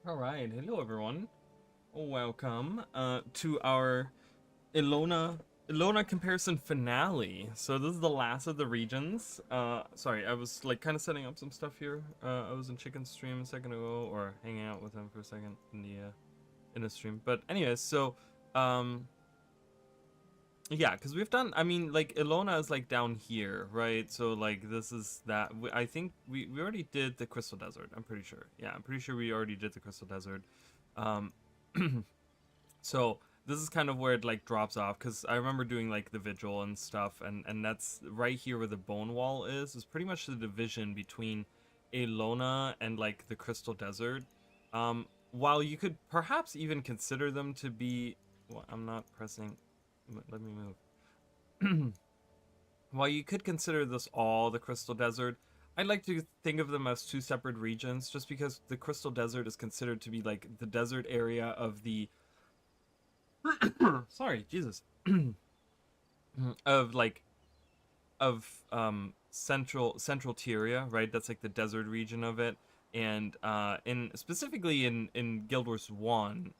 All right, hello everyone. Welcome to our Ilona comparison finale. So this is the last of the regions. Sorry, I was like kind of setting up some stuff here. I was in Chicken's stream a second ago, or hanging out with him for a second in the stream. But anyways, so um, yeah, because we've done. I mean, like Ilona is like down here, right? So like this is that. I think we already did the Crystal Desert. I'm pretty sure. Yeah, I'm pretty sure we already did the Crystal Desert. Um, So this is kind of where it like drops off because I remember doing like the vigil and stuff, and that's right here where the bone wall is pretty much the division between Elona and like the Crystal Desert. While you could perhaps even consider them to be, well, I'm not pressing. Let me move. While you could consider this all the Crystal Desert, I like to think of them as two separate regions, just because the Crystal Desert is considered to be like the desert area of the sorry, Jesus. of like of central Tyria, right? That's like the desert region of it. And in specifically in Guild Wars 1,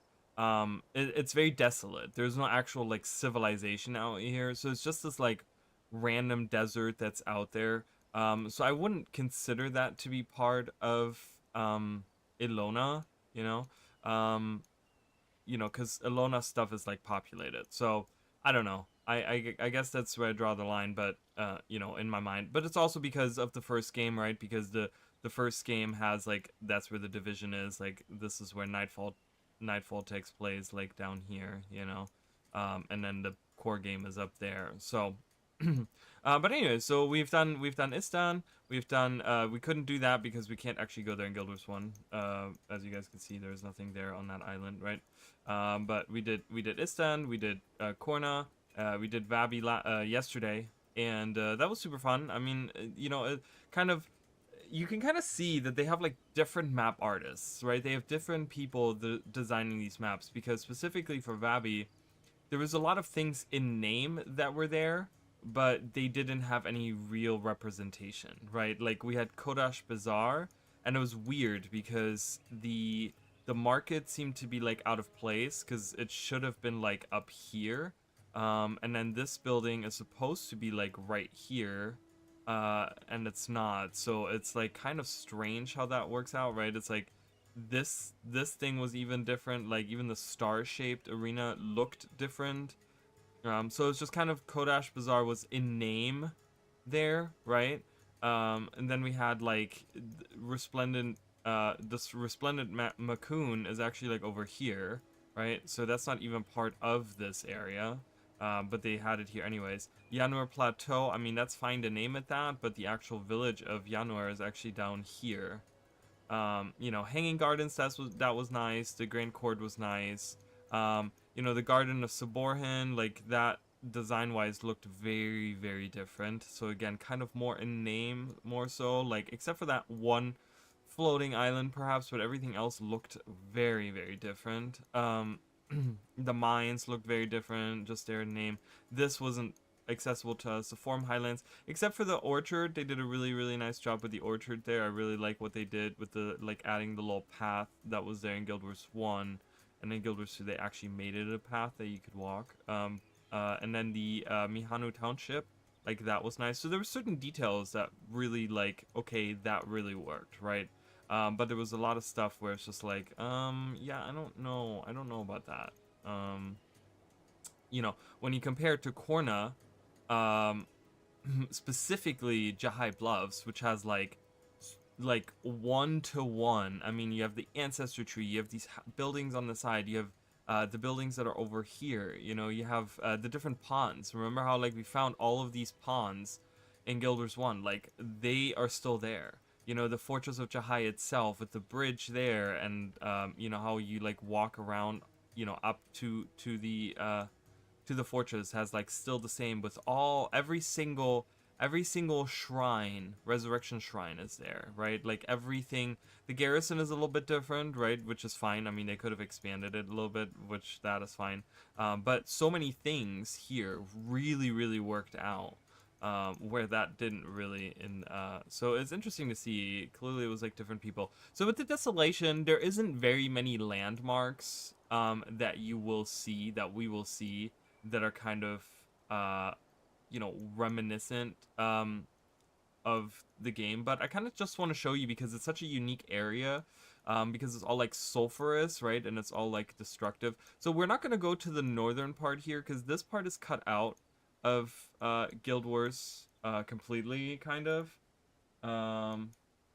it's very desolate. There's no actual like civilization out here. So it's just this like random desert that's out there. So I wouldn't consider that to be part of Ilona, you know. Um because Alona stuff is like populated. So I don't know. I guess that's where I draw the line, but in my mind. But it's also because of the first game, right? Because the first game has like that's where the division is. Like this is where Nightfall takes place, like down here, and then the core game is up there. So but anyway, so we've done Istan. We've done we couldn't do that because we can't actually go there in Guild Wars 1. As you guys can see, there's nothing there on that island, right? But we did Istan, we did Korna, we did Vabi yesterday, and that was super fun. I mean, kind of you can kind of see that they have like different map artists, right? They have different people designing these maps because specifically for Vabi, there was a lot of things in name that were there, but they didn't have any real representation, right? Like we had Kodash Bazaar, and it was weird because the market seemed to be like out of place because it should have been like up here, and then this building is supposed to be like right here, and it's not. So it's like kind of strange how that works out, right? It's like this thing was even different. Like even the star-shaped arena looked different. So it's just kind of Kodash Bazaar was in name there, right? And then we had like resplendent. This resplendent Macoon is actually like over here, right? So that's not even part of this area. But they had it here anyways. Yanur Plateau, I mean, that's fine to name it that, but the actual village of Yanur is actually down here. Hanging Gardens, that was nice. The Grand Court was nice. The Garden of Saborhan, like that design-wise looked very, very different. So again, kind of more in name, more so, like except for that one floating island perhaps, but everything else looked very, very different. The mines looked very different, just their name. This wasn't accessible to us. The Forum Highlands, except for the orchard, they did a really, really nice job with the orchard there. I really like what they did with the like adding the little path that was there in Guild Wars 1, and in Guild Wars 2 they actually made it a path that you could walk. And then the Mihanu Township, like that was nice. So there were certain details that really like, okay, that really worked, right? But there was a lot of stuff where it's just like, yeah, I don't know about that. When you compare it to Korna, um, specifically Jahai Bluffs, which has like 1-to-1. I mean, you have the ancestor tree, you have these buildings on the side, you have the buildings that are over here. You have the different ponds. Remember how like we found all of these ponds in Guild Wars 1? Like they are still there. The Fortress of Jahai itself with the bridge there, and how you like walk around, up to the fortress has like still the same with every single shrine, resurrection shrine is there, right? Like everything. The garrison is a little bit different, right? Which is fine. I mean, they could have expanded it a little bit, which that is fine. But so many things here really, really worked out. where that didn't really. So it's interesting to see. Clearly, it was like different people. So with the Desolation, there isn't very many landmarks that you will see that we will see that are kind of uh, reminiscent of the game, but I kind of just want to show you because it's such a unique area, because it's all like sulfurous, right? And it's all like destructive. So we're not going to go to the northern part here because this part is cut out of Guild Wars completely, kind of. Um,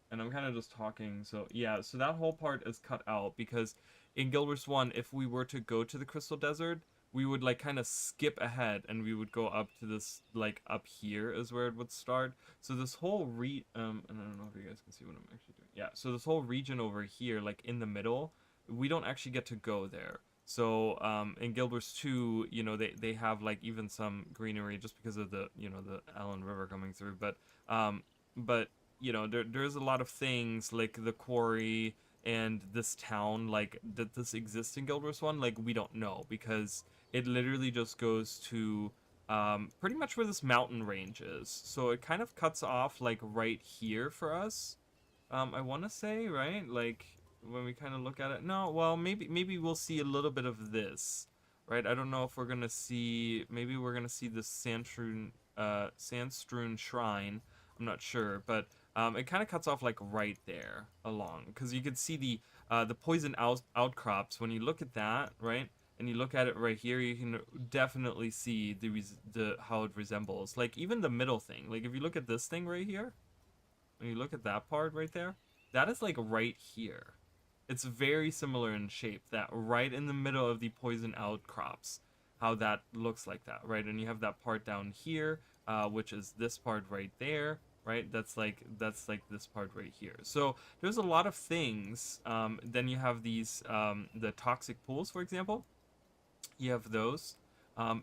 and I'm kind of just talking. So yeah, so that whole part is cut out because in Guild Wars 1, if we were to go to the Crystal Desert, we would like kind of skip ahead and we would go up to this, like up here is where it would start. So this whole and I don't know if you guys can see what I'm actually doing. Yeah, so this whole region over here, like in the middle, we don't actually get to go there. So in Guild Wars 2, they have like even some greenery just because of the Allen River coming through, but there's a lot of things like the quarry and this town, like that this exists in Guild Wars 1, like we don't know because it literally just goes to pretty much where this mountain range is. So it kind of cuts off like right here for us. I want to say, right? Like when we kind of look at it. No, well, maybe we'll see a little bit of this, right? I don't know if we're gonna see. Maybe we're gonna see the sandstrewn shrine. I'm not sure, but it kind of cuts off like right there along because you can see the poison outcrops when you look at that, right? And you look at it right here, you can definitely see the how it resembles. Like even the middle thing. Like if you look at this thing right here, when you look at that part right there, that is like right here. It's very similar in shape. That right in the middle of the poison outcrops, how that looks like that, right? And you have that part down here, which is this part right there, right? That's like this part right here. So there's a lot of things. Then you have these the toxic pools, for example. You have those.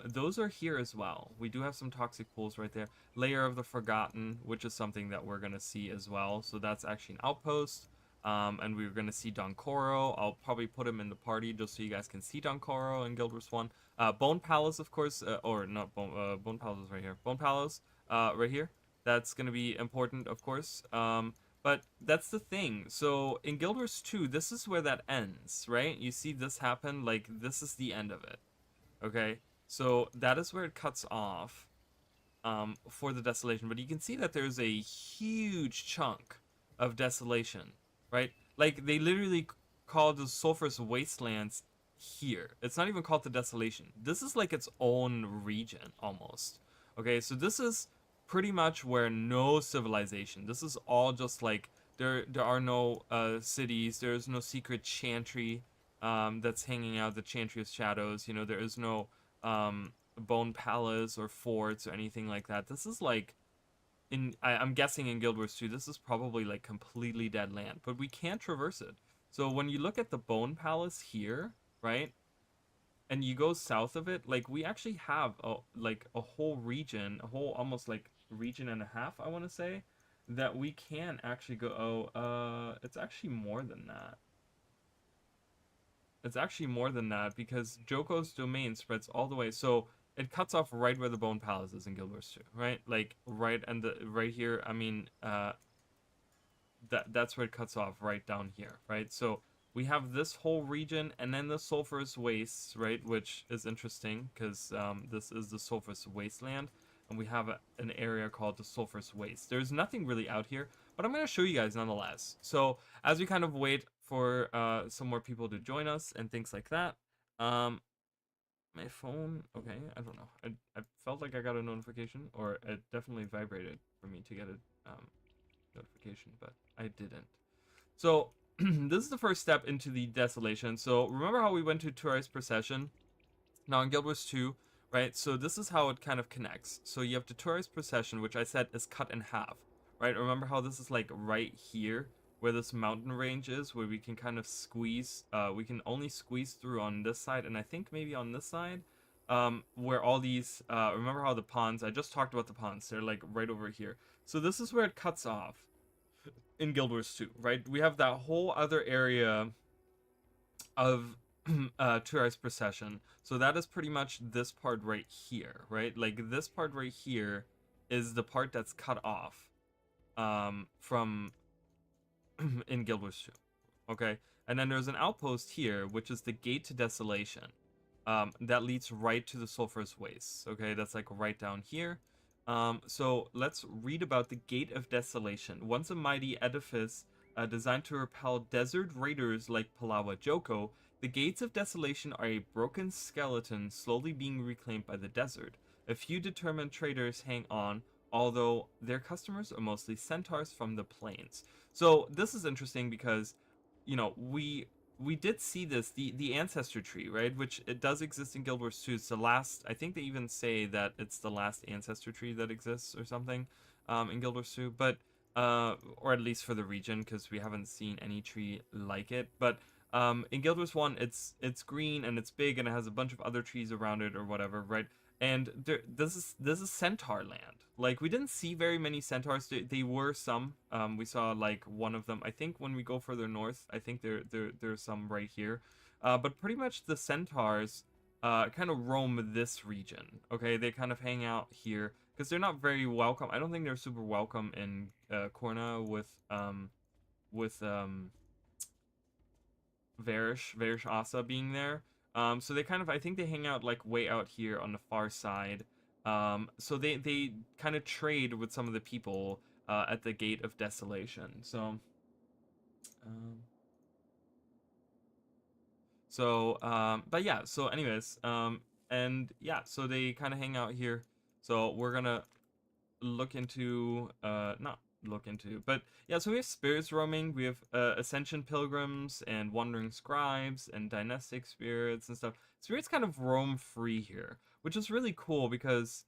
Those are here as well. We do have some toxic pools right there. Layer of the Forgotten, which is something that we're going to see as well. So that's actually an outpost. And we're going to see Don Coro. I'll probably put him in the party just so you guys can see Don Coro in Guild Wars 1. Bone Palace, of course, or not Bone Palace is right here. Bone Palace, right here. That's going to be important, of course. But that's the thing. So in Guild Wars 2, this is where that ends, right? You see this happen, like this is the end of it. Okay, so that is where it cuts off for the Desolation. But you can see that there's a huge chunk of Desolation, right? Like they literally call the Sulphurous Wastelands here. It's not even called the Desolation. This is like its own region almost. Okay, so this is pretty much where no civilization. This is all just like there are no cities. There's no secret chantry that's hanging out, the Chantry of Shadows. There is no Bone Palace or forts or anything like that. This is like I'm guessing in Guild Wars 2, this is probably like completely dead land, but we can't traverse it. So when you look at the Bone Palace here, right, and you go south of it, like we actually have a whole region, a whole almost like region and a half, I want to say, that we can actually go. Oh, it's actually more than that. It's actually more than that because Joko's domain spreads all the way. So it cuts off right where the Bone Palace is in Guild Wars 2, right? Like right and the right here. I mean, that's where it cuts off right down here, right? So we have this whole region and then the sulfurous wastes, right? Which is interesting because this is the sulfurous wasteland, and we have an area called the sulfurous waste. There's nothing really out here, but I'm going to show you guys nonetheless. So as we kind of wait for some more people to join us and things like that, um, my phone, okay, I don't know. I felt like I got a notification, or it definitely vibrated for me to get a notification, but I didn't. So this is the first step into the Desolation. So remember how we went to Tourist Procession? Now in Guild Wars 2, right? So this is how it kind of connects. So you have the Tourist Procession, which I said is cut in half, right? Remember how this is like right here where this mountain range is, where we can kind of squeeze, we can only squeeze through on this side, and I think maybe on this side, where all these, remember how the ponds, I just talked about the ponds, they're like right over here. So this is where it cuts off in Guild Wars 2, right? We have that whole other area of Tourist Procession. So that is pretty much this part right here, right? Like this part right here is the part that's cut off from in Guild Wars 2. Okay, and then there's an outpost here, which is the Gate to Desolation. That leads right to the Sulphurous Wastes. Okay, that's like right down here. So let's read about the Gate of Desolation. Once a mighty edifice designed to repel desert raiders like Palawa Joko, the Gates of Desolation are a broken skeleton slowly being reclaimed by the desert. A few determined traders hang on, although their customers are mostly centaurs from the plains. So this is interesting because, we did see this, the ancestor tree, right, which it does exist in Guild Wars 2. It's the last, I think they even say that it's the last ancestor tree that exists or something, in Guild Wars 2, but or at least for the region, because we haven't seen any tree like it. But in Guild Wars 1, it's green and it's big and it has a bunch of other trees around it or whatever, right? And this is centaur land. Like, we didn't see very many centaurs. They were some. We saw like one of them. I think when we go further north, I think there's some right here. But pretty much the centaurs kind of roam this region. Okay, they kind of hang out here because they're not very welcome. I don't think they're super welcome in Korna with Varish Asa being there. So they kind of, I think they hang out like way out here on the far side. So they kind of trade with some of the people at the Gate of Desolation. Um, but yeah. So anyways, and yeah. So they kind of hang out here. So we're gonna look into not look into, but yeah, so we have spirits roaming, we have ascension pilgrims and wandering scribes and dynastic spirits and stuff. Spirits kind of roam free here, which is really cool because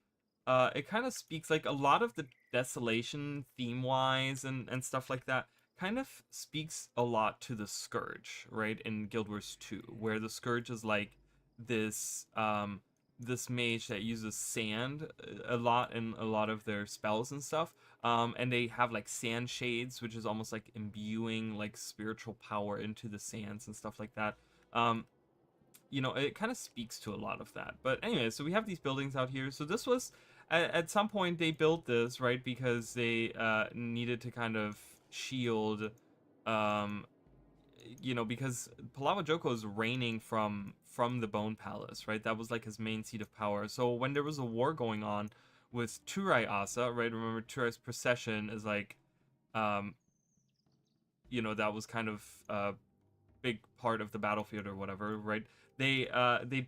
it kind of speaks, like, a lot of the desolation theme wise and stuff like that kind of speaks a lot to the Scourge, right, in Guild Wars 2, where the Scourge is like this this mage that uses sand a lot in a lot of their spells and stuff. And they have like sand shades, which is almost like imbuing like spiritual power into the sands and stuff like that. Um, it kind of speaks to a lot of that. But anyway, so we have these buildings out here. So this was at some point they built this, right, because they needed to kind of shield, um, because Palawa Joko is reigning from the Bone Palace, right? That was like his main seat of power. So when there was a war going on with Turai Asa, right? Remember, Turai's procession is like, um, that was kind of a big part of the battlefield or whatever, right? They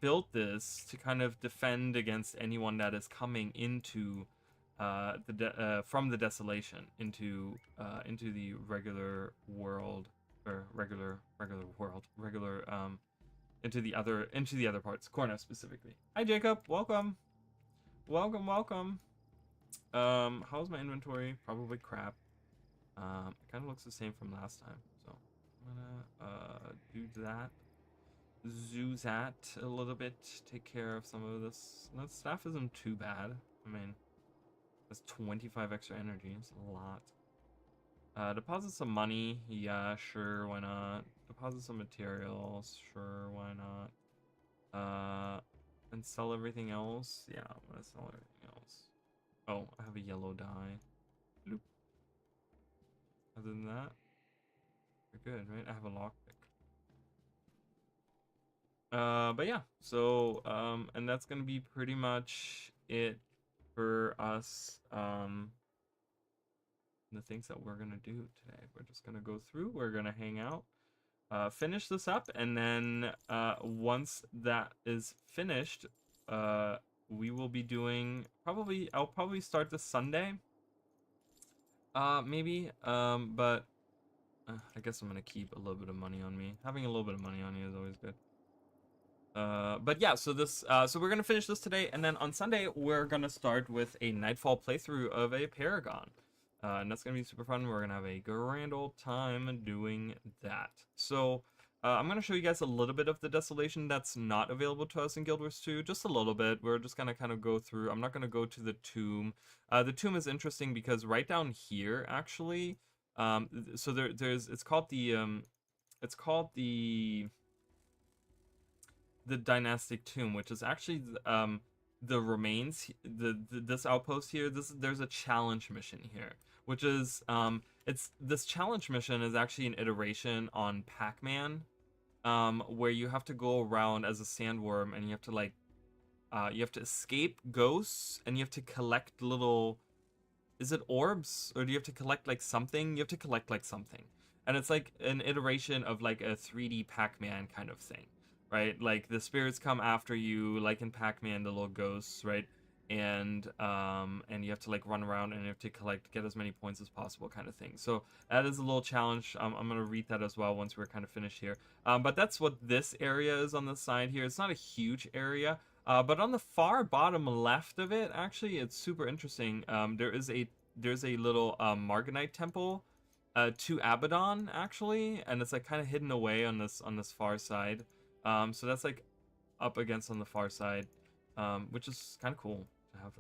built this to kind of defend against anyone that is coming into from the desolation into the regular world, or regular world, into the other parts, Korna specifically. Hi Jacob, welcome, welcome. How's my inventory? Probably crap. It kind of looks the same from last time, so I'm gonna do that. Zoo that a little bit, take care of some of this. That staff isn't too bad. I mean, that's 25 extra energy. It's a lot. Deposit some money. Yeah, sure, why not? Deposit some materials. Sure, why not? And sell everything else. Yeah, I'm gonna sell everything else. Oh, I have a yellow dye. Bloop. Other than that, we're good, right? I have a lockpick. But yeah, so and that's gonna be pretty much it for us. The things that we're gonna do today. We're just gonna go through. We're gonna hang out, finish this up, and then once that is finished, we will be doing probably. I'll probably start this Sunday. Maybe. But I guess I'm gonna keep a little bit of money on me. Having a little bit of money on you is always good. But yeah, so we're gonna finish this today, and then on Sunday we're gonna start with a Nightfall playthrough of a Paragon, and that's gonna be super fun. We're gonna have a grand old time doing that. So I'm gonna show you guys a little bit of the Desolation that's not available to us in Guild Wars 2, just a little bit. We're just gonna kind of go through. I'm not gonna go to the tomb. The tomb is interesting because right down here, actually, so there's it's called the dynastic tomb, which is actually the remains, this outpost here, there's a challenge mission here, which is it's this challenge mission is actually an iteration on Pac-Man, where you have to go around as a sandworm and you have to like you have to escape ghosts and you have to collect little, is it orbs or do you have to collect like something? You have to collect like something. And it's like an iteration of like a 3D Pac-Man kind of thing, right? Like the spirits come after you, like in Pac-Man, the little ghosts, right? And you have to like run around and you have to get as many points as possible, kind of thing. So that is a little challenge. I'm gonna read that as well once we're kind of finished here. But that's what this area is on the side here. It's not a huge area. But on the far bottom left of it, actually, it's super interesting. There's a little Marganite temple to Abaddon, actually, and it's like kind of hidden away on this far side. So that's like up against on the far side, which is kind of cool to have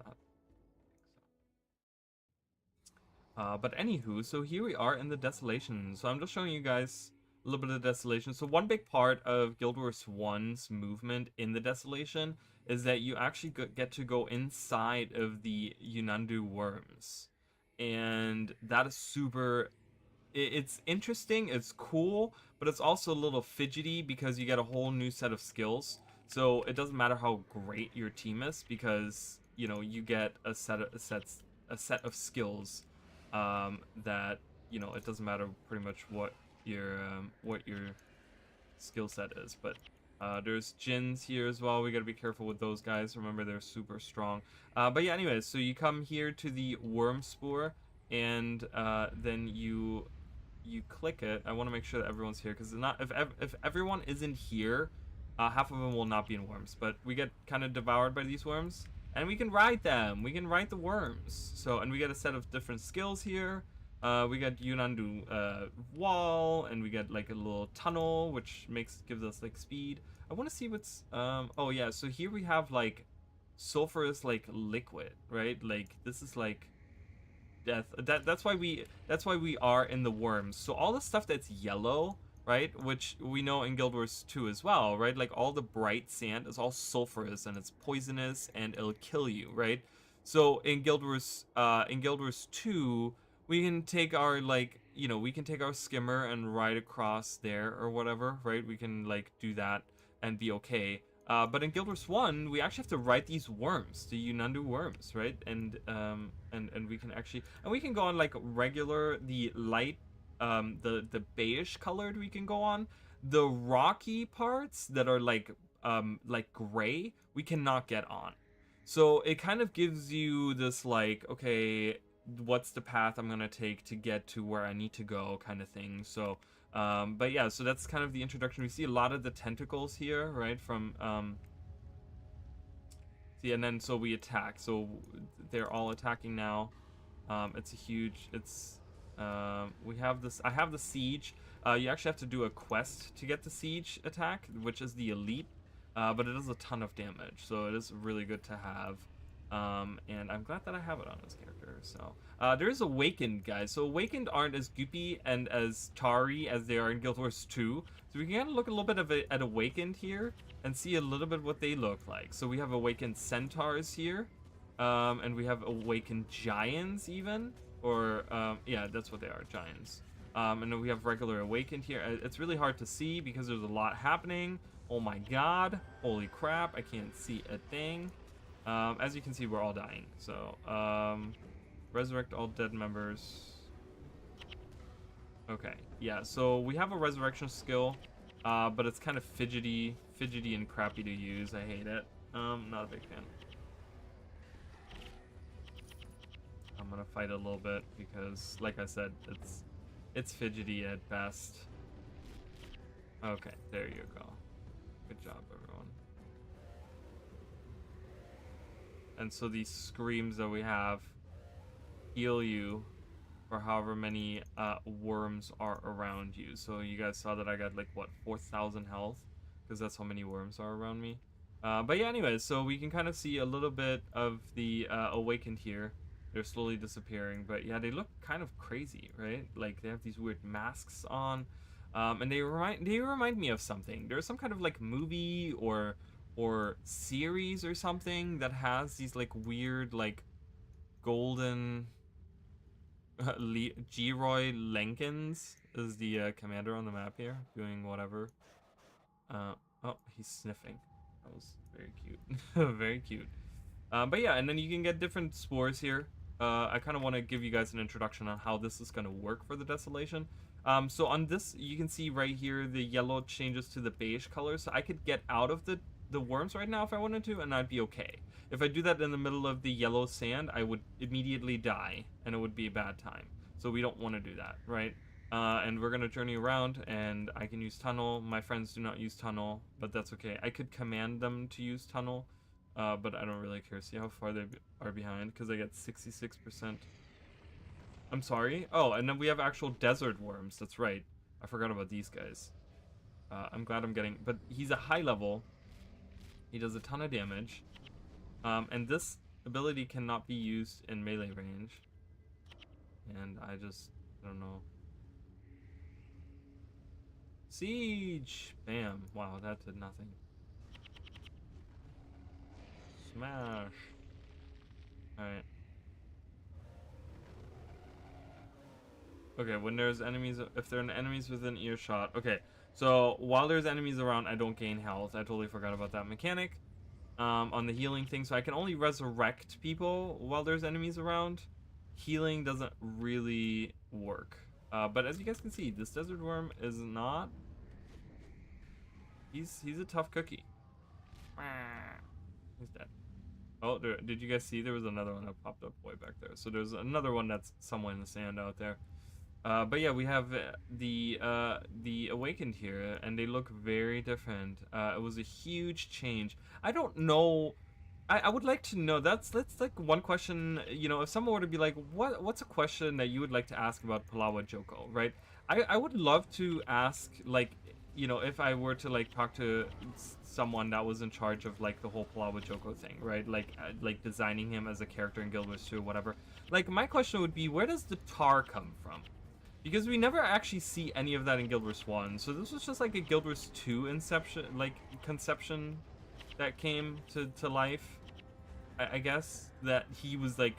that. But anywho, so here we are in the Desolation. So I'm just showing you guys a little bit of Desolation. So one big part of Guild Wars 1's movement in the Desolation is that you actually get to go inside of the Yunandu worms. And that is super, it's interesting, it's cool, but it's also a little fidgety because you get a whole new set of skills. So it doesn't matter how great your team is because, you know, you get a set of skills that, you know, it doesn't matter pretty much what your skill set is. But there's Jins here as well. We gotta be careful with those guys. Remember, they're super strong. But yeah, anyways, so you come here to the worm spore, and then you click it. I want to make sure that everyone's here because not if everyone isn't here, half of them will not be in worms. But we get kind of devoured by these worms, and we can ride them. We can ride the worms. So, and we get a set of different skills here. We got Yunandu wall, and we get like a little tunnel, which gives us like speed. I want to see what's oh yeah. So here we have like sulfurous like liquid, right? Like this is like death. That's why we are in the worms. So all the stuff that's yellow, right, which we know in Guild Wars 2 as well, right? Like all the bright sand is all sulfurous and it's poisonous and it'll kill you, right? So in Guild Wars 2, we can take our like, you know, we can take our skimmer and ride across there or whatever, right? We can like do that and be okay. But in Guild Wars 1, we actually have to ride these worms, the Yunandu worms, right? And we can actually, and we can go on like regular, the light, the beige colored we can go on. The rocky parts that are like gray, we cannot get on. So it kind of gives you this like, okay, what's the path I'm gonna take to get to where I need to go, kind of thing. So but yeah, so that's kind of the introduction. We see a lot of the tentacles here, right? From see, and then so we attack. So they're all attacking now. It's a huge. It's we have this. I have the siege. You actually have to do a quest to get the siege attack, which is the elite. But it does a ton of damage, so it is really good to have. And I'm glad that I have it on this character. So there is Awakened, guys. So Awakened aren't as goopy and as tarry as they are in Guild Wars 2. So we can kind of look a little bit at Awakened here and see a little bit what they look like. So we have Awakened Centaurs here, and we have Awakened Giants even, or yeah, that's what they are, Giants. And then we have regular Awakened here. It's really hard to see because there's a lot happening. Oh my god, holy crap, I can't see a thing. As you can see, we're all dying. So, resurrect all dead members. Okay, yeah, so we have a resurrection skill, but it's kind of fidgety and crappy to use. I hate it. Not a big fan. I'm gonna fight a little bit because, like I said, it's fidgety at best. Okay, there you go. Good job, everyone. And so these screams that we have heal you for however many worms are around you. So you guys saw that I got like what, 4,000 health, because that's how many worms are around me. But yeah, anyways, so we can kind of see a little bit of the Awakened here. They're slowly disappearing, but yeah, they look kind of crazy, right? Like they have these weird masks on, and they remind me of something. There's some kind of like movie or or series or something that has these like weird like golden G-Roy Lenkins is the commander on the map here, doing whatever. Uh, oh, he's sniffing. That was very cute. Very cute. But yeah, and then you can get different spores here. I kind of want to give you guys an introduction on how this is going to work for the Desolation. So on this, you can see right here, the yellow changes to the beige color. So I could get out of the worms right now if I wanted to, and I'd be okay. If I do that in the middle of the yellow sand, I would immediately die, and it would be a bad time. So we don't want to do that, right? And we're gonna journey around, and I can use tunnel. My friends do not use tunnel, but that's okay. I could command them to use tunnel, but I don't really care. See how far they are behind, because I get 66%. I'm sorry. Oh, and then we have actual desert worms. That's right. I forgot about these guys. I'm glad I'm getting, but he's a high level. He does a ton of damage. And this ability cannot be used in melee range. And I don't know. Siege! Bam. Wow, that did nothing. Smash. Alright. Okay, when there's enemies, if there are enemies within earshot. Okay, so while there's enemies around, I don't gain health. I totally forgot about that mechanic. On the healing thing, so I can only resurrect people while there's enemies around. Healing doesn't really work. But as you guys can see, this desert worm is not. He's a tough cookie. He's dead. Oh, did you guys see there was another one that popped up way back there? So there's another one that's somewhere in the sand out there. But yeah, we have the Awakened here, and they look very different. It was a huge change. I don't know. I would like to know. That's like one question. You know, if someone were to be like, what's a question that you would like to ask about Palawa Joko, right? I would love to ask, like, you know, if I were to like talk to someone that was in charge of like the whole Palawa Joko thing, right? Like designing him as a character in Guild Wars 2 or whatever. Like my question would be, where does the tar come from? Because we never actually see any of that in Guild Wars 1, so this was just like a Guild Wars 2 inception, like conception that came to life. I guess that he was like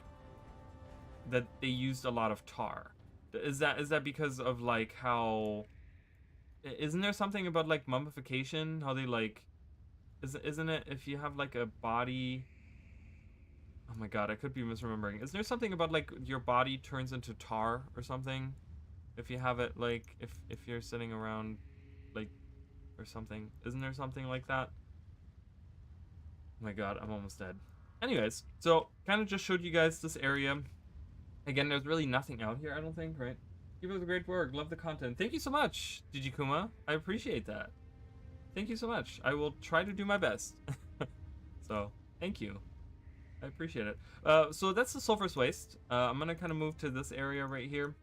that they used a lot of tar. Is that because of like how? Isn't there something about like mummification? How they like? Isn't it if you have like a body? Oh my god, I could be misremembering. Isn't there something about like your body turns into tar or something? If you have it like if you're sitting around like or something. Isn't there something like that? Oh my god, I'm almost dead. Anyways, so kind of just showed you guys this area. Again, there's really nothing out here, I don't think, right? Keep up the great work. Love the content. Thank you so much, Jijikuma. I appreciate that. Thank you so much. I will try to do my best. So, thank you. I appreciate it. So that's the Sulphurous Waste. I'm gonna kind of move to this area right here.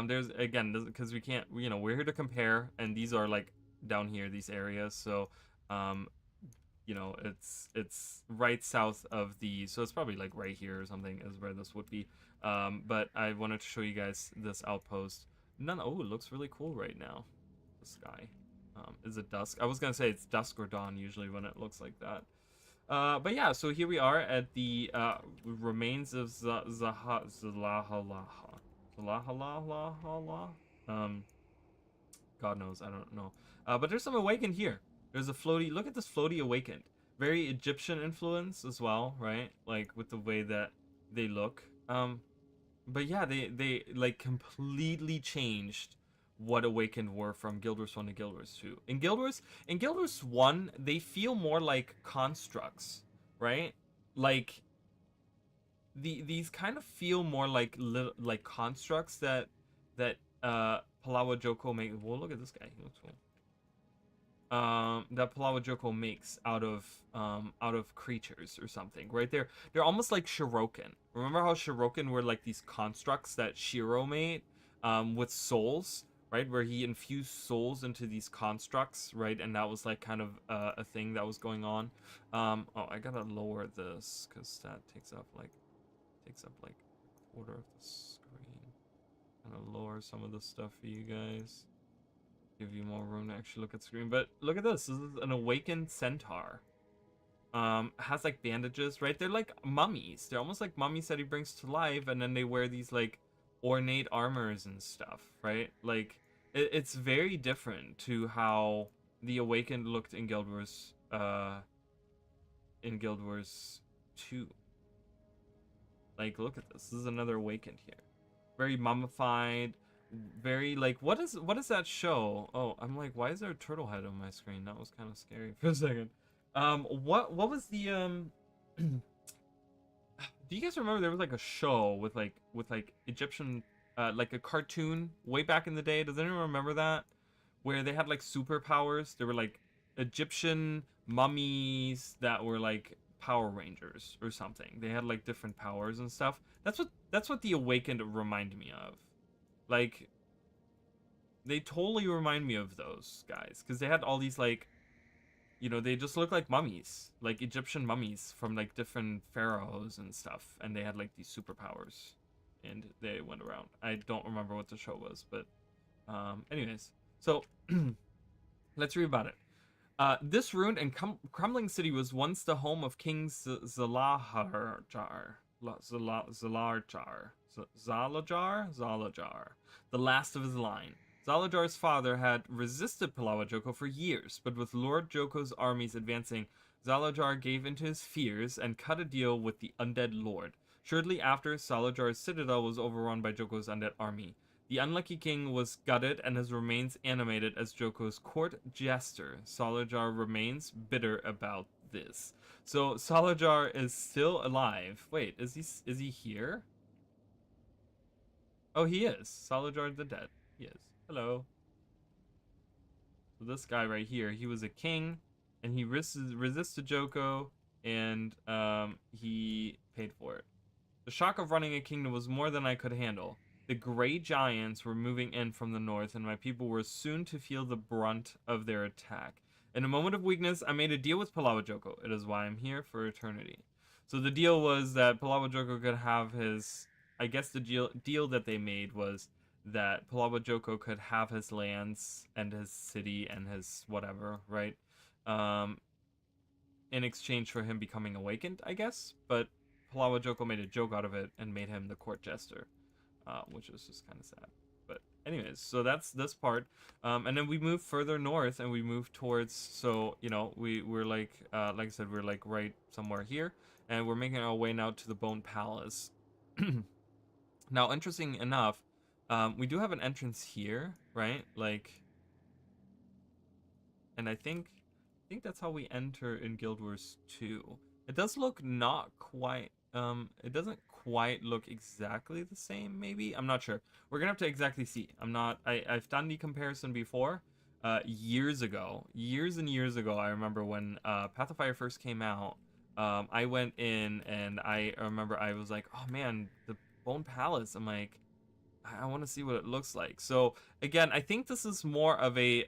There's again because we can't, you know, we're here to compare, and these are like down here, these areas. So, um, you know, it's right south of the, so it's probably like right here or something is where this would be. But I wanted to show you guys this outpost. Oh, it looks really cool right now. The sky. Is it dusk? I was gonna say it's dusk or dawn usually when it looks like that. But yeah, so here we are at the remains of Zalahalaha. Zalahalaha? God knows, I don't know. But there's some Awakened here. There's a floaty, look at this floaty Awakened. Very Egyptian influence as well, right? Like with the way that they look. But yeah, they like completely changed what Awakened were from Guild Wars 1 to Guild Wars 2. In Guild Wars 1, they feel more like constructs, right? Like these kind of feel more like constructs that Palawa Joko make. Well, look at this guy. He looks cool. That Palawa Joko makes out of creatures or something, right? They're almost like Shiroken. Remember how Shiroken were like these constructs that Shiro made, with souls, right? Where he infused souls into these constructs, right? And that was like kind of a thing that was going on. Oh, I gotta lower this because that takes up like a quarter of the screen. Gonna lower some of the stuff for you guys. give you more room to actually look at the screen. But look at this. This is an awakened centaur. Has like bandages, right? They're like mummies. They're almost like mummies that he brings to life, and then they wear these like ornate armors and stuff, right? Like it's very different to how the awakened looked in Guild Wars 2. Like look at this. This is another awakened here. Very mummified, very like what is that show? Oh, I'm like, why is there a turtle head on my screen? That was kind of scary for a second. What was the do you guys remember there was like a show with like Egyptian like a cartoon way back in the day? Does anyone remember that? Where they had like superpowers. There were like Egyptian mummies that were like Power Rangers or something. They had like different powers and stuff. That's what the Awakened remind me of. Like they totally remind me of those guys because they had all these like they just look like mummies, like Egyptian mummies from like different pharaohs and stuff, and they had like these superpowers, and they went around. I don't remember what the show was, but anyways, so let's read about it. This ruined and crumbling city was once the home of King Zalajar, Zalajar, the last of his line. Zalajar's father had resisted Palawa Joko for years, but with Lord Joko's armies advancing, Zalajar gave into his fears and cut a deal with the undead lord. Shortly after, Zalajar's citadel was overrun by Joko's undead army. The unlucky king was gutted and his remains animated as Joko's court jester. Salajar remains bitter about this. So Salajar is still alive. Wait, is he here? Oh, he is. Salajar the Dead. He is. Hello. So this guy right here, he was a king, and he resisted Joko, and he paid for it. The shock of running a kingdom was more than I could handle. The gray giants were moving in from the north, and my people were soon to feel the brunt of their attack. In a moment of weakness, I made a deal with Palawa Joko. It is why I'm here for eternity. So the deal was that Palawa Joko could have his. I guess the deal that they made was that Palawa Joko could have his lands and his city and his whatever, right? Um, in exchange for him becoming awakened, I guess. But Palawa Joko made a joke out of it and made him the court jester, which was just kind of sad. But anyways, so that's this part, and then we move further north and we move towards. So we're like I said, we're like right somewhere here, and we're making our way now to the Bone Palace. Now, interesting enough, we do have an entrance here, right? Like, and I think that's how we enter in Guild Wars 2. It does look not quite it doesn't quite look exactly the same, maybe. I'm not sure. We're gonna have to exactly see. I've done the comparison before. Years ago. Years and years ago, I remember when Path of Fire first came out. I went in and I remember I was like, oh man, the Bone Palace. I'm like, I want to see what it looks like. So again, I think this is more of a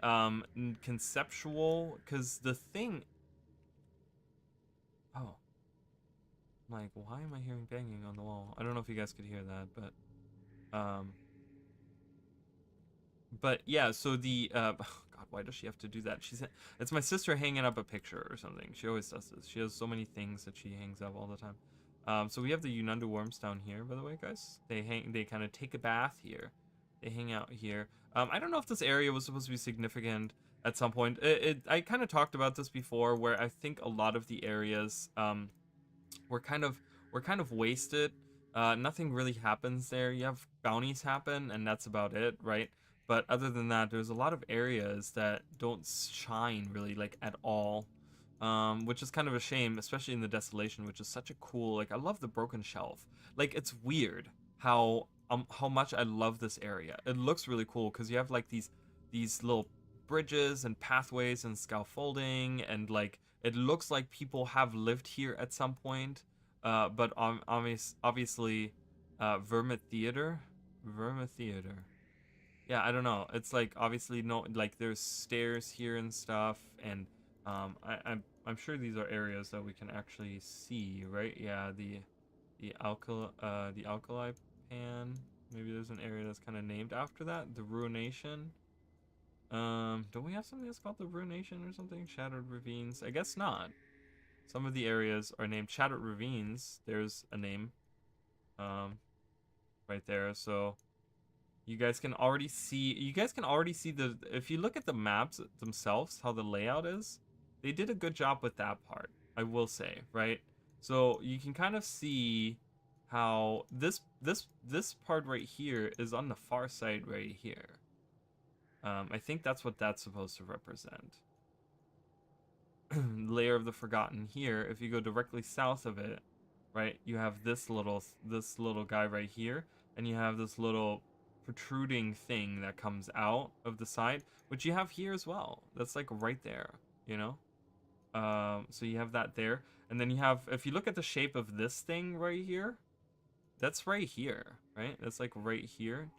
conceptual, because the thing. Oh, like, why am I hearing banging on the wall? I don't know if you guys could hear that, but yeah. So the God, why does she have to do that? It's my sister hanging up a picture or something. She always does this. She has so many things that she hangs up all the time. So we have the Unundu worms down here, by the way, guys. They kind of take a bath here. They hang out here. I don't know if this area was supposed to be significant at some point. I kind of talked about this before, where I think a lot of the areas were kind of wasted. Nothing really happens there. You have bounties happen, and that's about it, right? But other than that, there's a lot of areas that don't shine really like at all, which is kind of a shame, especially in the Desolation, which is such a cool. Like I love the broken shelf. Like it's weird how much I love this area. It looks really cool because you have like these little bridges and pathways and scaffolding, and like it looks like people have lived here at some point. But obviously, Vermith Theater, Vermith Theater. Yeah, I don't know. It's like obviously no, like there's stairs here and stuff, and I'm sure these are areas that we can actually see, right? Yeah, the alkali pan. Maybe there's an area that's kind of named after that. The ruination. Don't we have something that's called the Ruination or something? Shattered Ravines? I guess not. Some of the areas are named Shattered Ravines. There's a name, um, right there. So you guys can already see. You guys can already see the. If you look at the maps themselves, how the layout is, they did a good job with that part. I will say, right? So you can kind of see how this part right here is on the far side right here. I think that's what that's supposed to represent. Layer of the Forgotten here. If you go directly south of it, right, you have this little guy right here, and you have this little protruding thing that comes out of the side, which you have here as well. That's like right there, you know. So you have that there, and then you have, if you look at the shape of this thing right here, that's right here, right? That's like right here.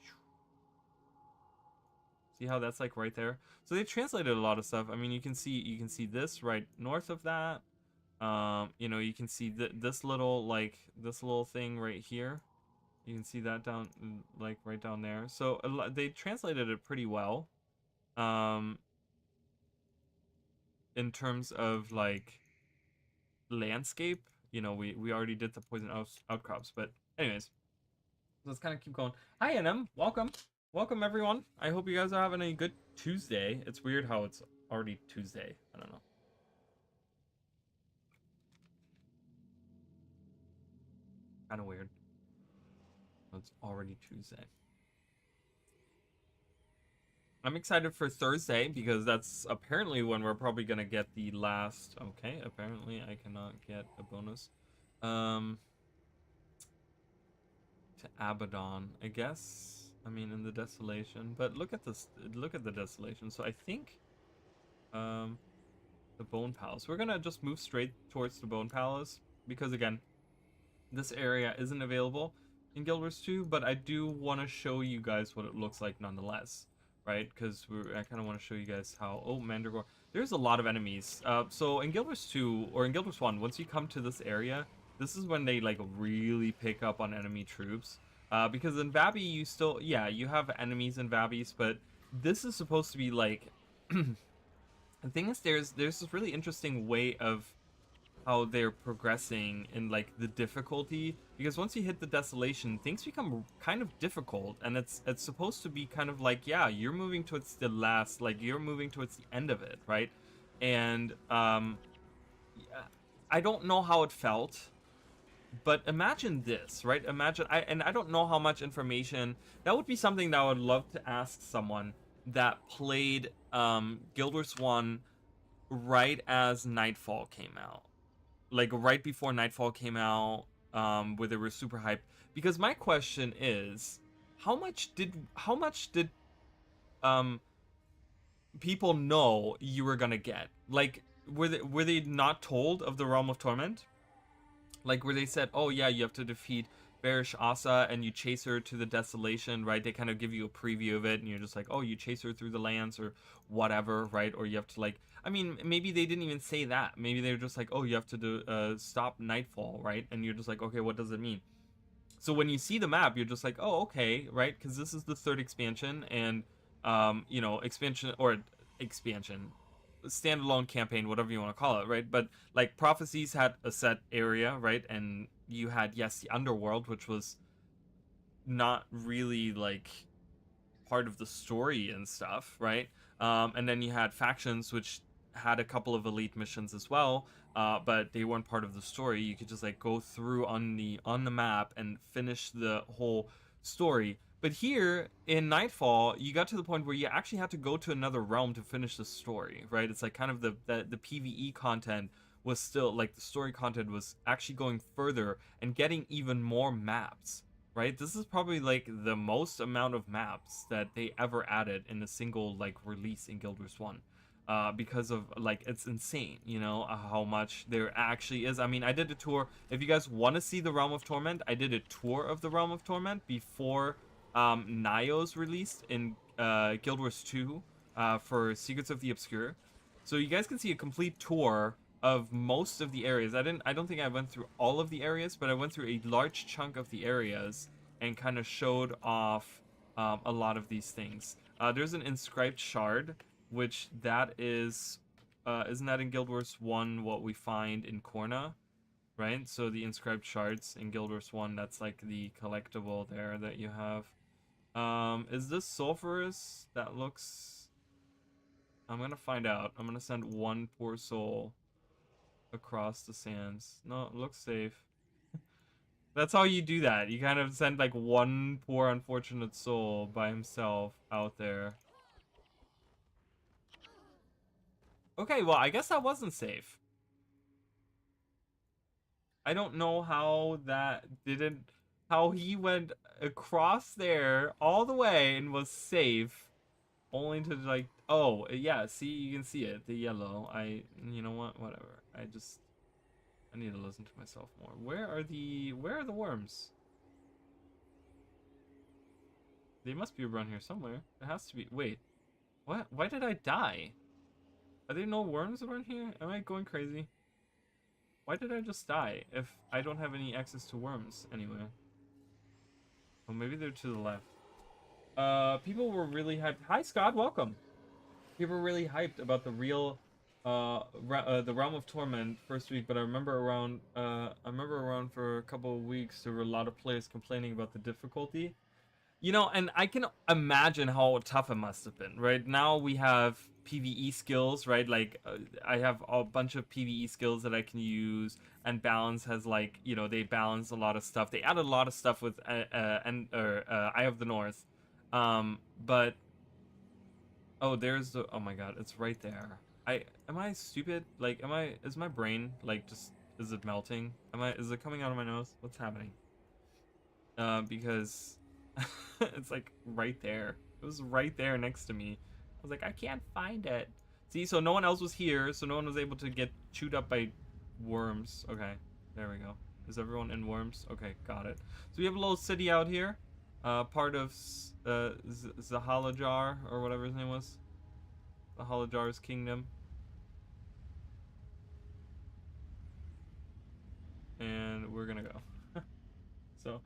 See how that's like right there? So they translated a lot of stuff. I mean, you can see this right north of that. You know, you can see this little thing right here. You can see that down like right down there. So they translated it pretty well. Um, in terms of like landscape, you know, we already did the poison outcrops, but anyways, let's kind of keep going. Hi, NM. Welcome. Welcome, everyone. I hope you guys are having a good Tuesday. It's weird how it's already Tuesday. I don't know. Kind of weird. It's already Tuesday. I'm excited for Thursday because that's apparently when we're probably going to get the last... Okay, apparently I cannot get a bonus. To Abaddon, I guess. I mean, in the Desolation. But look at this. Look at the Desolation. So I think... the Bone Palace. We're going to just move straight towards the Bone Palace. Because, again, this area isn't available in Guild Wars 2. But I do want to show you guys what it looks like nonetheless. Right? Because I kind of want to show you guys how... Oh, Mandragore. There's a lot of enemies. So in Guild Wars 2, or in Guild Wars 1, once you come to this area, this is when they, like, really pick up on enemy troops. Because in Vabi, you still... Yeah, you have enemies in Vabis, but this is supposed to be, like... The thing is, there's this really interesting way of how they're progressing in like the difficulty, because once you hit the Desolation, things become kind of difficult, and it's supposed to be kind of like, yeah, you're moving towards the last, like you're moving towards the end of it, right? And I don't know how it felt, but imagine this, right? Imagine I don't know how much information. That would be something that I would love to ask someone that played Guild Wars 1 right as Nightfall came out, like right before Nightfall came out, where they were super hyped. Because my question is, how much did people know you were gonna get? Like, were they not told of the Realm of Torment? Like, where they said, oh yeah, you have to defeat Barish Asa and you chase her to the Desolation, right? They kind of give you a preview of it, and you're just like, oh, you chase her through the lands or whatever, right? Or you have to, like, I mean, maybe they didn't even say that. Maybe they were just like, oh, you have to stop Nightfall, right? And you're just like, okay, what does it mean? So when you see the map, you're just like, oh, okay, right? Because this is the third expansion, and you know, expansion, standalone campaign, whatever you want to call it, right? But like Prophecies had a set area, right? And you had, yes, the Underworld, which was not really like part of the story and stuff, right? And then you had Factions, which had a couple of elite missions as well, but they weren't part of the story. You could just like go through on the map and finish the whole story. But here in Nightfall, you got to the point where you actually had to go to another realm to finish the story, right? It's like kind of the PvE content was still, like, the story content was actually going further and getting even more maps, right? This is probably like the most amount of maps that they ever added in a single like release in Guild Wars 1. Because of, like, it's insane, you know, how much there actually is. I mean, I did a tour. If you guys want to see the Realm of Torment, I did a tour of the Realm of Torment before Nio's released in Guild Wars 2 for Secrets of the Obscure. So you guys can see a complete tour of most of the areas. I don't think I went through all of the areas, but I went through a large chunk of the areas and kind of showed off a lot of these things. There's an inscribed shard which that is, isn't that in Guild Wars 1 what we find in Korna, right? So the inscribed shards in Guild Wars 1, that's like the collectible there that you have. Is this sulfurous? That looks... I'm gonna find out. I'm gonna send one poor soul across the sands. No, it looks safe. That's how you do that. You kind of send like one poor unfortunate soul by himself out there. Okay, well, I guess that wasn't safe. I don't know how that didn't... How he went across there all the way and was safe, only to like... Oh, yeah, see, you can see it. The yellow. You know what? Whatever. I need to listen to myself more. Where are the worms? They must be around here somewhere. It has to be... Wait. What? Why did I die? Are there no worms around here? Am I going crazy? Why did I just die if I don't have any access to worms anyway? Well, maybe they're to the left. People were really hyped. Hi, Scott. Welcome. People were really hyped about the real, the Realm of Torment first week, but I remember around for a couple of weeks, there were a lot of players complaining about the difficulty. You know, and I can imagine how tough it must have been. Right now we have PvE skills, right? Like I have a bunch of PvE skills that I can use, and balance has like, you know, they balance a lot of stuff. They added a lot of stuff with Eye of the North, but oh, there's the... Oh my god, it's right there. Am I stupid? Like, is my brain like just... Is it melting? Is it coming out of my nose? What's happening? Because it's like right there. It was right there next to me. I was like, I can't find it. See, so no one else was here, so no one was able to get chewed up by worms. Okay, there we go. Is everyone in worms? Okay, got it. So we have a little city out here. Part of Zahalajar, or whatever his name was. Zahalajar's kingdom. And we're gonna go. So,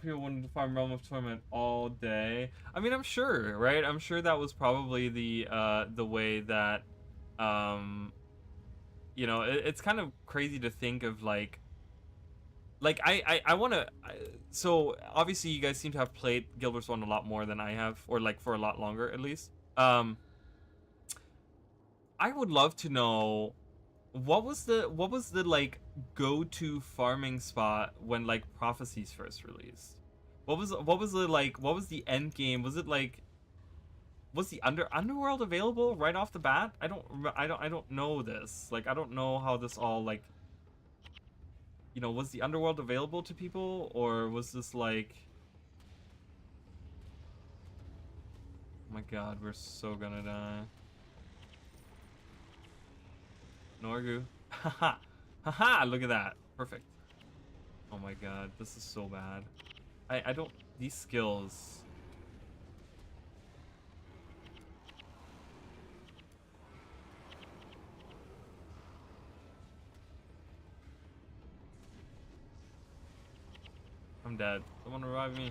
people wanted to farm Realm of Torment all day. I mean, I'm sure, right? I'm sure that was probably the way that, you know, it's kind of crazy to think of like I want to... So obviously you guys seem to have played Guild Wars 1 a lot more than I have, or like for a lot longer at least. I would love to know what was the like go-to farming spot when like Prophecies first released. What was the end game? Was it like... Was the underworld available right off the bat? I don't know this. Like, I don't know how this all like... You know, was the underworld available to people, or was this like... Oh my god, we're so gonna die. Norgu. Haha. Haha, look at that. Perfect. Oh my god, this is so bad. I don't... These skills... I'm dead. Someone revive me.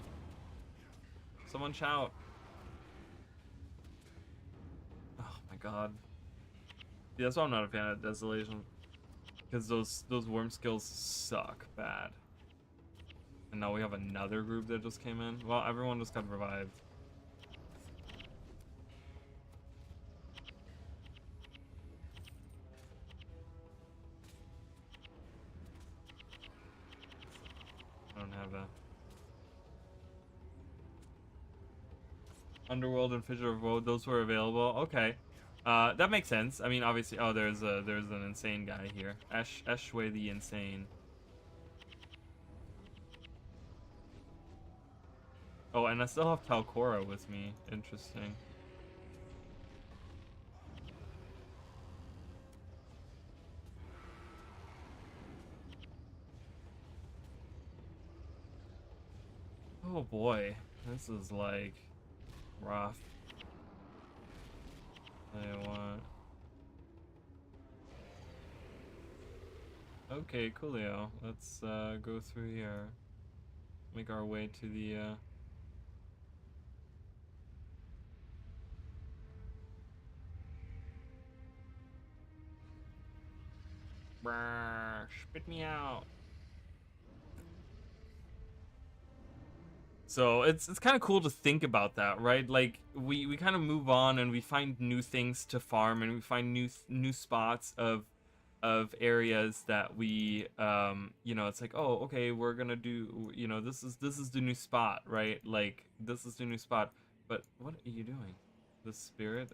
Someone shout. Oh my god. Yeah, that's why I'm not a fan of Desolation. Because those worm skills suck bad. And now we have another group that just came in. Well, everyone just got revived. I don't have a... Underworld and Fissure of Woe, those were available. Okay. That makes sense. I mean, obviously... Oh, there's an insane guy here. Eshway the Insane. Oh, and I still have Talcora with me. Interesting. Oh boy. This is like... rough. Tell you what. Okay, coolio. Let's go through here. Make our way to the... Brr, spit me out. So it's kind of cool to think about that, right? Like we kind of move on and we find new things to farm and we find new spots of areas that we you know, it's like, oh, okay, we're gonna do, you know, this is the new spot, right? Like this is the new spot. But what are you doing? This spirit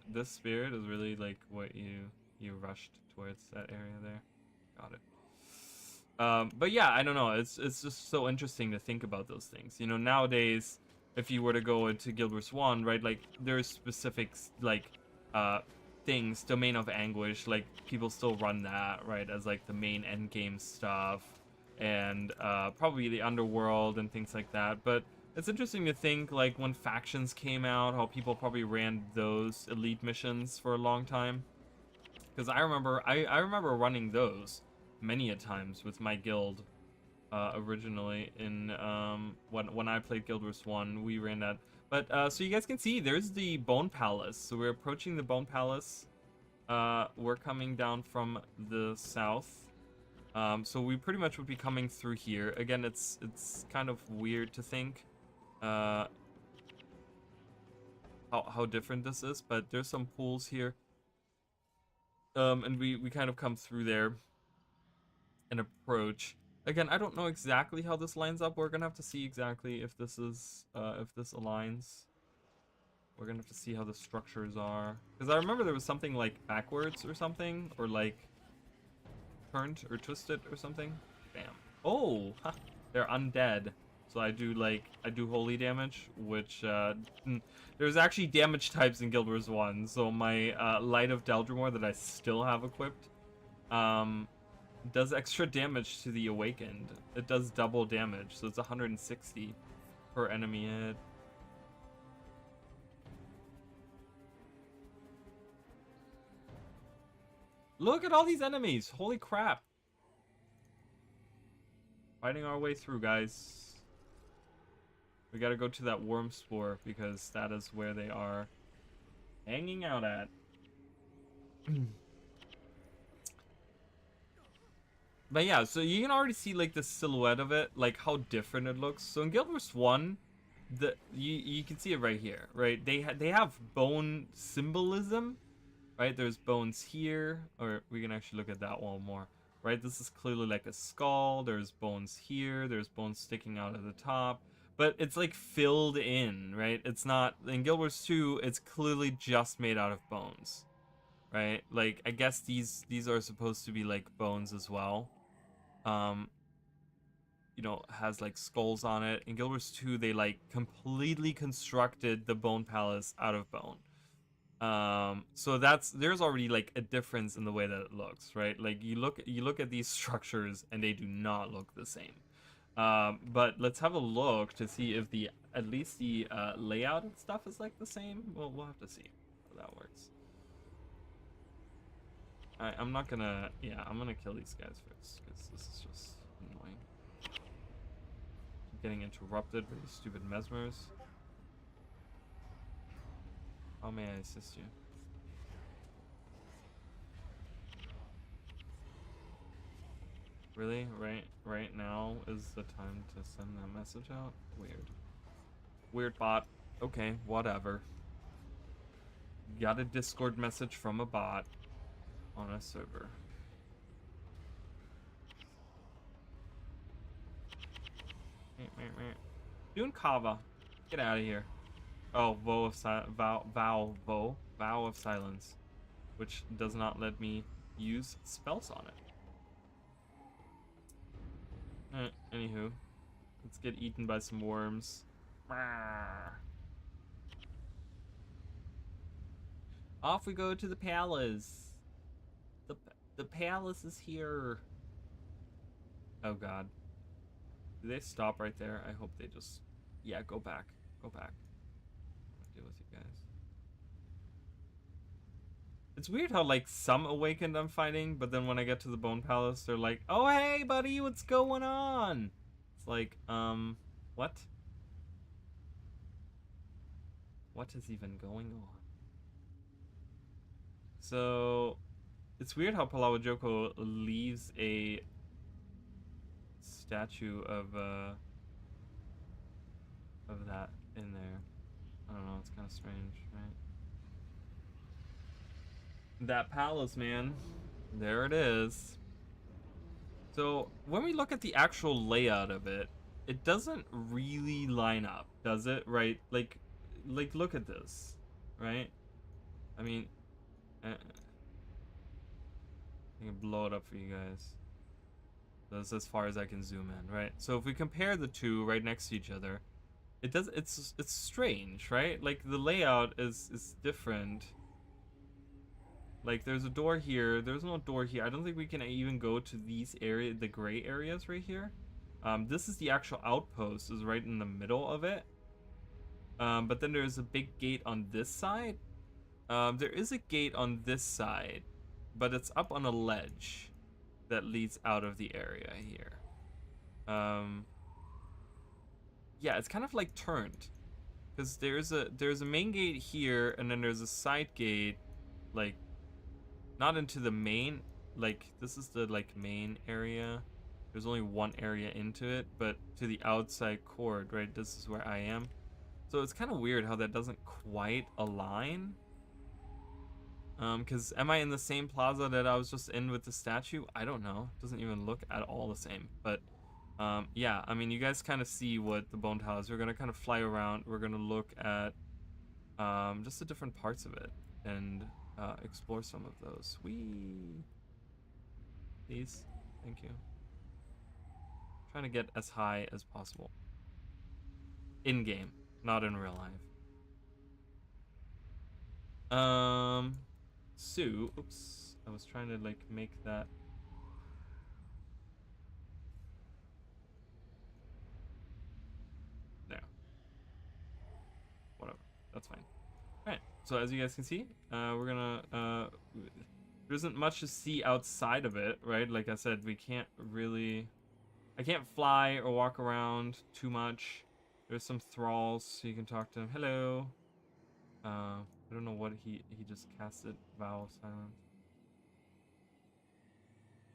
is really like what you rushed towards that area there. Got it. But yeah, I don't know. It's just so interesting to think about those things. You know, nowadays, if you were to go into Guild Wars 1, right, like there's specific like uh things, Domain of Anguish, like people still run that, right, as like the main end game stuff, and probably the underworld and things like that. But it's interesting to think like when factions came out, how people probably ran those elite missions for a long time. Because I remember running those many a times with my guild originally in when I played Guild Wars 1, we ran that. But so you guys can see there's the Bone Palace. So we're approaching the Bone Palace. We're coming down from the south. So we pretty much would be coming through here. Again, it's kind of weird to think uh, how different this is, but there's some pools here. And we kind of come through there and approach. Again, I don't know exactly how this lines up. We're gonna have to see exactly if this aligns. We're gonna have to see how the structures are. Because I remember there was something like backwards or something, or like turned or twisted or something. Bam. Oh, ha, they're undead. So I do holy damage, which there's actually damage types in Guild Wars 1. So my Light of Deldrimor that I still have equipped, does extra damage to the Awakened. It does double damage, so it's 160 per enemy hit. Look at all these enemies! Holy crap! Fighting our way through, guys. We gotta go to that worm spore because that is where they are hanging out at. But yeah, so you can already see like the silhouette of it, like how different it looks. So in Guild Wars 1, you can see it right here, right? They have bone symbolism, right? There's bones here, or we can actually look at that one more, right? This is clearly like a skull. There's bones here. There's bones sticking out of the top, but it's like filled in, right? It's not in Guild Wars 2. It's clearly just made out of bones, right? Like I guess these are supposed to be like bones as well. Um, you know, has like skulls on it. In Guild Wars 2, they like completely constructed the Bone Palace out of bone. So there's already like a difference in the way that it looks, right? Like you look at these structures and they do not look the same. But let's have a look to see if the at least the layout and stuff is like the same. Well, we'll have to see how that works. I'm not gonna, yeah, I'm gonna kill these guys first because this is just annoying. Getting interrupted by these stupid mesmers. How may I assist you? Really? Right now is the time to send that message out? Weird. Weird bot. Okay, whatever. Got a Discord message from a bot on a server. Doing Kava. Get out of here. Oh, vow of silence, which does not let me use spells on it. Anywho, let's get eaten by some worms. Off we go to the palace. The palace is here. Oh god. Do they stop right there? I hope they just, yeah, go back. Go back. I'll deal with you guys. It's weird how like some Awakened I'm fighting, but then when I get to the Bone Palace, they're like, "Oh hey, buddy, what's going on?" It's like, what? What is even going on? So, It's weird how Palawajoko leaves a statue of that in there. I don't know, it's kind of strange, right? That palace, man. There it is. So when we look at the actual layout of it, it doesn't really line up, does it? Right? Like look at this, right? I mean, I can blow it up for you guys. That's as far as I can zoom in, right? So if we compare the two right next to each other, it does. It's strange, right? Like the layout is different. Like there's a door here. There's no door here. I don't think we can even go to these area, the gray areas right here. This is the actual outpost. Is right in the middle of it. But then there's a big gate on this side. There is a gate on this side, but it's up on a ledge that leads out of the area here. Um, yeah, it's kind of like turned because there's a main gate here, and then there's a side gate, like not into the main. Like this is the like main area. There's only one area into it, but to the outside court, right? This is where I am. So it's kind of weird how that doesn't quite align. Because am I in the same plaza that I was just in with the statue? I don't know. It doesn't even look at all the same. But yeah, I mean, you guys kind of see what the Bone Tower is. We're gonna kind of fly around. We're gonna look at just the different parts of it and explore some of those. Whee! Please, thank you. Trying to get as high as possible in game, not in real life. So, oops, I was trying to like make that. There. Whatever. That's fine. Alright, so as you guys can see, we're gonna, there isn't much to see outside of it, right? Like I said, we can't really, I can't fly or walk around too much. There's some thralls, so you can talk to them. Hello. I don't know what he just casted. Vow of silence.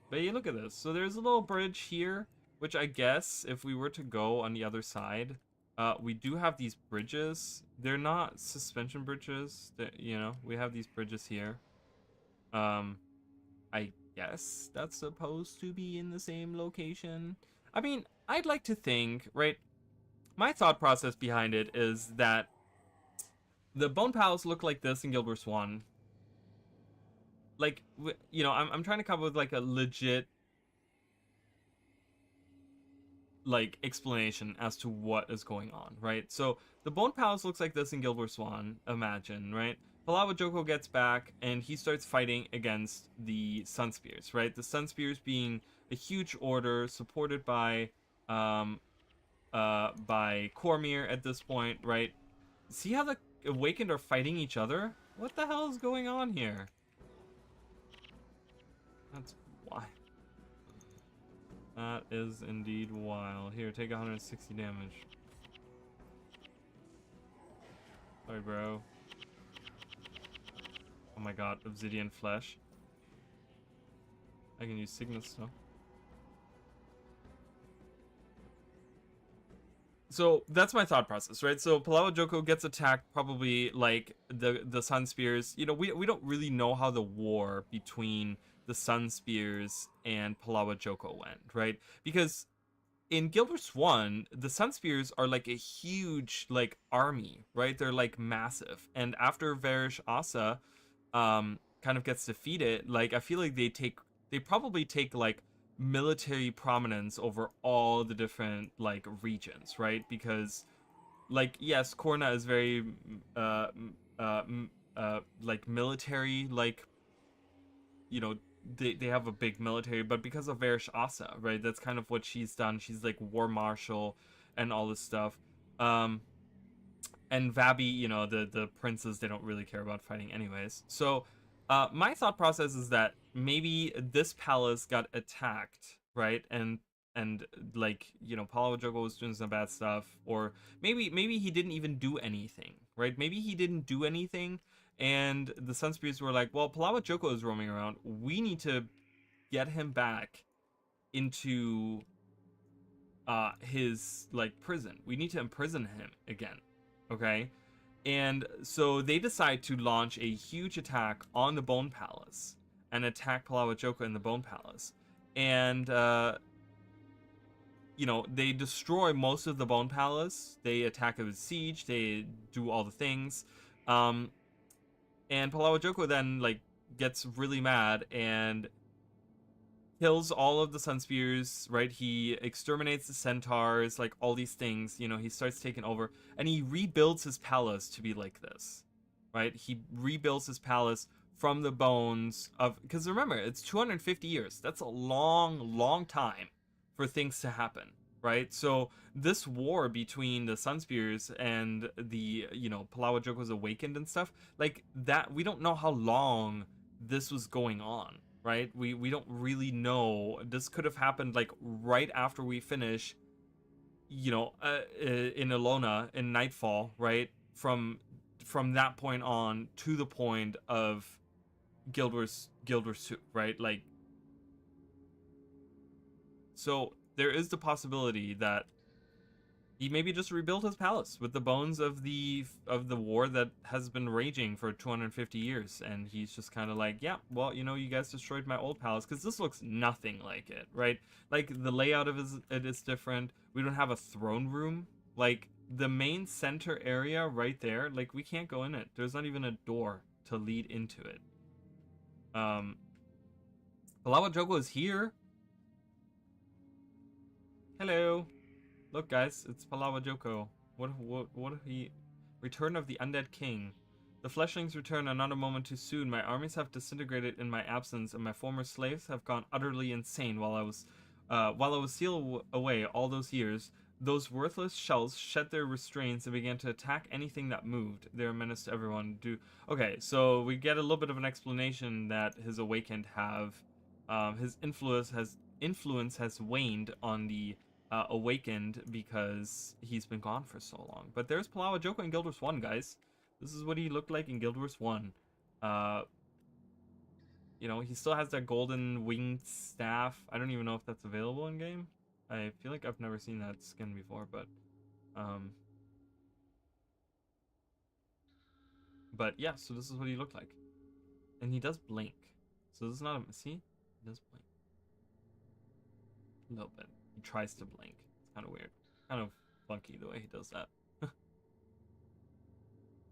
But you look at this. So there's a little bridge here, which I guess if we were to go on the other side, we do have these bridges. They're not suspension bridges. You know, we have these bridges here. I guess that's supposed to be in the same location. I mean, I'd like to think, right? My thought process behind it is that the Bone Palace looked like this in Guild Wars 1. Like, you know, I'm trying to come up with like a legit like explanation as to what is going on, right? So the Bone Palace looks like this in Guild Wars 1, imagine, right? Palawa Joko gets back and he starts fighting against the Sun Spears, right? The Sun Spears being a huge order supported by Cormier at this point, right? See how the Awakened are fighting each other? What the hell is going on here? That's why. That is indeed wild. Here, take 160 damage. Sorry, bro. Oh my god, obsidian flesh. I can use Cygnus though. So that's my thought process, right? So Palawa Joko gets attacked, probably like the Sun Spears. You know, we don't really know how the war between the Sun Spears and Palawa Joko went, right? Because in Guild Wars 1, the Sun Spears are like a huge like army, right? They're like massive. And after Varish Asa kind of gets defeated, like I feel like they probably take like military prominence over all the different like regions, right? Because like yes, Korna is very uh uh like military, like you know, they have a big military, but because of Varish Asa, right? That's kind of what she's done. She's like war marshal and all this stuff. Um and Vabi, you know, the princes, they don't really care about fighting anyways. So my thought process is that maybe this palace got attacked, right? And like, you know, Paulo Jogo was doing some bad stuff, or maybe he didn't even do anything, right? Maybe he didn't do anything, And the Sun Spirits were like, well, Palawa Joko is roaming around. We need to get him back into his like prison. We need to imprison him again. Okay? And so they decide to launch a huge attack on the Bone Palace and attack Palawa Joko in the Bone Palace. And they destroy most of the Bone Palace. They attack it with siege. They do all the things. Um, and Palawa Joko then like gets really mad and kills all of the Sun Spears, right? He exterminates the centaurs, like all these things. He starts taking over, and he rebuilds his palace to be like this, right? He rebuilds his palace from the bones of, because remember, it's 250 years. That's a long, long time for things to happen, right? So this war between the Sun Spears and the, Palawa Joko's awakened and stuff, like that, we don't know how long this was going on, right? We don't really know. This could have happened like right after we finish, in Alona in Nightfall, right? From that point on to the point of Guild Wars 2, right? Like, so there is the possibility that he maybe just rebuilt his palace with the bones of the war that has been raging for 250 years, and he's just kind of like, yeah, well, you guys destroyed my old palace, because this looks nothing like it, right? Like the layout of it is different. We don't have a throne room. Like the main center area right there, like we can't go in it. There's not even a door to lead into it. Palawa Jogo is here. Hello. Look, guys, it's Palawa Joko. What he... Return of the Undead King. The fleshlings return another moment too soon. My armies have disintegrated in my absence, and my former slaves have gone utterly insane while I was sealed away all those years. Those worthless shells shed their restraints and began to attack anything that moved. They're a menace to everyone. Okay, so we get a little bit of an explanation that his awakened have, his influence has waned on the awakened because he's been gone for so long. But there's Palawa Joko in Guild Wars 1, guys. This is what he looked like in Guild Wars 1. He still has that golden winged staff. I don't even know if that's available in game. I feel like I've never seen that skin before, but yeah, so this is what he looked like. And he does blink. So this is not a, see? He does blink. A little bit. He tries to blink. It's kind of weird. Kind of funky the way he does that.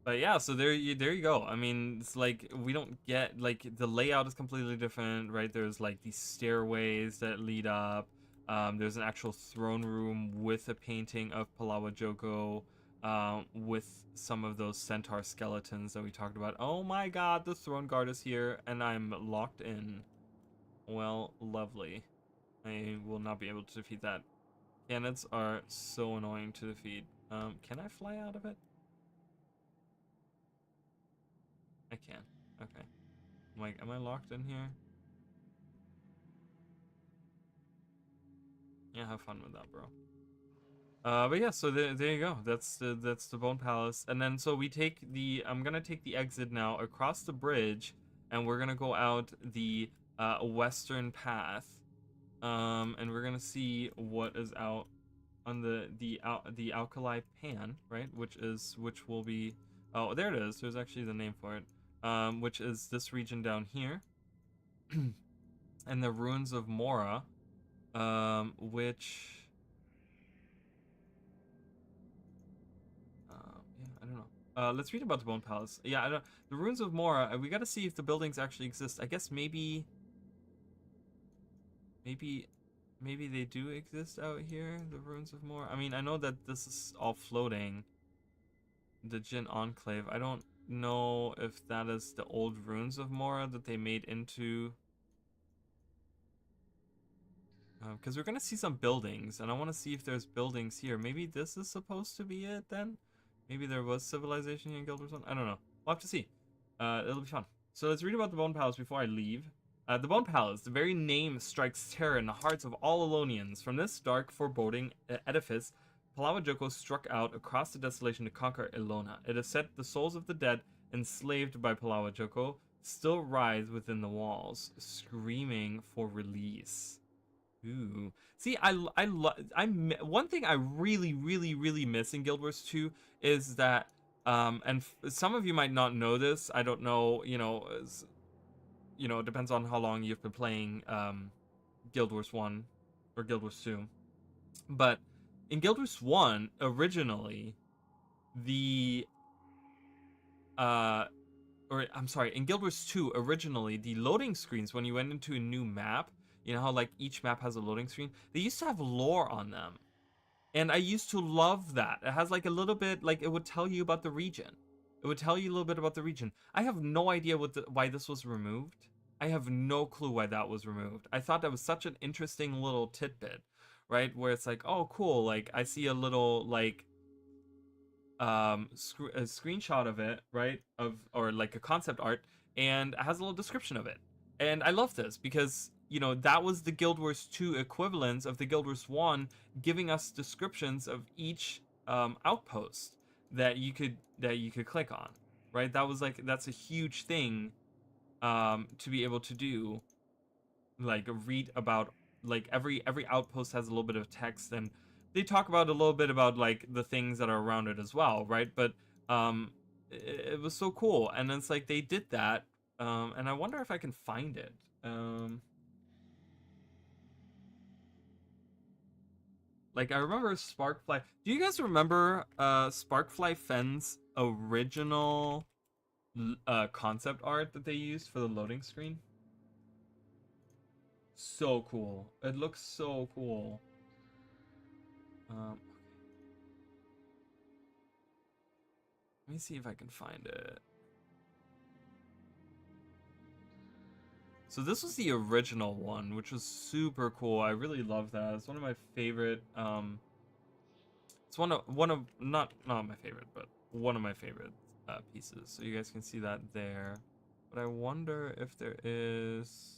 But yeah, so there you go. I mean, it's like we don't get, like, the layout is completely different, right? There's like these stairways that lead up. There's an actual throne room with a painting of Palawa Joko, with some of those centaur skeletons that we talked about. Oh my god, the throne guard is here, and I'm locked in. Well, lovely. I will not be able to defeat that. Cannons are so annoying to defeat. Can I fly out of it? I can. Okay. I'm like, am I locked in here? Yeah, have fun with that, bro. But yeah, so there you go. That's the Bone Palace, and then so we take the. I'm gonna take the exit now across the bridge, and we're gonna go out the western path, and we're gonna see what is out on the alkali pan, right? Which will be. Oh, there it is. There's actually the name for it. Which is this region down here, and the ruins of Mora, which. Yeah, I don't know. Let's read about the Bone Palace. Yeah, I don't. The ruins of Mora. We got to see if the buildings actually exist. I guess maybe they do exist out here. The ruins of Mora. I mean, I know that this is all floating. The Jin Enclave. I don't know if that is the old ruins of Mora that they made into. Because we're gonna see some buildings, and I want to see if there's buildings here. Maybe this is supposed to be it then. Maybe there was civilization here in Guild Wars 1. I don't know. We'll have to see. It'll be fun. So let's read about the Bone Palace before I leave. The Bone Palace, the very name strikes terror in the hearts of all Elonians. From this dark, foreboding edifice, Palawa Joko struck out across the desolation to conquer Elona. It has set the souls of the dead enslaved by Palawa Joko, still writhe within the walls, screaming for release. Ooh. See, one thing I really, really, really miss in Guild Wars 2 is that, and some of you might not know this. I don't know, it depends on how long you've been playing Guild Wars 1 or Guild Wars 2. But in Guild Wars 1, originally, the or I'm sorry, in Guild Wars 2, originally, the loading screens when you went into a new map, you know how like each map has a loading screen? They used to have lore on them. And I used to love that. It has like a little bit, like it would tell you about the region. It would tell you a little bit about the region. I have no idea why this was removed. I have no clue why that was removed. I thought that was such an interesting little tidbit, right? Where it's like, oh, cool. Like I see a little like a screenshot of it, right? Or like a concept art, and it has a little description of it. And I love this because that was the Guild Wars 2 equivalent of the Guild Wars 1, giving us descriptions of each outpost that you could click on, right? That's a huge thing to be able to do, like read about, like every outpost has a little bit of text, and they talk about a little bit about like the things that are around it as well, right? But it was so cool, and it's like they did that, and I wonder if I can find it. Like I remember Sparkfly. Do you guys remember Sparkfly Fenn's original concept art that they used for the loading screen? So cool. It looks so cool. Let me see if I can find it. So this was the original one, which was super cool. I really love that. It's one of my favorite. It's one of not my favorite, but one of my favorite pieces. So you guys can see that there. But I wonder if there is.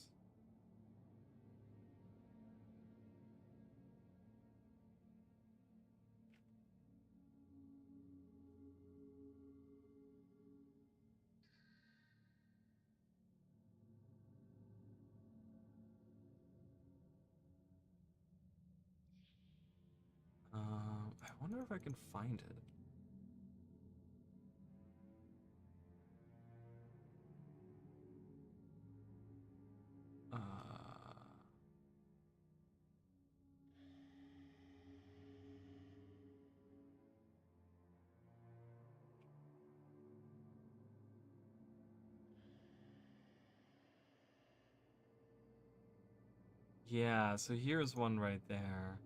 I wonder if I can find it. Uh, yeah, so here's one right there.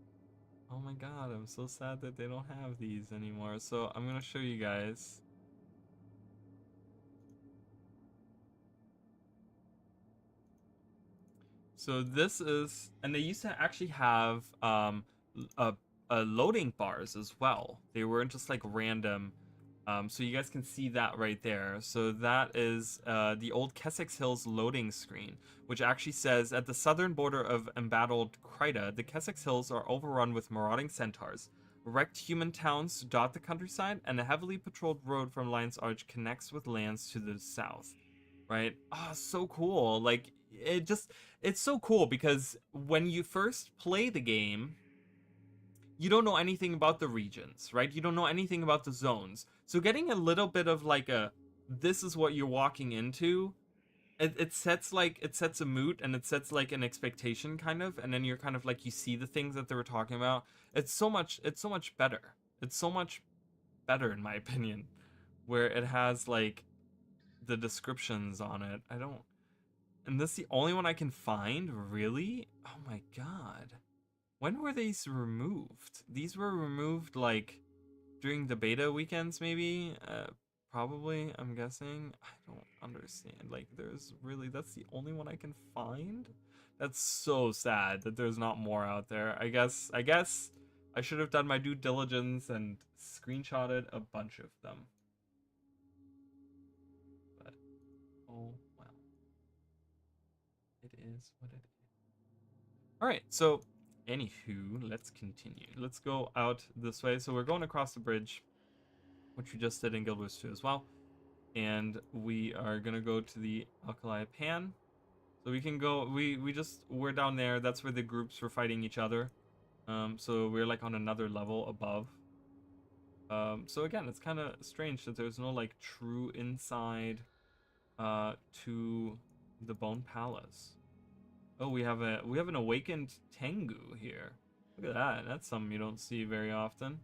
Oh my god, I'm so sad that they don't have these anymore. So I'm gonna show you guys. So this is, and they used to actually have a, loading bars as well. They weren't just like random. So you guys can see that right there. So that is the old Kessex Hills loading screen, which actually says, at the southern border of embattled Kryta, the Kessex Hills are overrun with marauding centaurs. Wrecked human towns dot the countryside, and a heavily patrolled road from Lion's Arch connects with lands to the south. Right? Oh, so cool. Like, it's so cool because when you first play the game, you don't know anything about the regions, right? You don't know anything about the zones. So getting a little bit of like this is what you're walking into, it sets a mood, and it sets like an expectation kind of, and then you're kind of like, you see the things that they were talking about. It's so much better. It's so much better in my opinion, where it has like the descriptions on it. And this is the only one I can find, really? Oh my god. When were these removed? These were removed like during the beta weekends, maybe? Probably, I'm guessing. I don't understand. Like, that's the only one I can find? That's so sad that there's not more out there. I guess I should have done my due diligence and screenshotted a bunch of them. But, oh well. It is what it is. Alright, so anywho, let's continue. Let's go out this way. So we're going across the bridge, which we just did in Guild Wars 2 as well. and we are gonna go to the Alkali Pan. So we can go. We're down there. That's where the groups were fighting each other. So we're like on another level above. So again, it's kind of strange that there's no like true inside to the Bone Palace. Oh, we have an awakened Tengu here. Look at that. That's something you don't see very often.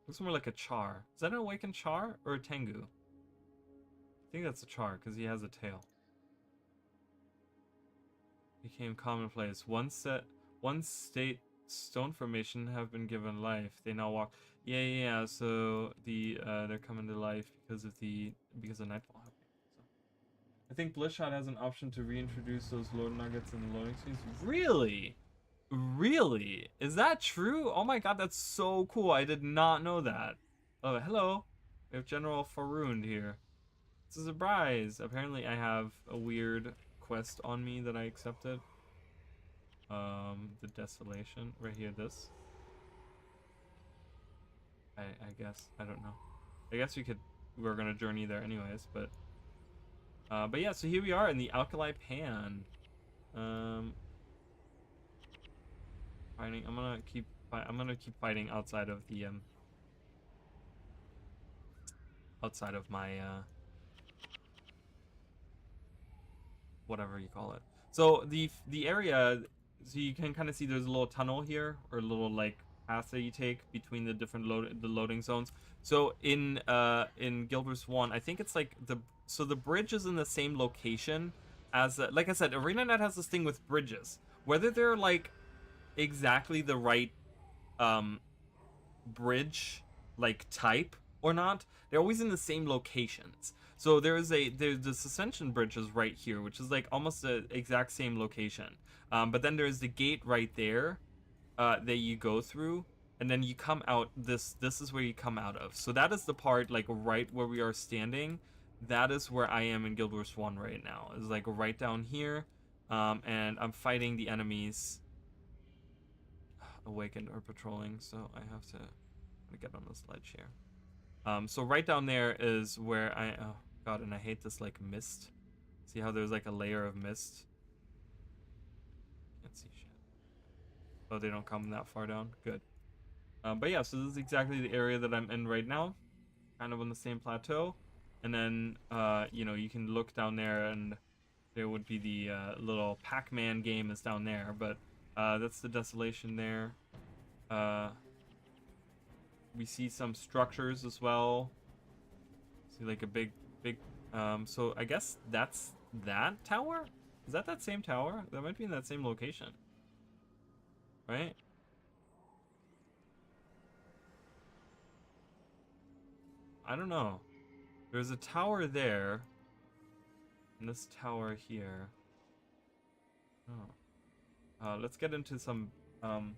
Looks more like a Char. Is that an awakened Char or a Tengu? I think that's a Char because he has a tail. Became commonplace. One state stone formation have been given life. They now walk. Yeah. So they're coming to life because of nightfall happening. So I think Bloodshot has an option to reintroduce those load nuggets in the loading screens. Really? Really? Is that true? Oh my god, that's so cool. I did not know that. Oh, hello. We have General Faround here. It's a surprise. Apparently I have a weird quest on me that I accepted. The Desolation. Right here, this. I guess. I don't know. I guess we're gonna journey there anyways, but yeah, so here we are in the Alkali Pan. Fighting. I'm gonna keep fighting outside of the outside of my whatever you call it. So the area, so you can kind of see there's a little tunnel here, or a little like path that you take between the different loading zones. So in Guild Wars 1, I think it's like the bridge is in the same location as like I said, ArenaNet has this thing with bridges. Whether they're like exactly the right um bridge like type or not, they're always in the same locations. So there's this ascension bridge is right here, which is like almost the exact same location. But then there's the gate right there that you go through, and then you come out. This is where you come out of. So that is the part like right where we are standing. That is where I am in Guild Wars 1 right now. It's like right down here, and I'm fighting the enemies awakened or patrolling. So I have to get on this ledge here. So right down there is where oh god, and I hate this like mist. See how there's like a layer of mist? Can't see shit. Oh, they don't come that far down? Good. But yeah, so this is exactly the area that I'm in right now. Kind of on the same plateau. And then, you can look down there and there would be the little Pac-Man game is down there. But that's the Desolation there. We see some structures as well. See like a big, so I guess that's that tower? Is that same tower? That might be in that same location. Right? I don't know. There's a tower there. And this tower here. Oh. Let's get into some I'm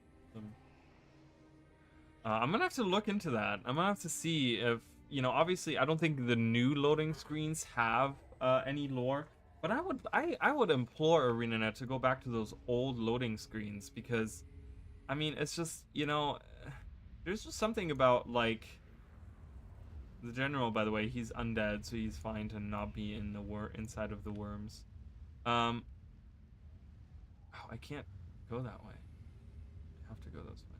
gonna have to look into that. I'm gonna have to see if, obviously I don't think the new loading screens have any lore, but I would implore ArenaNet to go back to those old loading screens, because I mean it's just, there's just something about like the general, by the way, he's undead, so he's fine to not be in the inside of the worms. Oh, I can't go that way. I have to go this way.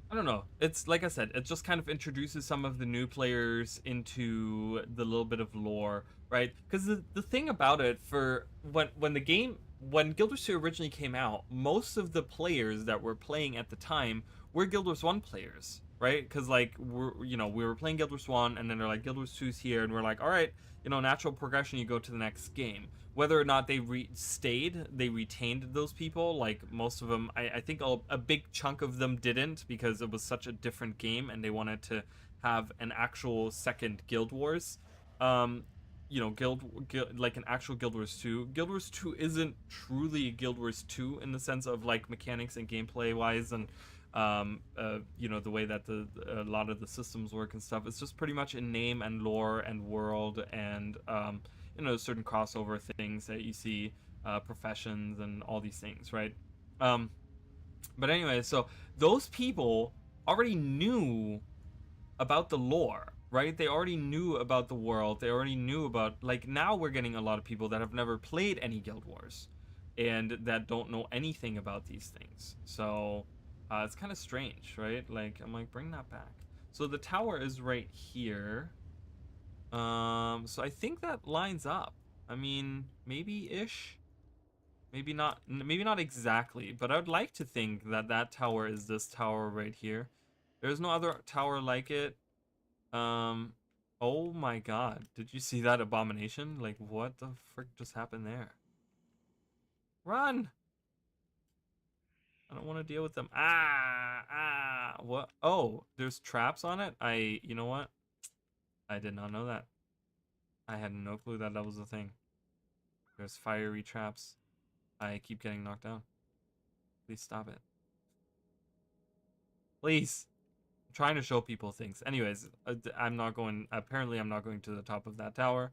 I don't know. It's like I said, it just kind of introduces some of the new players into the little bit of lore, right? Because the thing about it, for when Guild Wars 2 originally came out, most of the players that were playing at the time were Guild Wars 1 players, right? Because like we were playing Guild Wars 1, and then they're like Guild Wars 2's here, and we're like, all right, natural progression, you go to the next game. Whether or not they they retained those people. Like most of them, I think a big chunk of them didn't, because it was such a different game and they wanted to have an actual second Guild Wars. Guild like an actual Guild Wars 2. Guild Wars 2 isn't truly Guild Wars 2 in the sense of like mechanics and gameplay wise, and the way that a lot of the systems work and stuff. It's just pretty much in name and lore and world, and certain crossover things that you see, professions and all these things, right? But anyway, so those people already knew about the lore, right? They already knew about the world. They already knew about, like, now we're getting a lot of people that have never played any Guild Wars and that don't know anything about these things. So it's kind of strange, right? Like, I'm like, bring that back. So the tower is right here. So I think that lines up. I mean, maybe ish. Maybe not exactly, but I would like to think that that tower is this tower right here. There's no other tower like it. Um, oh my god. Did you see that abomination? Like, what the frick just happened there? Run! I don't want to deal with them. What? Oh, there's traps on it? You know what? I did not know that. I had no clue that that was a thing. There's fiery traps. I keep getting knocked down. Please stop it. Please. I'm trying to show people things. Anyways, I'm not going, apparently I'm not going to the top of that tower,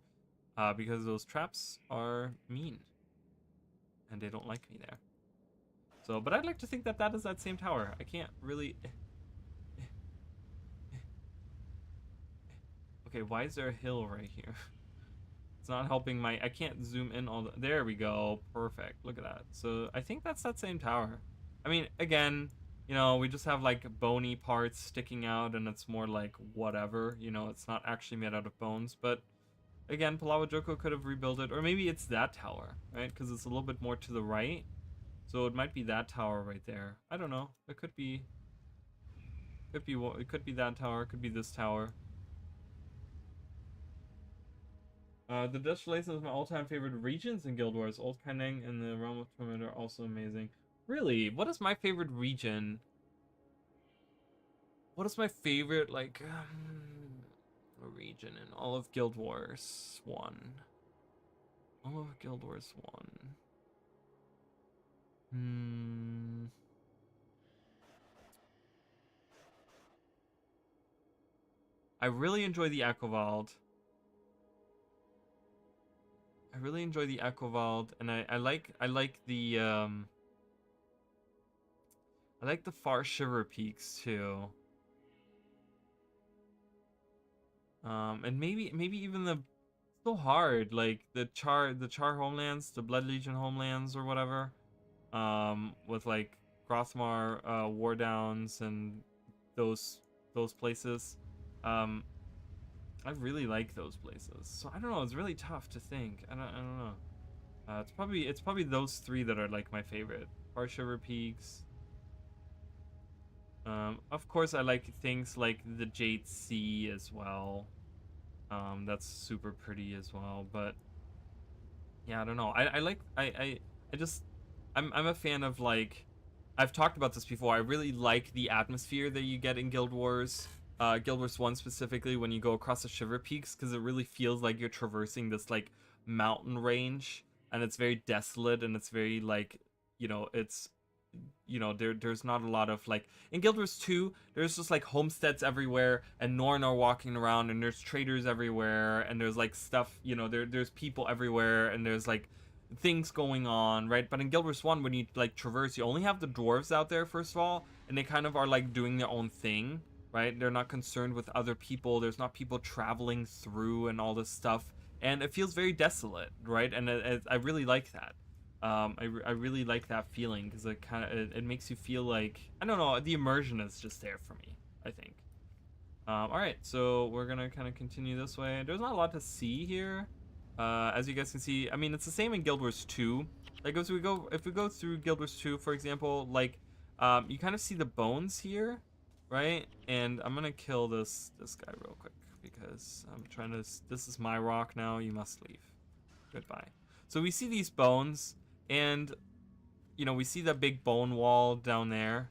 because those traps are mean. And they don't like me there. So, but I'd like to think that that is that same tower. I can't really... Okay, why is there a hill right here? It's not helping my... I can't zoom in all the... There we go. Perfect. Look at that. So, I think that's that same tower. I mean, again, you know, we just have, like, bony parts sticking out, and it's more like whatever. You know, it's not actually made out of bones, but... Again, Palawa Joko could have rebuilt it, or maybe it's that tower, right? Because it's a little bit more to the right. So it might be that tower right there. I don't know. It could be... It could be that tower. It could be this tower. The Desolation is my all-time favorite regions in Guild Wars. Old Kaneng and the Realm of Torment are also amazing. Really? What is my favorite region? What is my favorite, like, region in all of Guild Wars 1? All of Guild Wars 1. I really enjoy the Equivald. I really enjoy the Equivald, and I like the Far Shiver Peaks too. And maybe even the so hard, like the Char homelands, the Blood Legion homelands or whatever. With like Grothmar, War Downs and those places. Um, I really like those places. So I don't know, it's really tough to think. I don't know. It's probably those three that are like my favorite. Far Shiver Peaks. Of course I like things like the Jade Sea as well. That's super pretty as well, but yeah, I don't know. I just I'm a fan of, like, I've talked about this before. I really like the atmosphere that you get in Guild Wars. Guild Wars 1 specifically when you go across the Shiver Peaks, because it really feels like you're traversing this like mountain range, and it's very desolate, and it's very like, it's, there's not a lot of, like, in Guild Wars 2 there's just like homesteads everywhere and Norn are walking around and there's traders everywhere and there's like stuff, there's people everywhere and there's like things going on, right? But in Guild Wars 1, when you like traverse, you only have the dwarves out there, first of all, and they kind of are like doing their own thing, right? They're not concerned with other people. There's not people traveling through and all this stuff, and it feels very desolate, right? And I really like that. I really like that feeling because it makes you feel like, I don't know, the immersion is just there for me, I think. All right, so we're gonna kind of continue this way. There's not a lot to see here, as you guys can see. I mean, it's the same in Guild Wars 2. Like, if we go through Guild Wars 2, for example, like, you kind of see the bones here, right? And I'm gonna kill this guy real quick because I'm trying to. This is my rock now. You must leave. Goodbye. So we see these bones, and we see that big bone wall down there.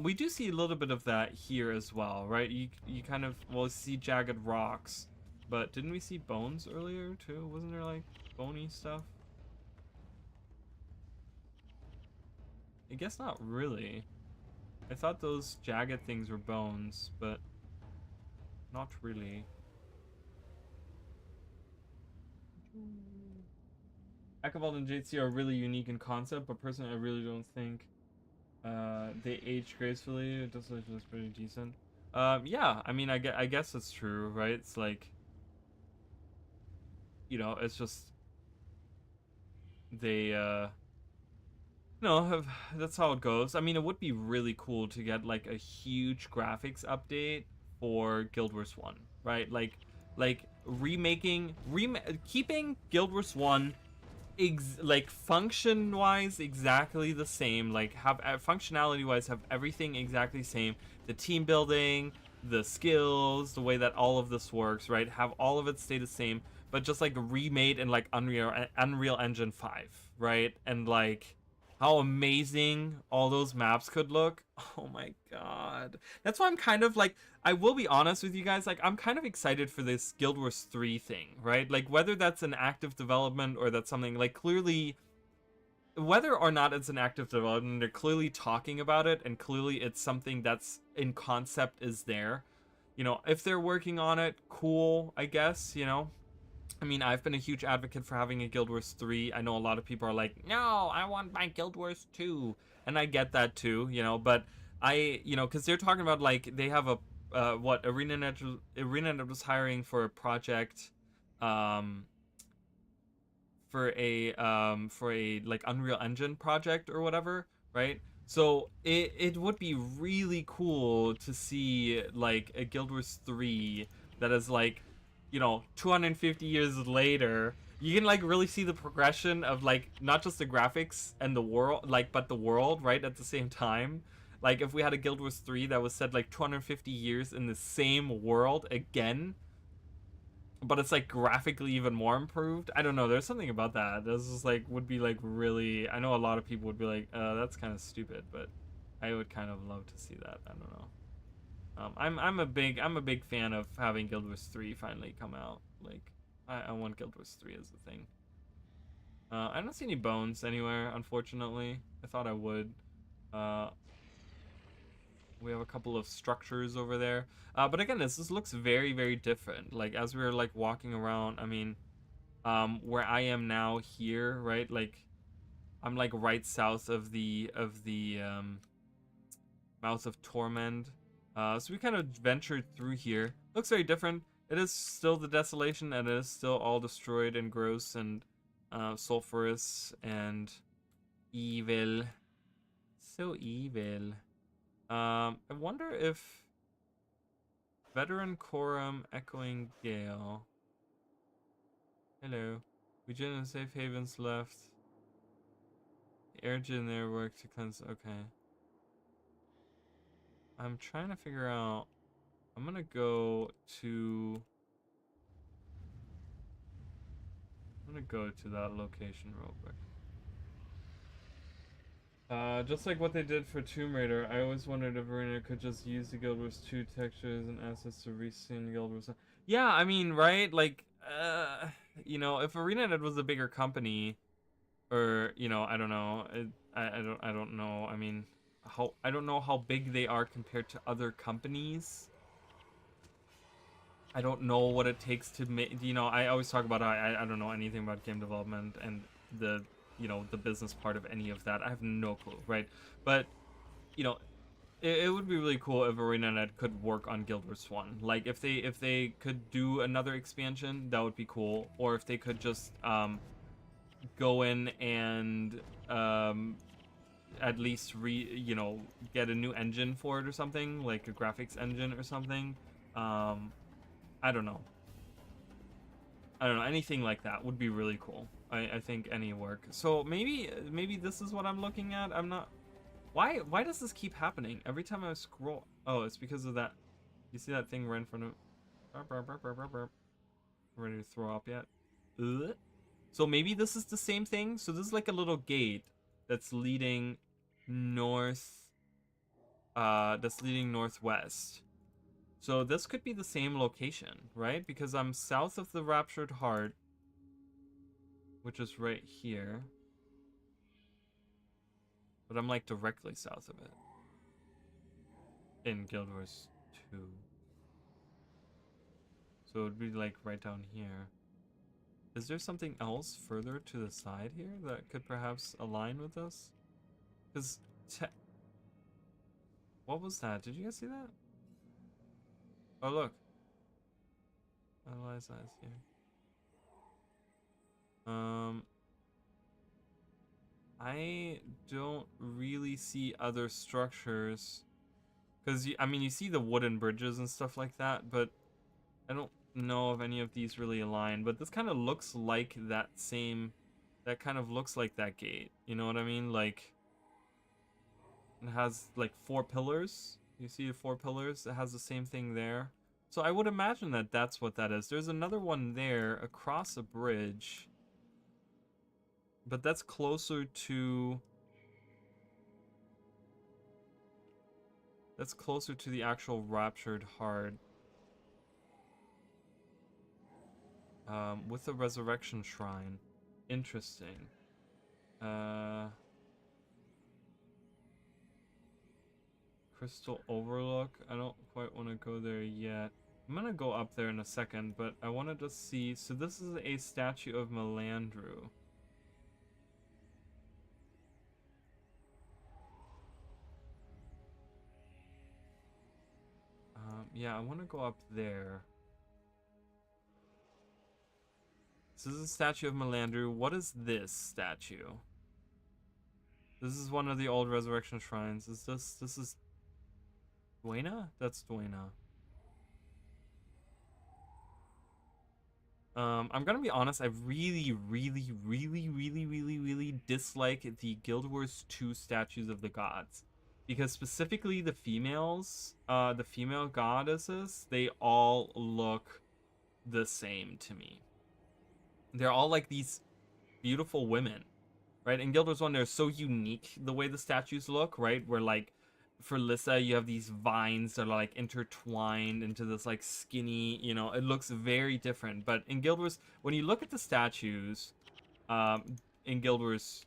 We do see a little bit of that here as well, right? You kind of, well, see jagged rocks, but didn't we see bones earlier too? Wasn't there like bony stuff? I guess not really. I thought those jagged things were bones, but not really. Akavald and JC are really unique in concept, but personally I really don't think They age gracefully. Desolation is pretty decent. Yeah, I mean, I guess it's true, right? It's like, it's just they, have, that's how it goes. I mean, it would be really cool to get like a huge graphics update for Guild Wars 1, right? Like keeping Guild Wars 1 like function wise exactly the same, like have functionality wise have everything exactly the same, the team building, the skills, the way that all of this works, right? Have all of it stay the same, but just like remade in like Unreal Engine 5, right? And like how amazing all those maps could look. Oh my god. That's why I'm kind of like, I will be honest with you guys, like I'm kind of excited for this Guild Wars 3 thing, right? Like whether that's an active development or that's something like clearly, whether or not it's an active development, they're clearly talking about it and clearly it's something that's in concept is there. If they're working on it, cool, I guess. I mean, I've been a huge advocate for having a Guild Wars 3. I know a lot of people are like, no, I want my Guild Wars 2. And I get that too, but because they're talking about like, they have a, what, ArenaNet was hiring for a project, um, for a like Unreal Engine project or whatever, right? So it would be really cool to see like a Guild Wars 3 that is like, 250 years later. You can like really see the progression of like not just the graphics and the world, like, but the world, right, at the same time. Like if we had a Guild Wars 3 that was set like 250 years in the same world again, but it's like graphically even more improved. I don't know. There's something about that. This is like would be like really. I know a lot of people would be like, that's kind of stupid, but I would kind of love to see that. I don't know. I'm a big fan of having Guild Wars 3 finally come out. Like, I want Guild Wars 3 as the thing. I don't see any bones anywhere, unfortunately. I thought I would. Uh, we have a couple of structures over there. But again, this looks very, very different. Like as we were like walking around, I mean, where I am now here, right? Like I'm like right south of the mouth of Torment. So we kind of ventured through here. Looks very different. It is still the Desolation, and it is still all destroyed and gross and sulfurous and evil. So evil. I wonder if Veteran Quorum Echoing Gale. Hello. We didn't safe havens left. The air in there work to cleanse. Okay. I'm trying to figure out. I'm gonna go to. I'm gonna go to that location real quick. Just like what they did for Tomb Raider, I always wondered if Arena could just use the Guild Wars 2 textures and assets to reskin Guild Wars. Yeah, I mean, right? Like, if ArenaNet was a bigger company, or I don't know, I don't know. I mean, I don't know how big they are compared to other companies. I don't know what it takes to make. I always talk about how I don't know anything about game development and the the business part of any of that. I have no clue, right? But you know, it would be really cool if ArenaNet could work on Guild Wars 1. Like if they could do another expansion, that would be cool. Or if they could just go in and at least get a new engine for it or something, like a graphics engine or something. I don't know. Anything like that would be really cool. I think any work. So maybe this is what I'm looking at. I'm not. Why does this keep happening every time I scroll? Oh, it's because of that. You see that thing right in front of. Ready to throw up yet? Ugh. So maybe this is the same thing. So this is like a little gate that's leading north. That's leading northwest. So this could be the same location, right? Because I'm south of the Raptured Heart, which is right here. But I'm like directly south of it. In Guild Wars 2. So it would be like right down here. Is there something else further to the side here that could perhaps align with us? Because What was that? Did you guys see that? Oh, look. Analyze eyes here. I don't really see other structures. Because, I mean, you see the wooden bridges and stuff like that, but I don't know if any of these really align. But this kind of looks like that same... That kind of looks like that gate. You know what I mean? Like, it has, like, 4 pillars. You see the 4 pillars? It has the same thing there. So I would imagine that that's what that is. There's another one there across a bridge. But that's closer to... That's closer to the actual Raptured Heart. With the Resurrection Shrine. Interesting. Crystal Overlook. I don't quite want to go there yet. I'm gonna go up there in a second, but I wanted to see... So this is a statue of Melandru. Yeah, I want to go up there. This is a statue of Melandru. What is this statue? This is one of the old resurrection shrines. This is Duena? That's Duena. I'm gonna be honest, I really dislike the Guild Wars 2 statues of the gods. Because specifically the females, the female goddesses, they all look the same to me. They're all like these beautiful women, right? In Guild Wars 1, they're so unique the way the statues look, right? Where like for Lissa, you have these vines that are like intertwined into this like skinny, you know, it looks very different. But in Guild Wars, when you look at the statues, in Guild Wars,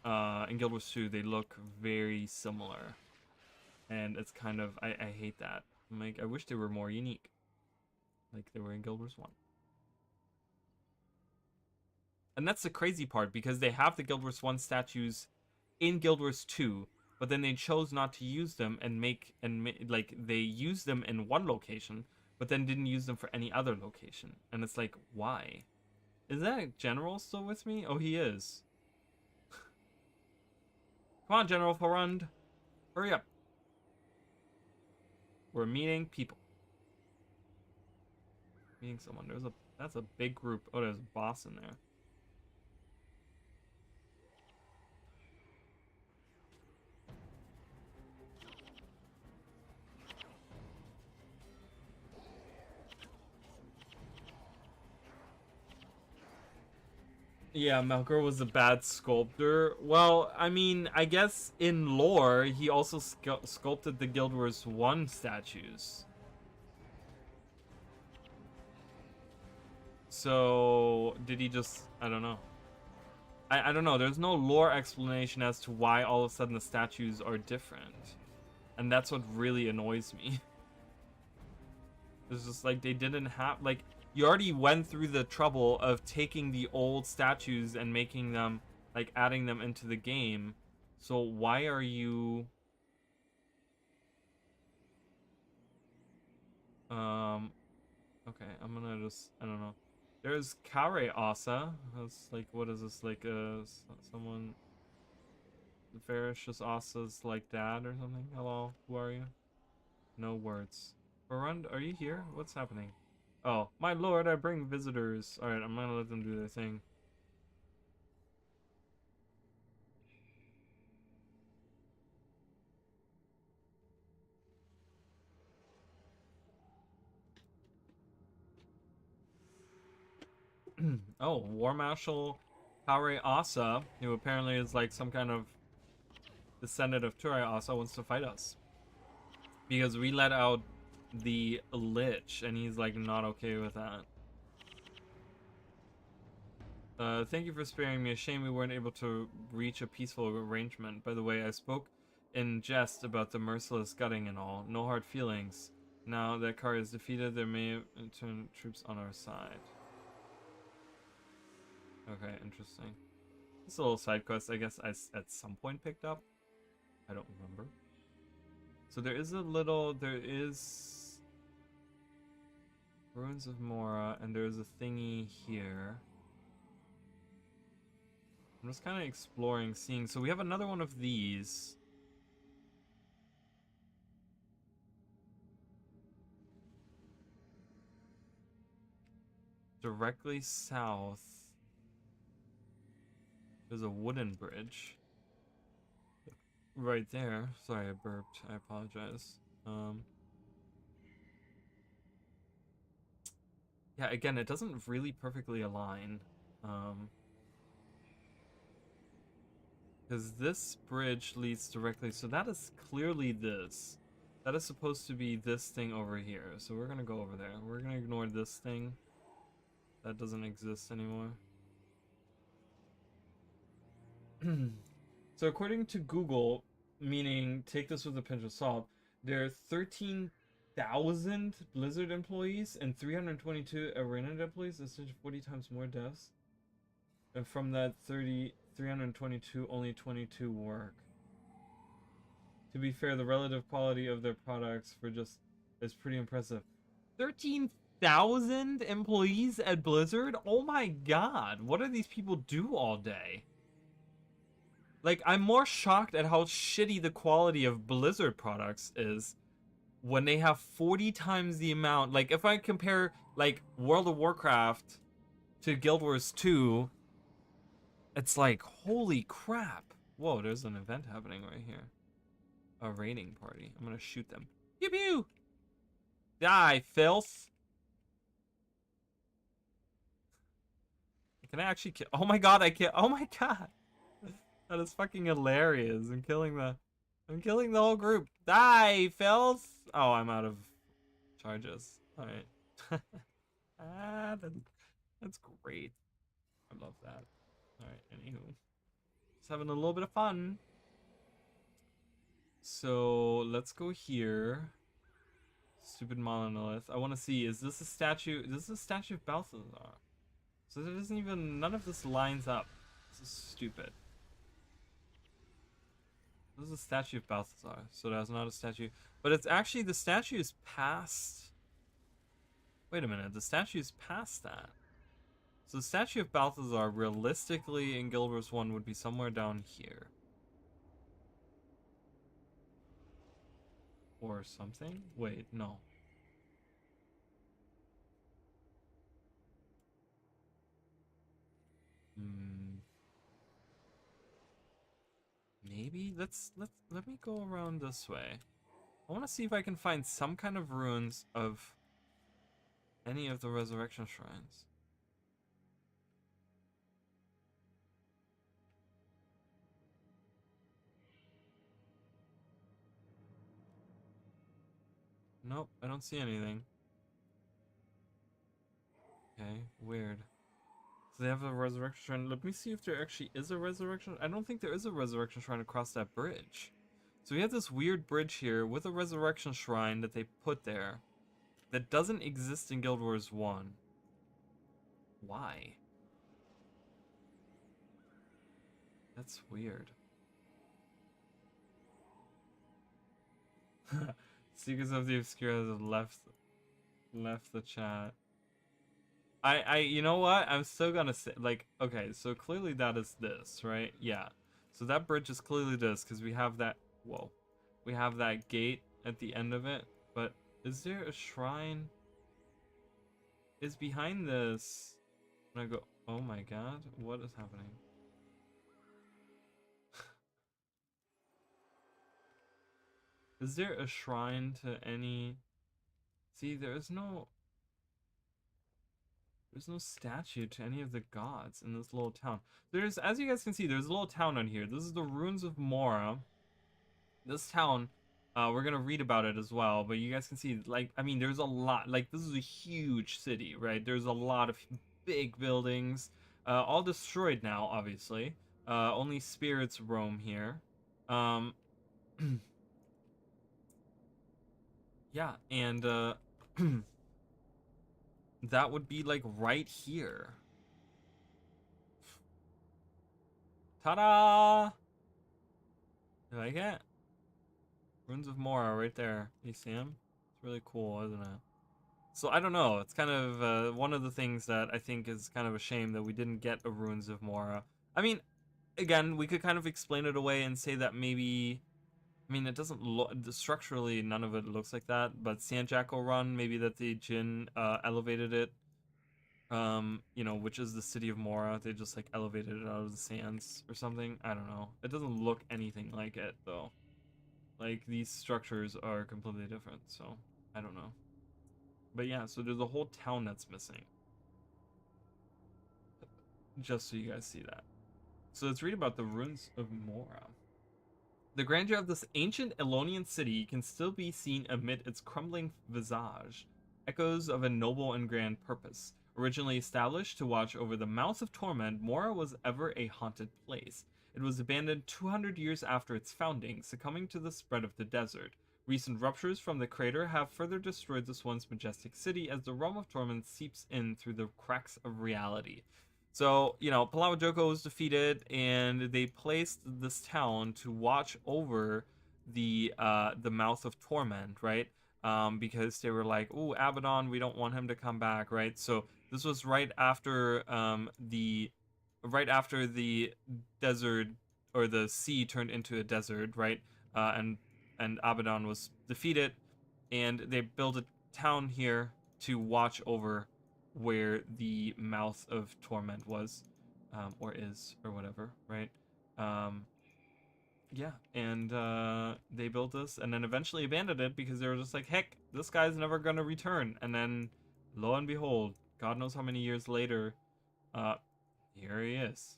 in Guild Wars 2, they look very similar. And it's kind of, I hate that. I'm like, I wish they were more unique. Like they were in Guild Wars 1. And that's the crazy part, because they have the Guild Wars 1 statues in Guild Wars 2, but then they chose not to use them like they used them in one location, but then didn't use them for any other location. And it's like, why? Is that General still with me? Oh, he is. Come on, General Farund. Hurry up. We're meeting people. Meeting someone. That's a big group. Oh, there's a boss in there. Yeah, Melkor was a bad sculptor. Well, I mean, I guess in lore, he also sculpted the Guild Wars 1 statues. So, did he just... I don't know. I don't know. There's no lore explanation as to why all of a sudden the statues are different. And that's what really annoys me. It's just like they didn't have... Like, you already went through the trouble of taking the old statues and making them... Like, adding them into the game. So why are you... Okay, I'm gonna just... I don't know. There's Kare Asa. That's like, what is this? Like, someone... Ferocious Asa's like dad or something? Hello, who are you? No words. Barund, are you here? What's happening? Oh, my lord, I bring visitors. Alright, I'm gonna let them do their thing. Oh, War Marshal Kare Asa, who apparently is like some kind of descendant of Turai Asa, wants to fight us. Because we let out the Lich, and he's like not okay with that. Thank you for sparing me. A shame we weren't able to reach a peaceful arrangement. By the way, I spoke in jest about the merciless gutting and all. No hard feelings. Now that Kare is defeated, there may turn troops on our side. Okay, interesting. This a little side quest, I guess I at some point picked up. I don't remember. So there is Ruins of Mora, and there's a thingy here. I'm just kind of exploring, seeing. So we have another one of these. Directly south, there's a wooden bridge. Right there. Sorry, I burped. I apologize. Yeah, again, it doesn't really perfectly align. Um, because this bridge leads directly, so that is clearly this. That is supposed to be this thing over here. So we're gonna go over there. We're gonna ignore this thing. That doesn't exist anymore. So according to Google, meaning take this with a pinch of salt, there are 13,000 Blizzard employees and 322 Arena employees. That's 40 times more deaths. And from that 322, only 22 work. To be fair, the relative quality of their products for just is pretty impressive. 13,000 employees at Blizzard? Oh my god, what do these people do all day? Like, I'm more shocked at how shitty the quality of Blizzard products is when they have 40 times the amount. Like, if I compare, like, World of Warcraft to Guild Wars 2, it's like, holy crap. Whoa, there's an event happening right here. A raiding party. I'm gonna shoot them. Pew pew! Die, filth! Can I actually kill? Oh my god, I can't. Oh my god! That is fucking hilarious. I'm killing the whole group. Die, filth! Oh, I'm out of charges. Alright. That's great. I love that. Alright, anywho. Just having a little bit of fun. So, let's go here. Stupid monolith. I want to see, is this a statue? This is a statue of Balthazar. So there isn't even, none of this lines up. This is stupid. This is a statue of Balthazar, so that's not a statue. But it's actually, the statue is past... Wait a minute, the statue is past that. So the statue of Balthazar, realistically, in Guild Wars 1 would be somewhere down here. Or something? Wait, no. Maybe? Let me go around this way. I want to see if I can find some kind of ruins of any of the resurrection shrines. Nope, I don't see anything. Okay, weird. So they have a resurrection shrine. Let me see if there actually is a resurrection. I don't think there is a resurrection shrine across that bridge. So we have this weird bridge here with a resurrection shrine that they put there that doesn't exist in Guild Wars 1. Why? That's weird. Seekers of the Obscure have left the chat. You know what? I'm still gonna say, like, okay, so clearly that is this, right? Yeah. So that bridge is clearly this, because we have that, whoa. We have that gate at the end of it, but is there a shrine? Is behind this, and I go, oh my god, what is happening? Is there a shrine to any, see, there's no statue to any of the gods in this little town. There's, as you guys can see, there's a little town on here. This is the Ruins of Mora. This town, we're gonna read about it as well, but you guys can see, like, I mean, there's a lot, like, this is a huge city, right? There's a lot of big buildings, all destroyed now, obviously. Only spirits roam here. Yeah, and, that would be, like, right here. Ta-da! You like it? Ruins of Mora right there. You see them? It's really cool, isn't it? So I don't know. It's kind of one of the things that I think is kind of a shame that we didn't get a Ruins of Mora. I mean, again, we could kind of explain it away and say that maybe. I mean, it doesn't look structurally. None of it looks like that. But Sandjackal Run, maybe that the Jin elevated it. You know, which is the city of Mora. They just like elevated it out of the sands or something. I don't know. It doesn't look anything like it though. Like these structures are completely different. So I don't know. But yeah, so there's a whole town that's missing. Just so you guys see that. So let's read about the ruins of Mora. The grandeur of this ancient Elonian city can still be seen amid its crumbling visage, echoes of a noble and grand purpose. Originally established to watch over the mouth of torment, Mora was ever a haunted place. It was abandoned 200 years after its founding, succumbing to the spread of the desert. Recent ruptures from the crater have further destroyed this once majestic city as the realm of torment seeps in through the cracks of reality. So, you know, Palawa Joko was defeated, and they placed this town to watch over the mouth of torment, right? Because they were like, "Oh, Abaddon, we don't want him to come back," right? So this was right after the desert or the sea turned into a desert, right? And Abaddon was defeated, and they built a town here to watch over where the mouth of torment was, or is, or whatever, right? Um, yeah, and they built this, and then eventually abandoned it because they were just like, heck, this guy's never gonna return. And then, lo and behold, God knows how many years later, uh, here he is,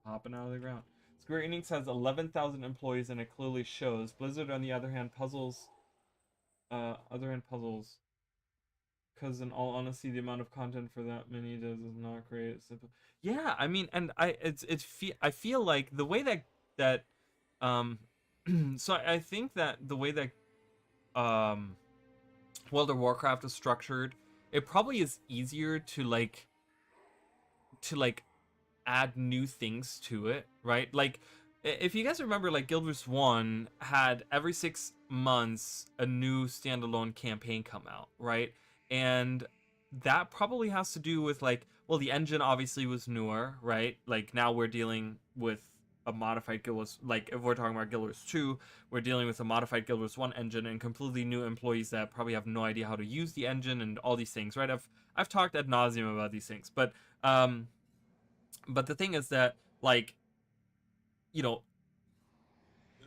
popping out of the ground. Square Enix has 11,000 employees, and it clearly shows. Blizzard, on the other hand, puzzles. Because in all honesty, the amount of content for that many does is not great. It's simple. Yeah, I mean, and I feel like the way that um so I think that the way that um World of Warcraft is structured, it probably is easier to add new things to it, right? Like, if you guys remember, like Guild Wars 1 had every 6 months a new standalone campaign come out, right? And that probably has to do with, like, well, the engine obviously was newer, right? Like, now we're dealing with a modified Guild Wars, like, if we're talking about Guild Wars 2, we're dealing with a modified Guild Wars 1 engine and completely new employees that probably have no idea how to use the engine and all these things, right? I've talked ad nauseum about these things, but the thing is that, like, you know,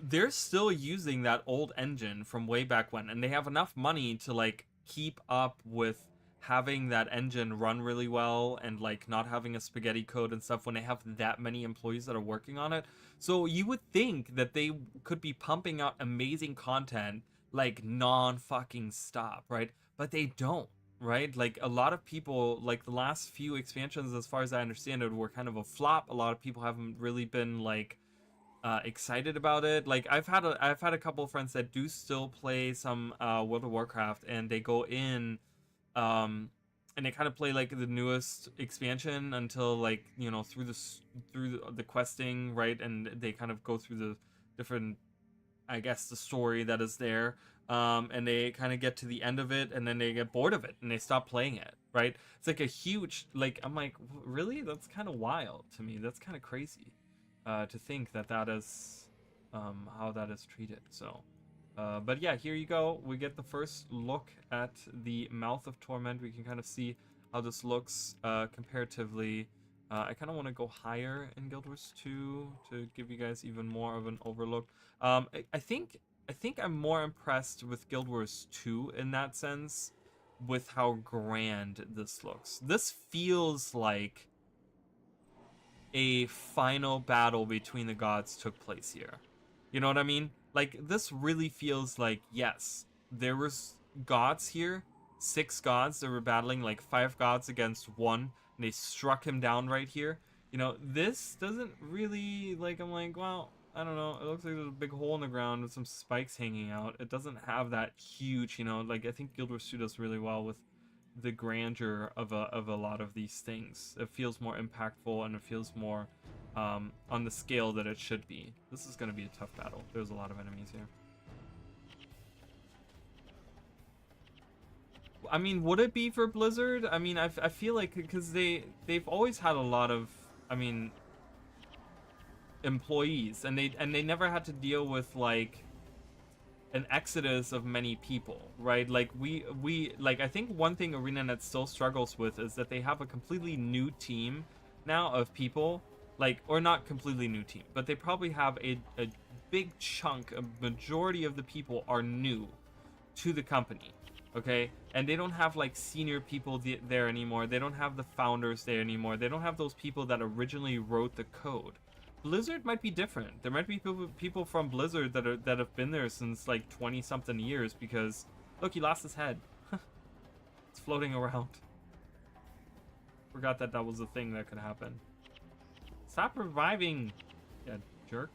they're still using that old engine from way back when, and they have enough money to like keep up with having that engine run really well and like not having a spaghetti code and stuff when they have that many employees that are working on it. So you would think that they could be pumping out amazing content like non fucking stop, right? But they don't, right? Like a lot of people, like the last few expansions, as far as I understand it, were kind of a flop. A lot of people haven't really been like excited about it. Like I've had a couple of friends that do still play some World of Warcraft, and they go in um and they kind of play like the newest expansion until, like, you know, through the questing, right? And they kind of go through the different, I guess, the story that is there. And they kind of get to the end of it, and then they get bored of it and they stop playing it, right? It's like a huge, like, I'm like, really? That's kind of wild to me. That's kind of crazy to think that that is how that is treated. So, but yeah, here you go. We get the first look at the Mouth of Torment. We can kind of see how this looks comparatively. I kind of want to go higher in Guild Wars 2 to give you guys even more of an overlook. I think I'm more impressed with Guild Wars 2 in that sense, with how grand this looks. This feels like a final battle between the gods took place here. You know what I mean? Like, this really feels like, yes, there was gods here, 6 gods that were battling, like 5 gods against one, and they struck him down right here. You know, this doesn't really, like, I'm like, well, I don't know, it looks like there's a big hole in the ground with some spikes hanging out. It doesn't have that huge, you know, like, I think Guild Wars 2 does really well with the grandeur of a lot of these things. It feels more impactful, and it feels more on the scale that it should be. This is going to be a tough battle. There's a lot of enemies here. I mean, would it be for Blizzard? I mean, I feel like because they've always had a lot of, I mean, employees, and they never had to deal with like an exodus of many people, right? Like we like I think one thing ArenaNet still struggles with is that they have a completely new team now of people, like, or not completely new team, but they probably have a big chunk, a majority of the people are new to the company, okay? And they don't have like senior people there anymore. They don't have the founders there anymore. They don't have those people that originally wrote the code. Blizzard might be different. There might be people from Blizzard that have been there since like 20 something years because look, he lost his head. It's floating around. Forgot that that was a thing that could happen. Stop reviving, yeah, jerk.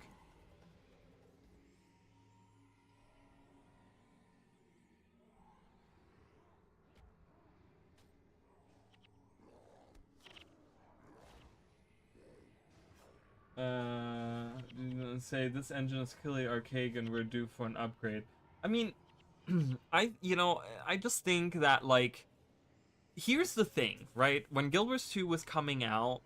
Say this engine is clearly archaic and we're due for an upgrade. I mean, I just think that like, here's the thing, right? When Guild Wars 2 was coming out,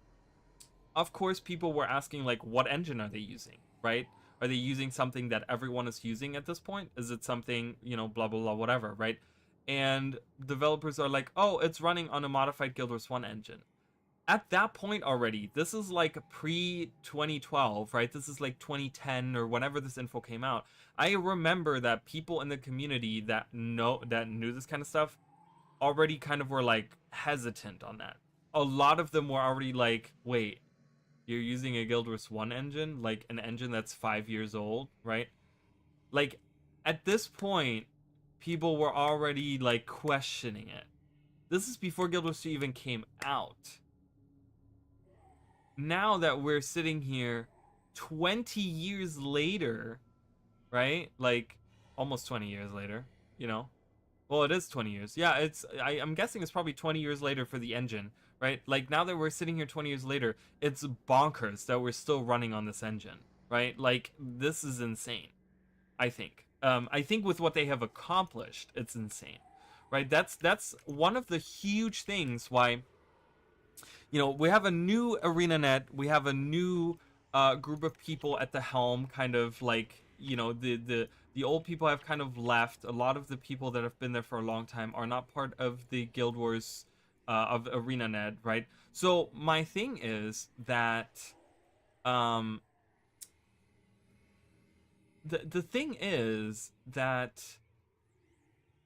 of course people were asking like, what engine are they using, right? Are they using something that everyone is using at this point? Is it something, blah blah blah, whatever, right? And developers are like, oh, it's running on a modified Guild Wars 1 engine at that point already. This is like pre 2012, right? This is like 2010 or whenever this info came out. I remember that people in the community that knew this kind of stuff already kind of were like hesitant on that. A lot of them were already like, wait, you're using a Guild Wars 1 engine, like an engine that's 5 years old, right? Like at this point people were already like questioning it. This is before Guild Wars 2 even came out. Now that we're sitting here 20 years later, right? Like almost 20 years later, you know? Well, it is 20 years. Yeah, I'm guessing it's probably 20 years later for the engine, right? Like now that we're sitting here 20 years later, it's bonkers that we're still running on this engine, right? Like this is insane, I think. I think with what they have accomplished, it's insane. Right? That's one of the huge things why we have a new ArenaNet, we have a new group of people at the helm, kind of like the old people have kind of left. A lot of the people that have been there for a long time are not part of the Guild Wars of ArenaNet, right? So my thing is that um, the thing is that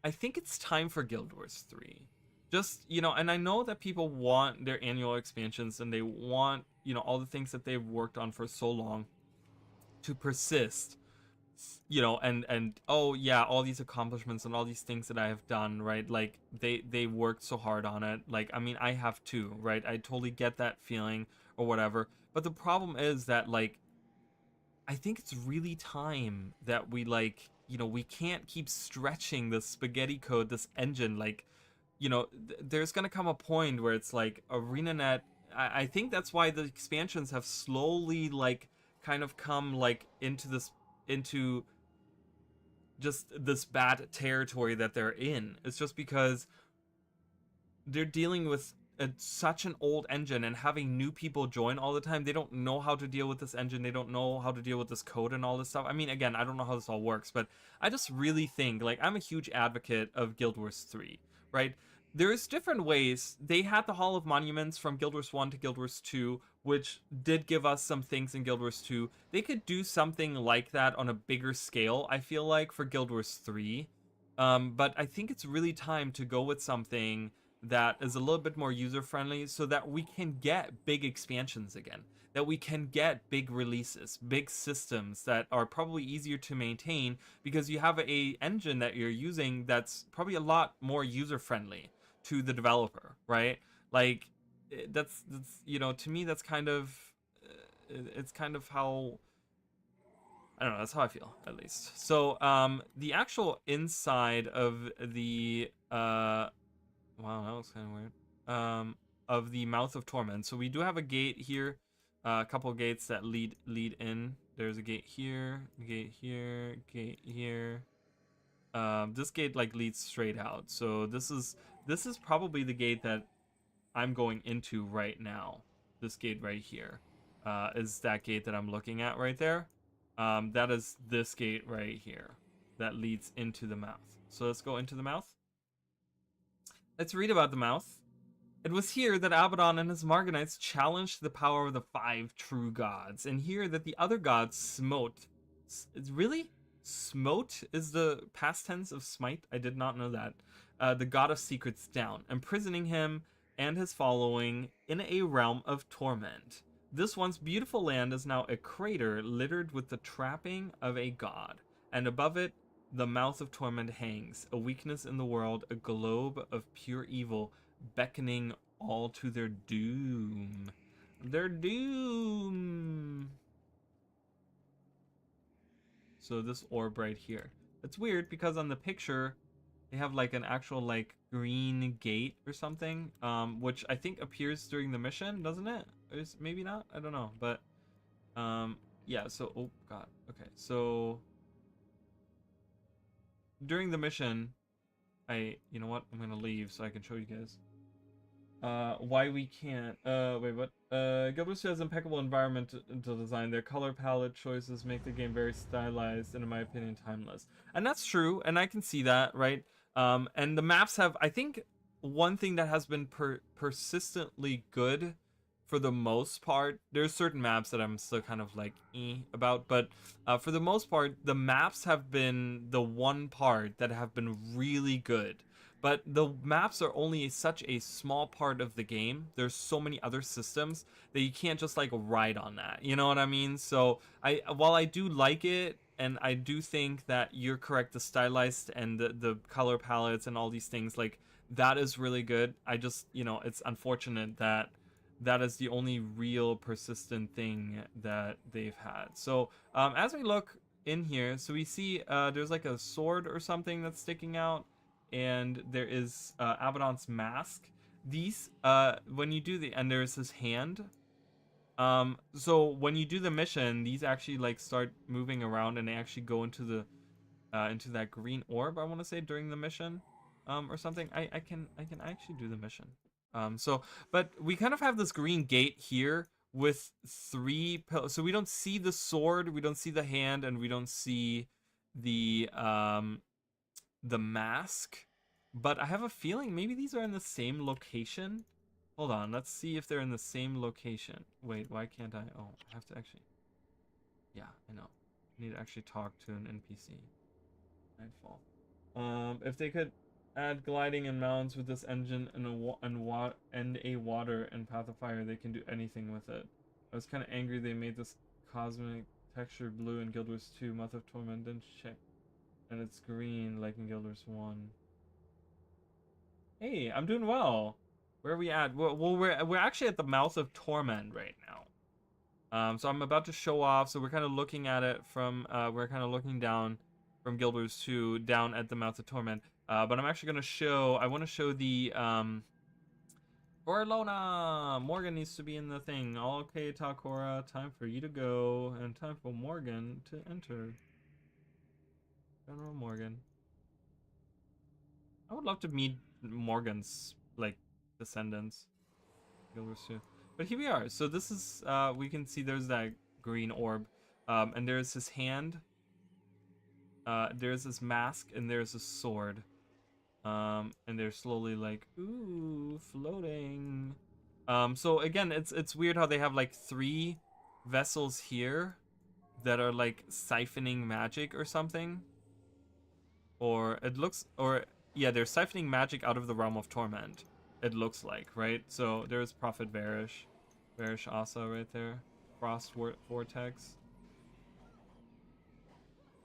I think it's time for Guild Wars 3. Just, and I know that people want their annual expansions and they want, all the things that they've worked on for so long to persist, and oh yeah, all these accomplishments and all these things that I have done, right? Like they worked so hard on it. Like I mean, I have too, right? I totally get that feeling or whatever. But the problem is that like I think it's really time that we like, we can't keep stretching this spaghetti code, this engine. Like, there's gonna come a point where it's like ArenaNet. I think that's why the expansions have slowly like kind of come like into just this bad territory that they're in. It's just because they're dealing with such an old engine and having new people join all the time. They don't know how to deal with this engine. They don't know how to deal with this code and all this stuff. I mean, again, I don't know how this all works, but I just really think like I'm a huge advocate of Guild Wars 3, right? There's different ways. They had the Hall of Monuments from Guild Wars 1 to Guild Wars 2, which did give us some things in Guild Wars 2. They could do something like that on a bigger scale, I feel like, for Guild Wars 3. But I think it's really time to go with something that is a little bit more user friendly so that we can get big expansions again, that we can get big releases, big systems that are probably easier to maintain because you have a engine that you're using that's probably a lot more user friendly to the developer, right? Like that's to me that's kind of it's kind of how I don't know, that's how I feel at least. So the actual inside of the wow, that looks kind of weird. Of the Mouth of Torment. So we do have a gate here, a couple gates that lead in. There's a gate here, gate here, gate here. This gate like leads straight out. So this is probably the gate that I'm going into right now. This gate right here is that gate that I'm looking at right there. That is this gate right here that leads into the mouth. So let's go into the mouth. Let's read about the mouth. It was here that Abaddon and his Margonites challenged the power of the five true gods, and here that the other gods smote. Really? Smote is the past tense of smite? I did not know that. The god of secrets down, imprisoning him and his following in a realm of torment. This once beautiful land is now a crater littered with the trapping of a god, and above it the mouth of torment hangs, a weakness in the world, a globe of pure evil, beckoning all to their doom. Their doom. So this orb right here. It's weird because on the picture they have like an actual like green gate or something, which I think appears during the mission, doesn't it? Is maybe not. I don't know, but yeah. So oh god. Okay, so during the mission, you know what? I'm gonna leave so I can show you guys. Why we can't. Wait, what? Guild has impeccable environmental design. Their color palette choices make the game very stylized and, in my opinion, timeless. And that's true, and I can see that, right? And the maps have, I think, one thing that has been persistently good for the most part. There's certain maps that I'm still kind of like about, but for the most part, the maps have been the one part that have been really good. But the maps are only such a small part of the game. There's so many other systems that you can't just like ride on that. You know what I mean? So while I do like it, and I do think that you're correct, the stylized and the color palettes and all these things, like that is really good. I just, it's unfortunate that that is the only real persistent thing that they've had. So as we look in here, so we see there's like a sword or something that's sticking out, and there is Abaddon's mask. These when you do and there's his hand. So when you do the mission, these actually like start moving around, and they actually go into that green orb, I want to say, during the mission, or something. I can actually do the mission. But we kind of have this green gate here with three pillars. So we don't see the sword, we don't see the hand, and we don't see the mask. But I have a feeling maybe these are in the same location. Hold on, let's see if they're in the same location. Wait, why can't I? Oh, I have to actually. Yeah, I know. I need to actually talk to an NPC. Nightfall. If they could add gliding and mounts with this engine and a water and path of fire, they can do anything with it. I was kind of angry they made this cosmic texture blue in Guild Wars 2. Month of Torment didn't check, and it's green like in Guild Wars 1. Hey, I'm doing well. Where are we at? Well, we're actually at the mouth of Torment right now. So I'm about to show off. So we're kind of looking at it from, we're kind of looking down from Guild Wars 2 down at the Mouth of Torment. But I'm actually going to show, I want to show the, Orlona! Morgan needs to be in the thing. Okay, Takora, time for you to go, and time for Morgan to enter. General Morgan. I would love to meet Morgan's, like, descendants. Guild Wars 2. But here we are. So this is, we can see there's that green orb. And there's his hand. There's his mask, and there's a sword. And they're slowly like, ooh, floating. So again, it's weird how they have like 3 vessels here that are like siphoning magic or something. Or it looks, or yeah, they're siphoning magic out of the realm of torment. It looks like, right? So there's Prophet Varish Asa right there. Frost Vortex.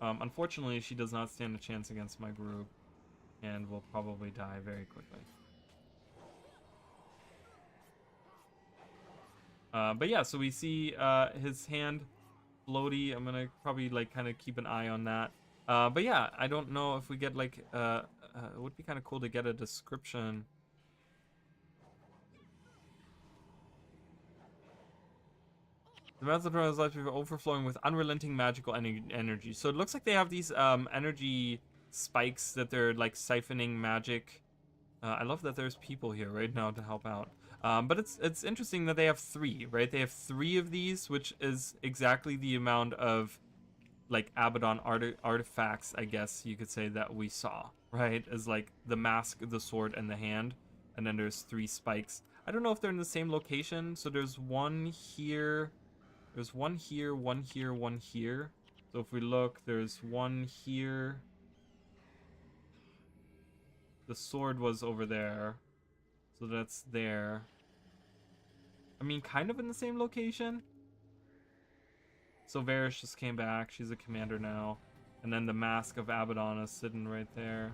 Unfortunately, she does not stand a chance against my group, and will probably die very quickly. But yeah, so we see his hand floaty. I'm gonna probably like kind of keep an eye on that. But yeah, I don't know if we get like it would be kind of cool to get a description. The Mouth of Torment is likely overflowing with unrelenting magical energy. So it looks like they have these energy spikes that they're like siphoning magic. I love that there's people here right now to help out. But it's interesting that they have three, right? They have three of these, which is exactly the amount of like Abaddon artifacts, I guess you could say, that we saw, right? As like the mask, the sword, and the hand, and then there's three spikes. I don't know if they're in the same location. So there's one here, there's one here, one here, one here. So if we look, there's one here. The sword was over there, so that's there. I mean, kind of in the same location. So Varys just came back. She's a commander now. And then the Mask of Abaddon is sitting right there.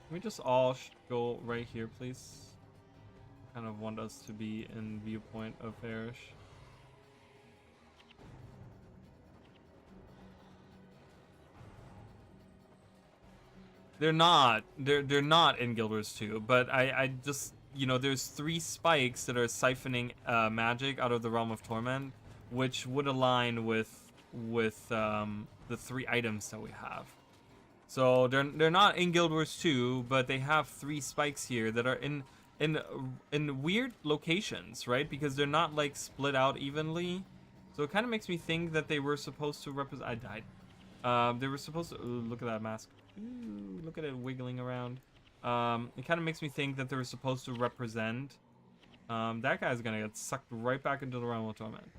Can we just all go right here, please? I kind of want us to be in viewpoint of Varys. They're not. They're not in Guild Wars 2, but I just, you know, there's three spikes that are siphoning magic out of the Realm of Torment, which would align with the three items that we have. So they're not in Guild Wars 2, but they have three spikes here that are in weird locations, right? Because they're not like split out evenly. So it kind of makes me think that they were supposed to represent. I died. They were supposed to. Ooh, look at that mask. Ooh, look at it wiggling around. It kind of makes me think that they were supposed to represent. That guy's gonna get sucked right back into the realm of torment.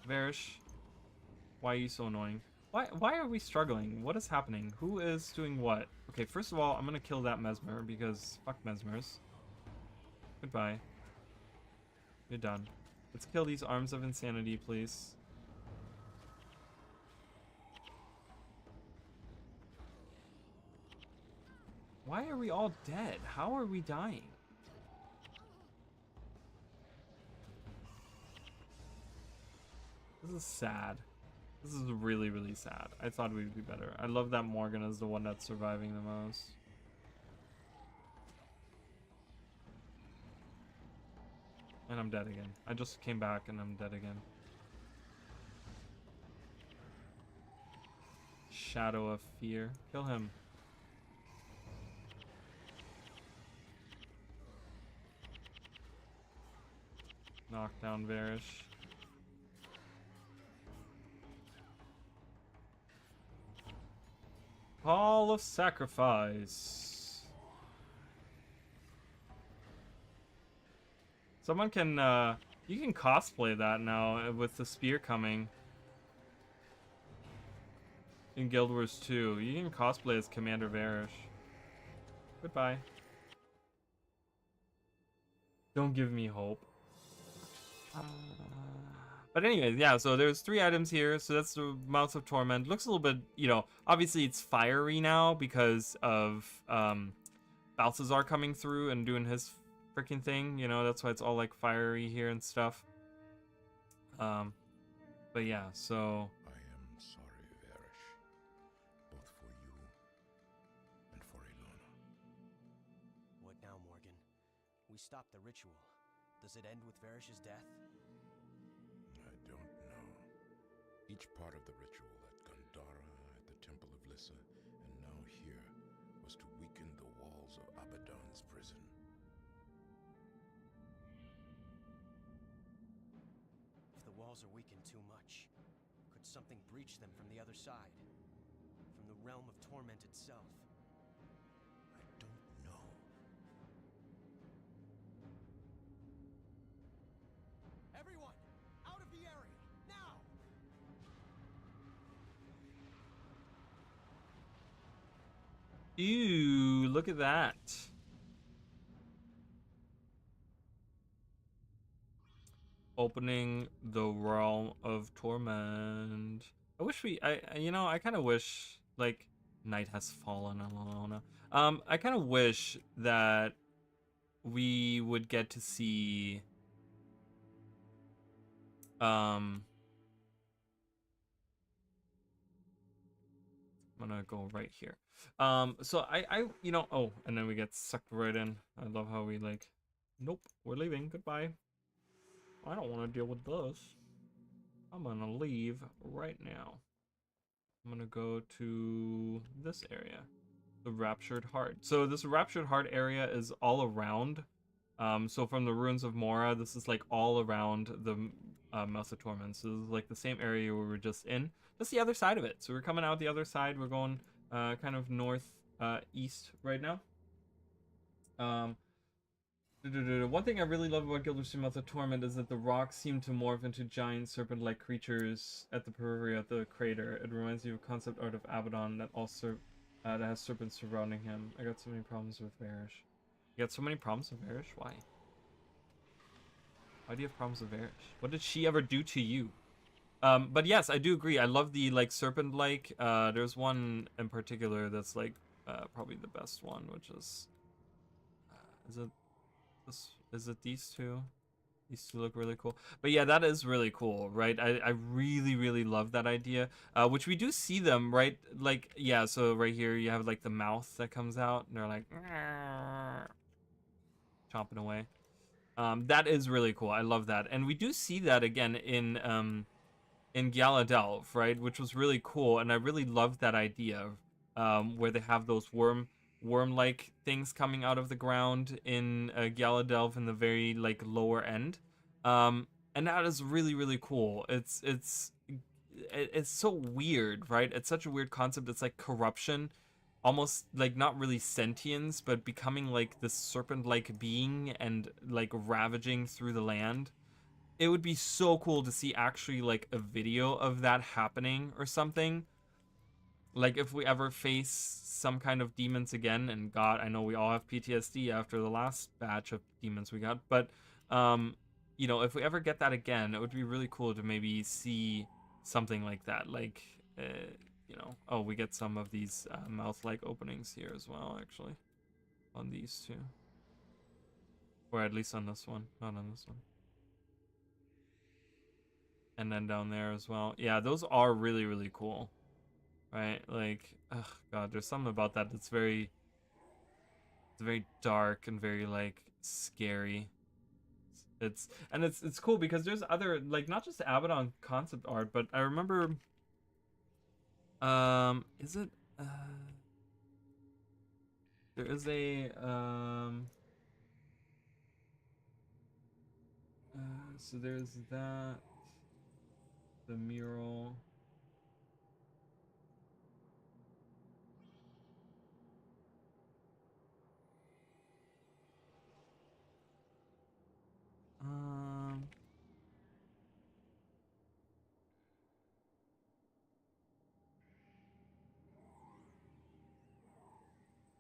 Varish, why are you so annoying? Why are we struggling? What is happening? Who is doing what? Okay, first of all, I'm gonna kill that Mesmer because fuck Mesmers. Goodbye. You're done. Let's kill these Arms of Insanity, please. Why are we all dead? How are we dying? This is sad. This is really, really sad. I thought we'd be better. I love that Morgan is the one that's surviving the most. And I'm dead again. I just came back and I'm dead again. Shadow of Fear. Kill him. Knock down Varish. Hall of Sacrifice. Someone can, you can cosplay that now with the spear coming. In Guild Wars 2. You can cosplay as Commander Varish. Goodbye. Don't give me hope. But anyways, yeah, so there's three items here. So that's the Mouth of Torment. Looks a little bit, you know, obviously it's fiery now because of Balthazar coming through and doing his freaking thing. You know, that's why it's all like fiery here and stuff. But yeah, so... I am sorry, Varish. Both for you and for Ilona. What now, Morgan? We stopped the ritual. Does it end with Varish's death? I don't know. Each part of the ritual at Gandhara, at the Temple of Lissa, and now here, was to weaken the walls of Abaddon's prison. If the walls are weakened too much, could something breach them from the other side? From the realm of torment itself? I don't know. Everyone! Out of the area! Now! Ew, look at that. Opening the realm of torment. I wish you know, I kind of wish, like, night has fallen on Alona. I kind of wish that we would get to see, I'm gonna go right here. So you know, oh, and then we get sucked right in. I love how we, like, Nope, we're leaving. Goodbye. I don't want to deal with this. I'm gonna leave right now. I'm gonna go to this area, the Raptured Heart. So this Raptured Heart area is all around. So from the ruins of Mora, this is like all around the Mouth of Torment. So this is like the same area we were just in, just the other side of it. So we're coming out the other side. We're going kind of north east right now. Um, One thing I really love about Guild of Mouth of Torment is that the rocks seem to morph into giant serpent-like creatures at the periphery of the crater. It reminds me of concept art of Abaddon that also that has serpents surrounding him. I got so many problems with Varish. You got so many problems with Varish? Why? Why do you have problems with Varish? What did she ever do to you? But yes, I do agree. I love the like serpent-like. There's one in particular that's like probably the best one, which is it this? Is it these two? These two look really cool. But yeah, that is really cool, right? I really, really love that idea. Which we do see them, right? Like, yeah, so right here you have like the mouth that comes out and they're like chomping away. That is really cool. I love that. And we do see that again in Galadelv, right? Which was really cool. And I really loved that idea. Where they have those worm-like things coming out of the ground in Galadelv in the very like lower end. And that is really really cool. It's so weird, right? It's such a weird concept. It's like corruption, almost like not really sentience, but becoming like this serpent-like being and like ravaging through the land. It would be so cool to see actually like a video of that happening or something, like if we ever face some kind of demons again. And God, I know we all have PTSD after the last batch of demons we got, but um if we ever get that again, it would be really cool to maybe see something like that, like uh, oh, we get some of these mouth like openings here as well, actually, on these two, or at least on this one, not on this one. And then down there as well. Yeah, those are really really cool, right? Like, oh God, there's something about that that's very dark and very like scary. It's cool because there's other, like, not just Abaddon concept art, but I remember is it there is a so there's that, the mural. um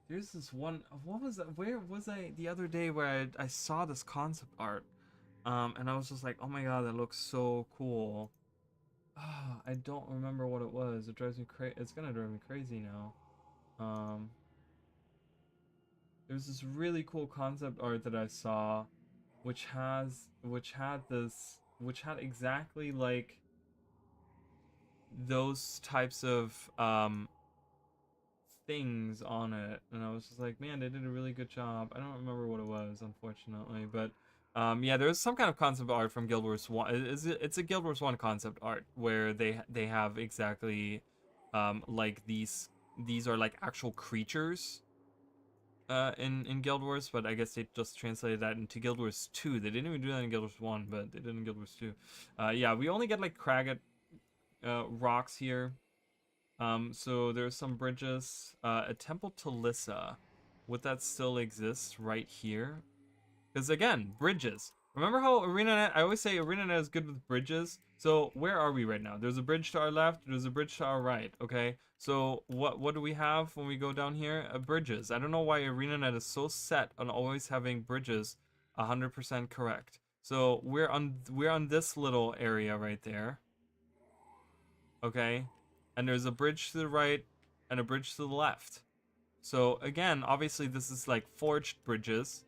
there's this one, what was that, where was I the other day where I saw this concept art, and I was just like, oh my God, that looks so cool. I don't remember what it was. It drives me crazy. It's gonna drive me crazy now. Um, there's this really cool concept art that I saw, which had exactly like those types of things on it, and I was just like, man, they did a really good job. I don't remember what it was, unfortunately, but yeah, there's some kind of concept art from Guild Wars 1. It's a Guild Wars 1 concept art where they have exactly like these are like actual creatures in Guild Wars, but I guess they just translated that into Guild Wars 2. They didn't even do that in Guild Wars 1, but they did in Guild Wars 2. Yeah, we only get like Craggot rocks here. So there's some bridges. A temple to Lissa. Would that still exist right here? Because again, bridges. Remember how ArenaNet, I always say ArenaNet is good with bridges. So where are we right now? There's a bridge to our left, there's a bridge to our right, okay? So what do we have when we go down here? Bridges. I don't know why ArenaNet is so set on always having bridges 100% correct. So we're on this little area right there. Okay? And there's a bridge to the right and a bridge to the left. So again, obviously this is like forged bridges.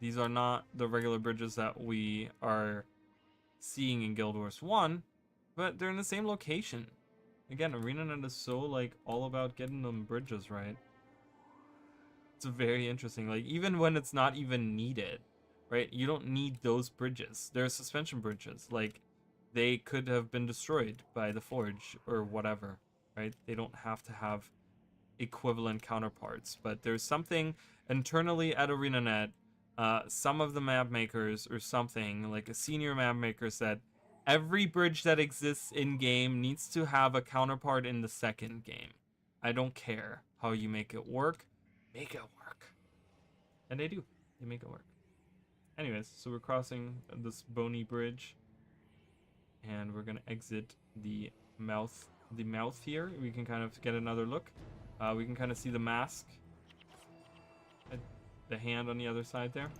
These are not the regular bridges that we are seeing in Guild Wars 1, but they're in the same location. Again, ArenaNet is so like all about getting them bridges right. It's very interesting. Like even when it's not even needed. right? You don't need those bridges. They're suspension bridges. Like, they could have been destroyed by the Forge or whatever, right? They don't have to have equivalent counterparts. But there's something internally at ArenaNet, some of the map makers or something, like a senior map maker said, every bridge that exists in game needs to have a counterpart in the second game. I don't care how you make it work. Make it work. And they do. They make it work. Anyways, so we're crossing this bony bridge, and we're gonna exit mouth the mouth here. We can kind of get another look. We can kind of see the mask, the hand on the other side there.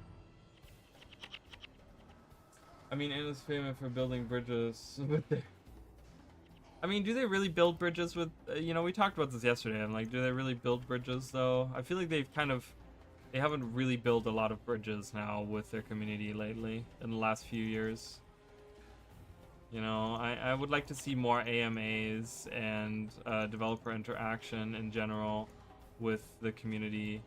I mean, it is famous for building bridges with the. I mean, do they really build bridges with? You know, we talked about this yesterday. I'm like, do they really build bridges though? I feel like they haven't really built a lot of bridges now with their community lately in the last few years. You know, I would like to see more AMAs and developer interaction in general with the community.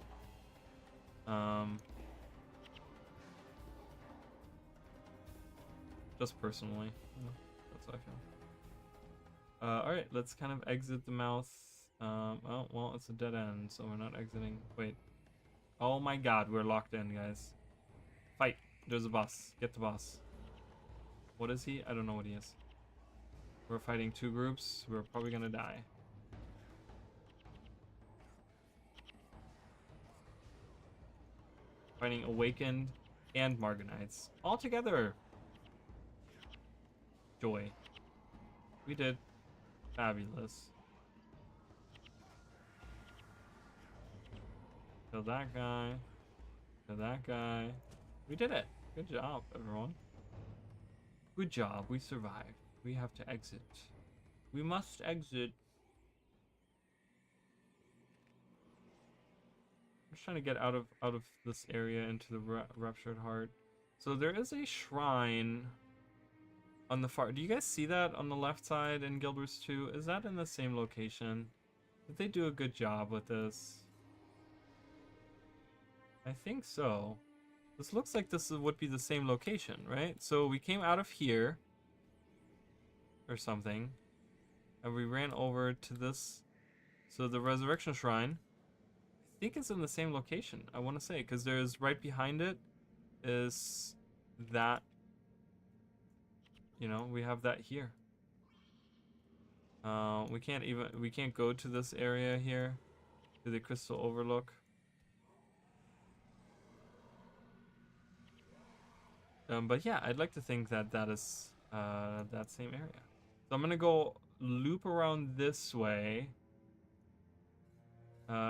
Just personally, that's how I feel. All right, let's kind of exit the mouth. Oh, well, it's a dead end, so we're not exiting. Wait. Oh my God, we're locked in, guys. Fight. There's a boss. Get the boss. What is he? I don't know what he is. We're fighting two groups. We're probably gonna die. Fighting Awakened and Marganites. All together. Joy. We did. Fabulous. Kill that guy. Kill that guy. We did it. Good job, everyone. Good job. We survived. We have to exit. We must exit. I'm just trying to get out of this area into the Ruptured Heart. So there is a shrine on the far. Do you guys see that on the left side in Guild Wars 2? Is that in the same location? Did they do a good job with this? I think so. This looks like this would be the same location, right? So we came out of here or something, and we ran over to this. So the Resurrection Shrine, I think it's in the same location, I want to say, because there's right behind it is that, you know, we have that here. We can't go to this area here, to the Crystal Overlook. But yeah, I'd like to think that that is that same area. So I'm gonna go loop around this way.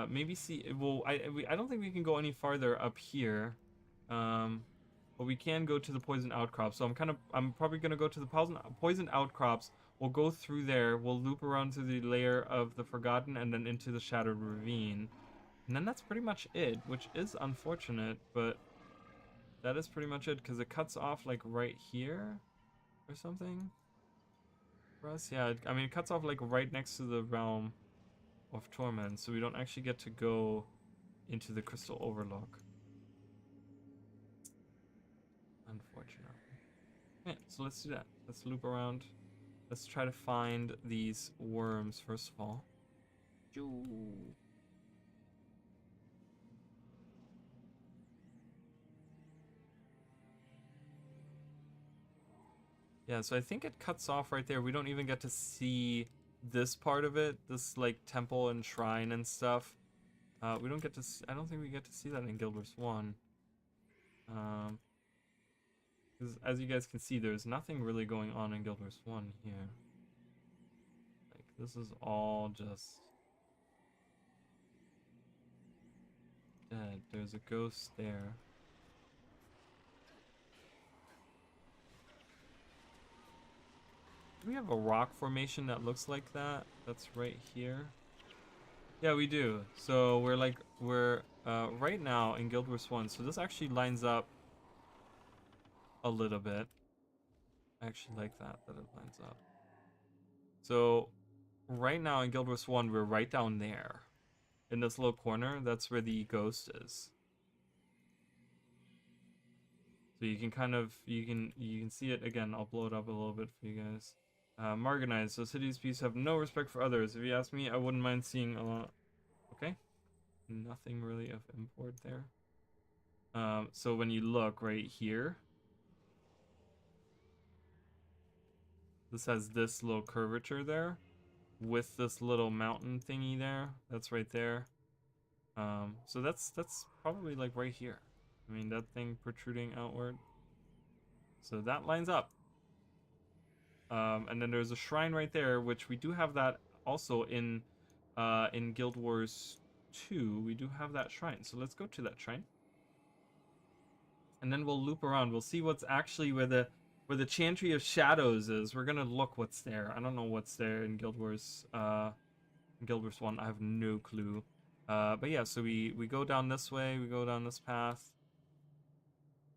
Maybe see. Well, I don't think we can go any farther up here. But we can go to the poison outcrops. So I'm probably gonna go to the poison outcrops. We'll go through there. We'll loop around to the layer of the Forgotten and then into the Shattered Ravine. And then that's pretty much it, which is unfortunate, but that is pretty much it because it cuts off like right here or something for us. Yeah, I mean, it cuts off like right next to the Realm of Torment, so we don't actually get to go into the Crystal Overlook. Unfortunately. Yeah, so let's do that. Let's loop around. Let's try to find these worms first of all. Yeah, so I think it cuts off right there. We don't even get to see this part of it, this like temple and shrine and stuff. We don't get to see, I don't think we get to see that in Guild Wars 1. Because as you guys can see, there's nothing really going on in Guild Wars 1 here. Like, this is all just dead. There's a ghost there. Do we have a rock formation that looks like that? That's right here. Yeah, we do. So we're right now in Guild Wars 1. So this actually lines up a little bit. I actually like that it lines up. So right now in Guild Wars 1, we're right down there. In this little corner, that's where the ghost is. So you can kind of you can see it again. I'll blow it up a little bit for you guys. Marganized. So cities peace have no respect for others. If you ask me, I wouldn't mind seeing a lot. Okay, nothing really of import there. So when you look right here, this has this little curvature there with this little mountain thingy there. That's right there. So that's probably like right here. I mean, that thing protruding outward. So that lines up. And then there's a shrine right there, which we do have that also in Guild Wars 2. We do have that shrine. So let's go to that shrine. And then we'll loop around. We'll see what's actually where the Chantry of Shadows is. We're gonna look what's there. I don't know what's there in Guild Wars 1. I have no clue. But yeah, so we go down this way, we go down this path.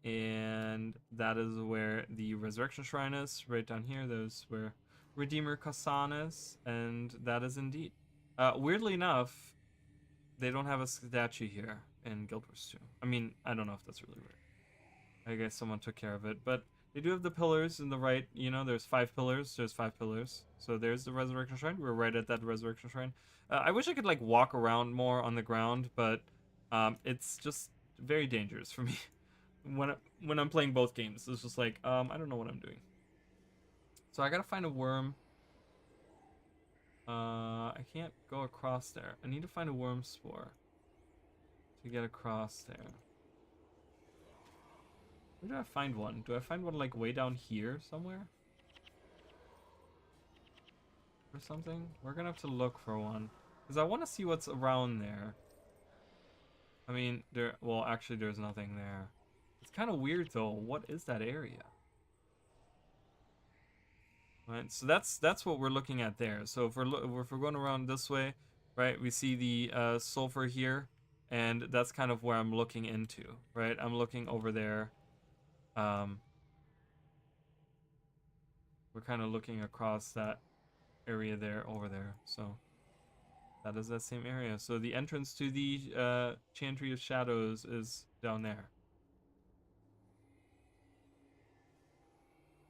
And that is where the Resurrection Shrine is, right down here. There's where Redeemer Kasan is, and that is indeed. Weirdly enough, they don't have a statue here in Guild Wars 2. I mean, I don't know if that's really weird. I guess someone took care of it, but they do have the pillars in the right. You know, there's 5 pillars. There's 5 pillars. So there's the Resurrection Shrine. We're right at that Resurrection Shrine. I wish I could like walk around more on the ground, but it's just very dangerous for me when I'm playing both games. It's just like I don't know what I'm doing. So I gotta find a worm. I can't go across there. I need to find a worm spore to get across there. Where do I find one? Do I find one like way down here somewhere? Or something? We're gonna have to look for one. Because I want to see what's around there. I mean, well, actually there's nothing there. It's kind of weird though. What is that area? Right, so that's what we're looking at there. So if we're going around this way, right, we see the sulfur here, and that's kind of where I'm looking into, right? I'm looking over there. We're kind of looking across that area there, over there. So that is that same area. So the entrance to the Chantry of Shadows is down there.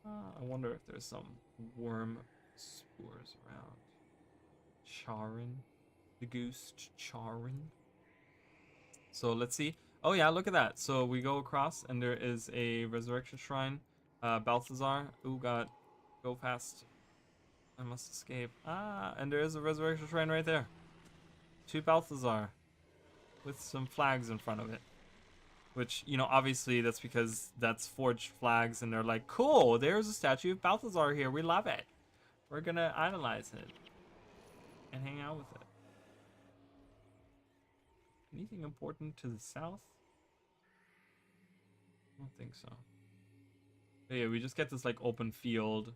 I wonder if there's some worm spores around. Charin. The goose Charin. So let's see. Oh yeah, look at that. So we go across and there is a resurrection shrine. Balthazar. Oh god. Go fast. I must escape. And there is a resurrection shrine right there. To Balthazar. With some flags in front of it. Which, you know, obviously that's because that's forged flags and they're like, cool, there's a statue of Balthazar here. We love it. We're gonna idolize it. And hang out with it. Anything important to the south? I don't think so. But yeah, we just get this like open field.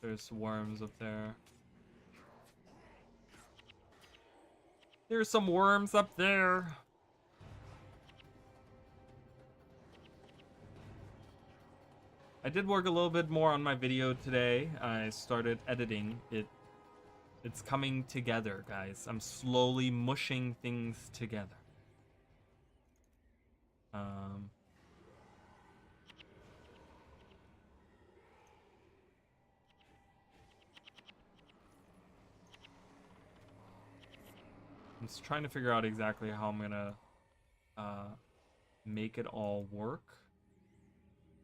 There's worms up there. There's some worms up there. I did work a little bit more on my video today. I started editing it. It's coming together, guys. I'm slowly mushing things together. I'm just trying to figure out exactly how I'm gonna make it all work,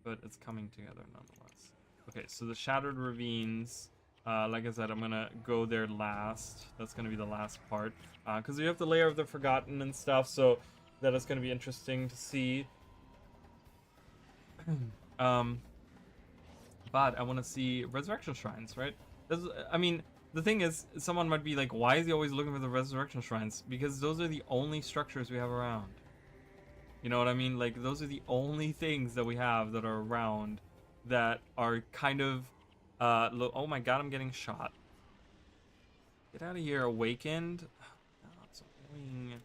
but it's coming together nonetheless. Okay, so the Shattered Ravines, like I said, I'm gonna go there last. That's gonna be the last part, because you have the Layer of the Forgotten and stuff, so that is gonna be interesting to see. But I want to see Resurrection Shrines, right? I mean, the thing is, someone might be like, why is he always looking for the Resurrection Shrines? Because those are the only structures we have around. You know what I mean? Like, those are the only things that we have that are around that are kind of, oh my god, I'm getting shot. Get out of here, Awakened. Oh, that's annoying.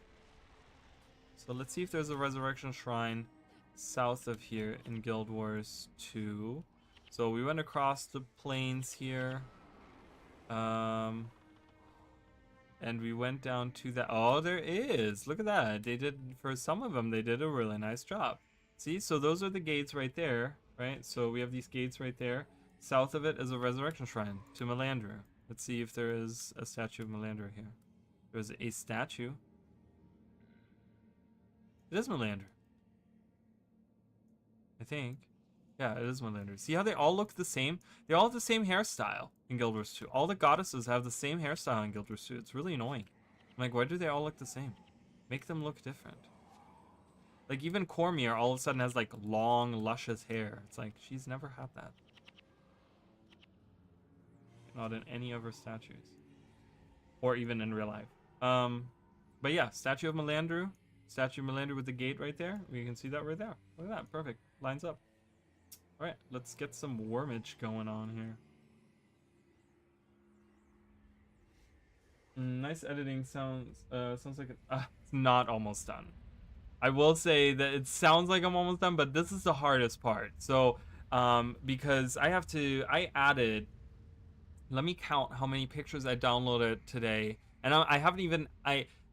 So let's see if there's a Resurrection Shrine south of here in Guild Wars 2. So we went across the plains here. And we went down to that. Oh, there is. Look at that. They did, for some of them, they did a really nice job. See, so those are the gates right there, right? So we have these gates right there. South of it is a resurrection shrine to Melandru. Let's see if there is a statue of Melandru here. There's a statue. It is Melandru, I think. Yeah, it is Melandru. See how they all look the same? They all have the same hairstyle in Guild Wars 2. All the goddesses have the same hairstyle in Guild Wars 2. It's really annoying. I'm like, why do they all look the same? Make them look different. Like, even Cormier all of a sudden has, like, long, luscious hair. It's like, she's never had that. Not in any of her statues. Or even in real life. But yeah, statue of Melandru. Statue of Melandru with the gate right there. We can see that right there. Look at that. Perfect. Lines up. Alright, let's get some wormage going on here. Nice editing. Sounds like it's not almost done. I will say that it sounds like I'm almost done, but this is the hardest part. So because I added, let me count how many pictures I downloaded today, and I haven't even,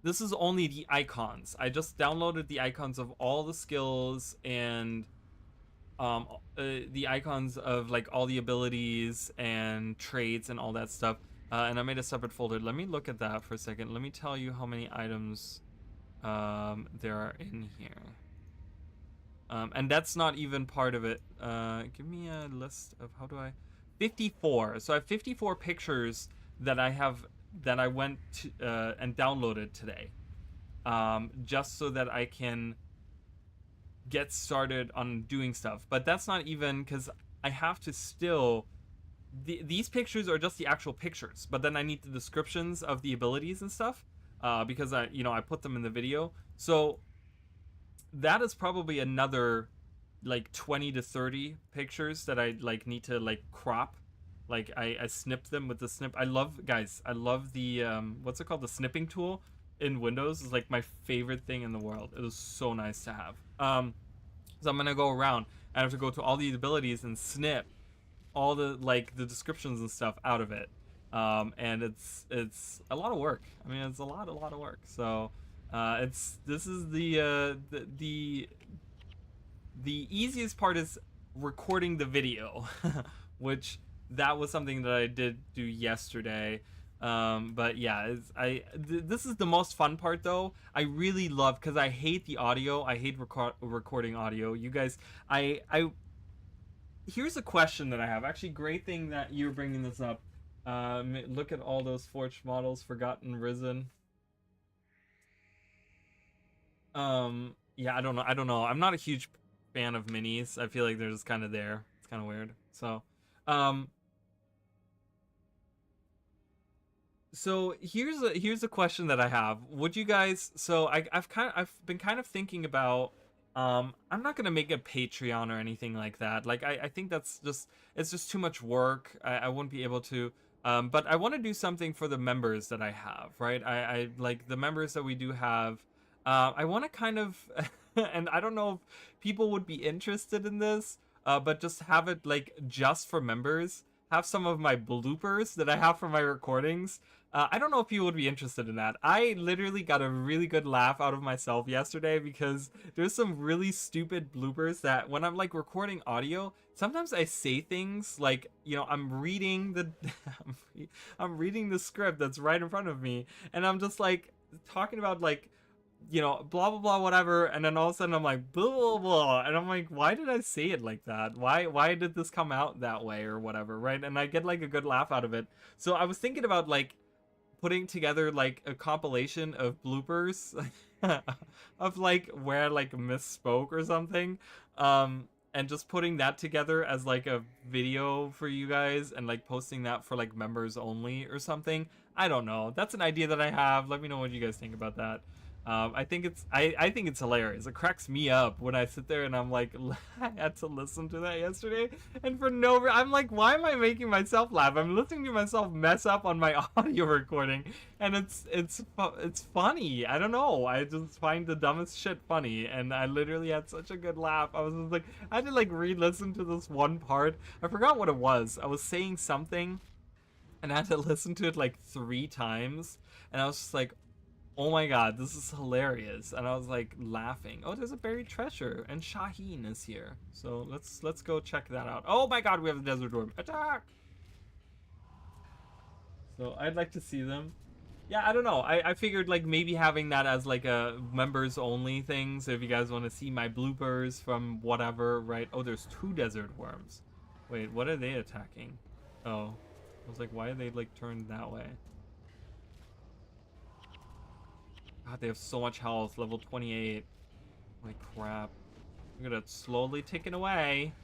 this is only the icons. I just downloaded the icons of all the skills and the icons of like all the abilities and traits and all that stuff. And I made a separate folder. Let me look at that for a second. Let me tell you how many items there are in here. And that's not even part of it. Give me a list of 54. So I have 54 pictures that I went to, and downloaded today. Just so that I can get started on doing stuff. But that's not even, because I have to still, these pictures are just the actual pictures, but then I need the descriptions of the abilities and stuff, because I put them in the video. So that is probably another like 20 to 30 pictures that I like need to like crop. Like I snip them with the snip. I love the what's it called, the snipping tool in Windows is like my favorite thing in the world. It is so nice to have. So I'm gonna go around and I have to go to all these abilities and snip all the like the descriptions and stuff out of it. And it's a lot of work. I mean, it's a lot of work. So this is the easiest part is recording the video, which that was something that I did do yesterday. But yeah, this is the most fun part though. I really love, because I hate the audio. I hate recording audio. You guys, I here's a question that I have. Actually, great thing that you're bringing this up. Look at all those forged models, Forgotten, Risen. Yeah, I don't know. I'm not a huge fan of minis. I feel like they're just kind of there. It's kind of weird. So here's a question that I have. Would you guys? So I've been kind of thinking about. I'm not gonna make a Patreon or anything like that. Like I think it's just too much work. I wouldn't be able to. But I want to do something for the members that I have. Right. I like the members that we do have. I want to kind of, and I don't know if people would be interested in this. But just have it like just for members. Have some of my bloopers that I have for my recordings. I don't know if people would be interested in that. I literally got a really good laugh out of myself yesterday because there's some really stupid bloopers that when I'm like recording audio, sometimes I say things like, I'm reading the I'm reading the script that's right in front of me, and I'm just like talking about like blah blah blah whatever, and then all of a sudden I'm like blah blah blah, and I'm like, why did I say it like that? Why did this come out that way or whatever, right? And I get like a good laugh out of it. So I was thinking about like putting together like a compilation of bloopers of like where I like misspoke or something, and just putting that together as like a video for you guys and like posting that for like members only or something. I don't know. That's an idea that I have. Let me know what you guys think about that. I think it's hilarious. It cracks me up when I sit there and I'm like, I had to listen to that yesterday, and for no reason, I'm like, why am I making myself laugh? I'm listening to myself mess up on my audio recording, and it's funny. I don't know. I just find the dumbest shit funny, and I literally had such a good laugh. I was just like, I had to like re-listen to this one part. I forgot what it was. I was saying something. and I had to listen to it like 3 times, and I was just like, oh my god, this is hilarious. And I was like laughing. Oh, there's a buried treasure, and Shaheen is here. So let's go check that out. Oh my god, we have the desert worm. Attack! So I'd like to see them. Yeah, I don't know. I figured like maybe having that as like a members only thing. So if you guys want to see my bloopers from whatever, right? Oh, there's 2 desert worms. Wait, what are they attacking? Oh, I was like, why are they like turned that way? God, they have so much health. Level 28. My crap. I'm gonna slowly take it away.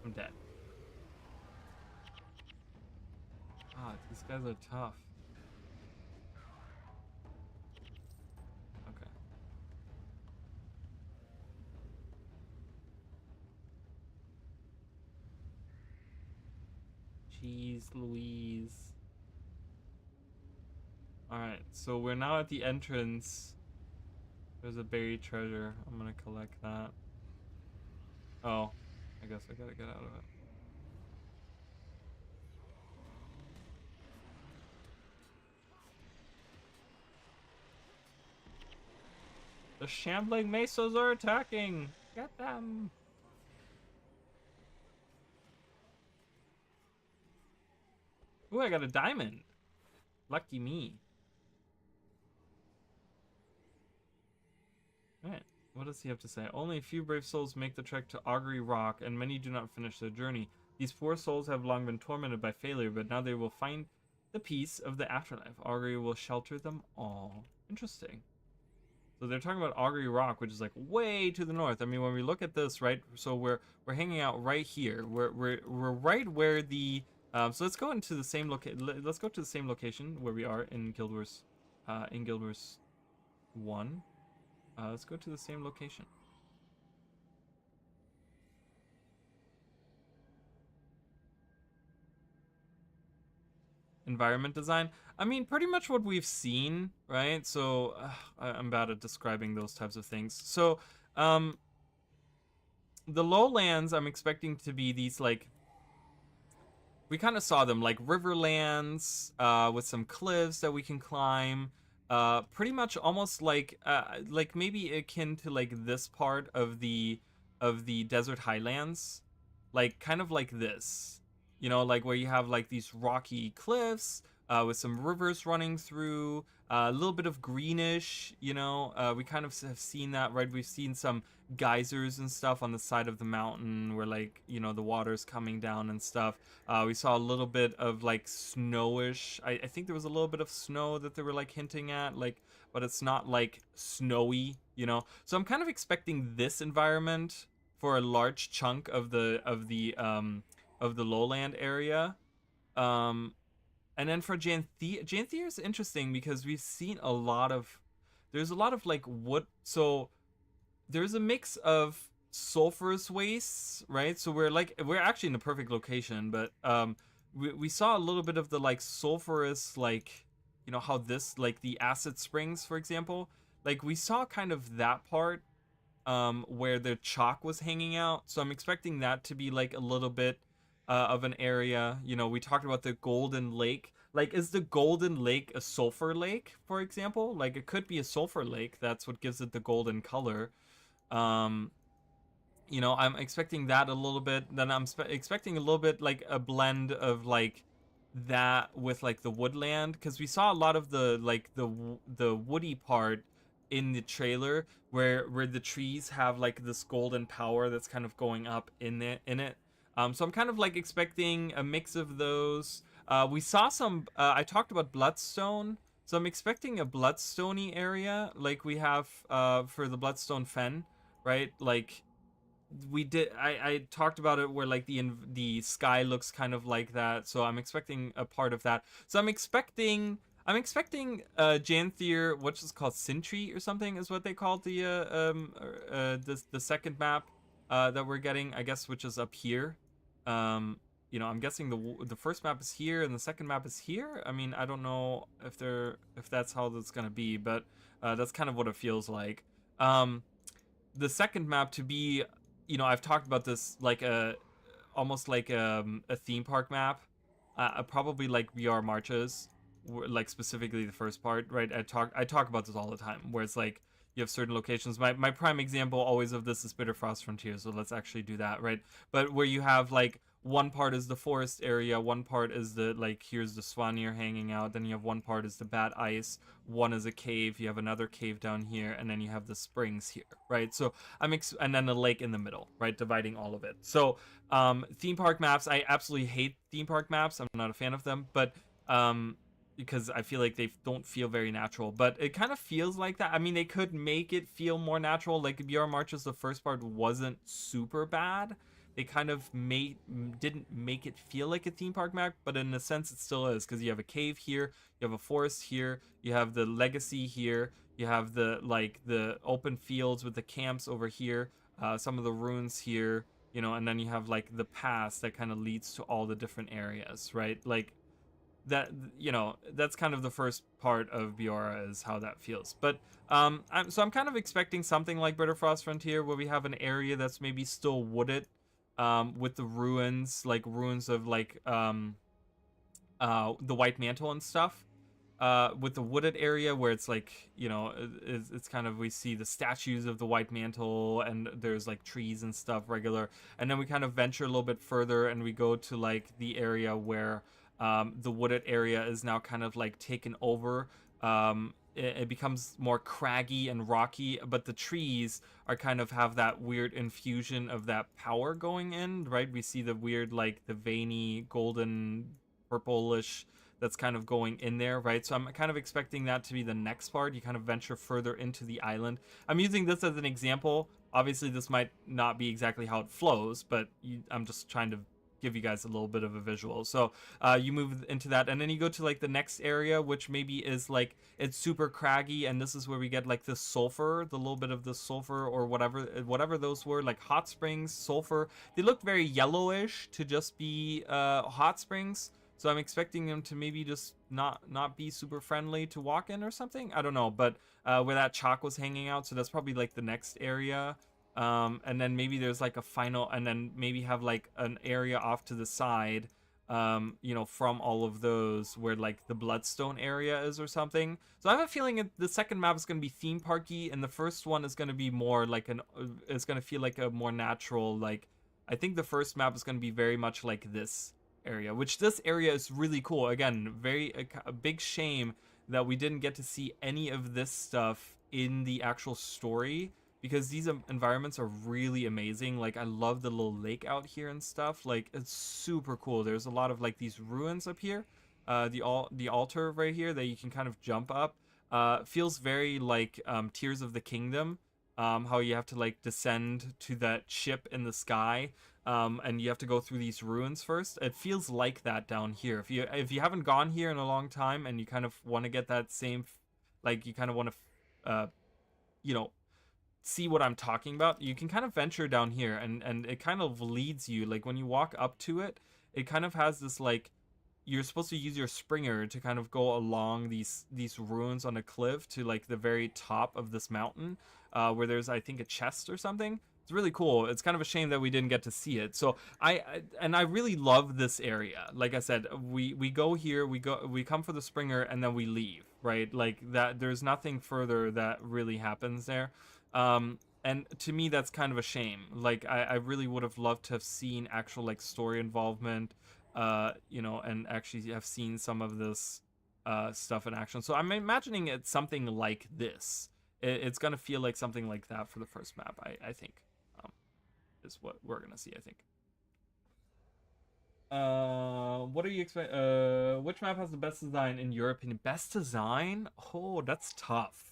I'm dead. Ah, these guys are tough. Okay. Jeez Louise. Alright, so we're now at the entrance. There's a buried treasure. I'm gonna collect that. Oh, I guess I gotta get out of it. The shambling mesos are attacking! Get them! Ooh, I got a diamond! Lucky me. Alright, what does he have to say? Only a few brave souls make the trek to Augury Rock, and many do not finish their journey. These poor souls have long been tormented by failure, but now they will find the peace of the afterlife. Augury will shelter them all. Interesting. So they're talking about Augury Rock, which is like way to the north. I mean, when we look at this, right? So we're hanging out right here. We're right where the so let's go into the same location. Let's go to the same location where we are in Guild Wars, in Guild Wars 1. Let's go to the same location. Environment design. I mean, pretty much what we've seen, right? So I'm bad at describing those types of things. So the lowlands, I'm expecting to be these like we kind of saw them like riverlands with some cliffs that we can climb. Pretty much almost like maybe akin to like this part of the desert highlands, like kind of like this, like where you have like these rocky cliffs with some rivers running through, a little bit of greenish. We kind of have seen that, right? We've seen some geysers and stuff on the side of the mountain where like the water's coming down and stuff. We saw a little bit of like snowish. I think there was a little bit of snow that they were like hinting at, like, but it's not like snowy. So I'm kind of expecting this environment for a large chunk of the lowland area. Um, and then for Janthir is interesting because we've seen there's a lot of like wood. So there's a mix of sulfurous wastes, right? So we're actually in the perfect location, but we saw a little bit of the like sulfurous, like how this like the acid springs, for example. Like we saw kind of that part where the chalk was hanging out. So I'm expecting that to be like a little bit of an area. We talked about the Golden Lake. Like, is the Golden Lake a sulfur lake, for example? Like, it could be a sulfur lake. That's what gives it the golden color. Um, I'm expecting that a little bit. Then I'm expecting a little bit like a blend of like that with like the woodland, because we saw a lot of the like the woody part in the trailer where the trees have like this golden power that's kind of going up in it. So I'm kind of like expecting a mix of those. We saw some. I talked about Bloodstone, so I'm expecting a Bloodstony area like we have for the Bloodstone Fen, right? Like we did. I talked about it where like the sky looks kind of like that, so I'm expecting a part of that. So I'm expecting I'm expecting Janthier, which is called Sintry or something, is what they called the second map that we're getting, I guess, which is up here. Um, I'm guessing the first map is here and the second map is here. I mean, I don't know if that's how that's gonna be, but that's kind of what it feels like. Um, the second map to be, I've talked about this like almost like a theme park map, probably like VR marches, like specifically the first part, right? I talk about this all the time, where it's like you have certain locations. My prime example always of this is Bitterfrost Frontier, so let's actually do that, right? But where you have like one part is the forest area, one part is the like here's the Swanir hanging out, then you have one part is the bad ice, one is a cave, you have another cave down here, and then you have the springs here, right? So and then the lake in the middle, right, dividing all of it. So theme park maps, I absolutely hate theme park maps. I'm not a fan of them, but um, because I feel like they don't feel very natural. But it kind of feels like that. I mean, they could make it feel more natural. Like BR Marches, the first part wasn't super bad. They kind of didn't make it feel like a theme park map, but in a sense it still is, because you have a cave here, you have a forest here, you have the legacy here, you have the open fields with the camps over here, some of the ruins here, and then you have like the pass that kind of leads to all the different areas, right? Like that, that's kind of the first part of Biora is how that feels. But I'm kind of expecting something like Bitterfrost Frontier, where we have an area that's maybe still wooded, with the ruins, like ruins of like the White Mantle and stuff, with the wooded area where it's like, it's kind of, we see the statues of the White Mantle and there's like trees and stuff regular, and then we kind of venture a little bit further and we go to like the area where the wooded area is now kind of like taken over. It becomes more craggy and rocky, but the trees are kind of have that weird infusion of that power going in, right? We see the weird, like the veiny golden purplish that's kind of going in there, right? So I'm kind of expecting that to be the next part. You kind of venture further into the island. I'm using this as an example. Obviously, this might not be exactly how it flows, but I'm just trying to give you guys a little bit of a visual. So you move into that, and then you go to like the next area, which maybe is like it's super craggy, and this is where we get like the sulfur, the little bit of the sulfur or whatever those were, like hot springs, sulfur. They look very yellowish to just be hot springs. So I'm expecting them to maybe just not be super friendly to walk in or something. I don't know, but where that chalk was hanging out, so that's probably like the next area. And then maybe there's like a final, and then maybe have like an area off to the side, from all of those where like the Bloodstone area is or something. So I have a feeling the second map is going to be theme parky, and the first one is going to be more like it's going to feel like a more natural, like, I think the first map is going to be very much like this area, which this area is really cool. Again, a big shame that we didn't get to see any of this stuff in the actual story, because these environments are really amazing. Like, I love the little lake out here and stuff. Like, it's super cool. There's a lot of like these ruins up here, the altar right here that you can kind of jump up. Feels very like Tears of the Kingdom, how you have to like descend to that ship in the sky, and you have to go through these ruins first. It feels like that down here. If you haven't gone here in a long time and you kind of want to get that same, like, you kind of want to, you know, see what I'm talking about, you can kind of venture down here, and it kind of leads you, like when you walk up to it, it kind of has this like, you're supposed to use your springer to kind of go along these ruins on a cliff to like the very top of this mountain, where there's, I think, a chest or something. It's really cool. It's kind of a shame that we didn't get to see it. So I really love this area. Like I said, we go here, we come for the springer, and then we leave, right? Like that, there's nothing further that really happens there. And to me, that's kind of a shame. Like, I really would have loved to have seen actual like story involvement, and actually have seen some of this stuff in action. So I'm imagining it's something like this. It's gonna feel like something like that for the first map. I think, is what we're gonna see. I think. What are you expect? Which map has the best design in your opinion? Best design? Oh, that's tough.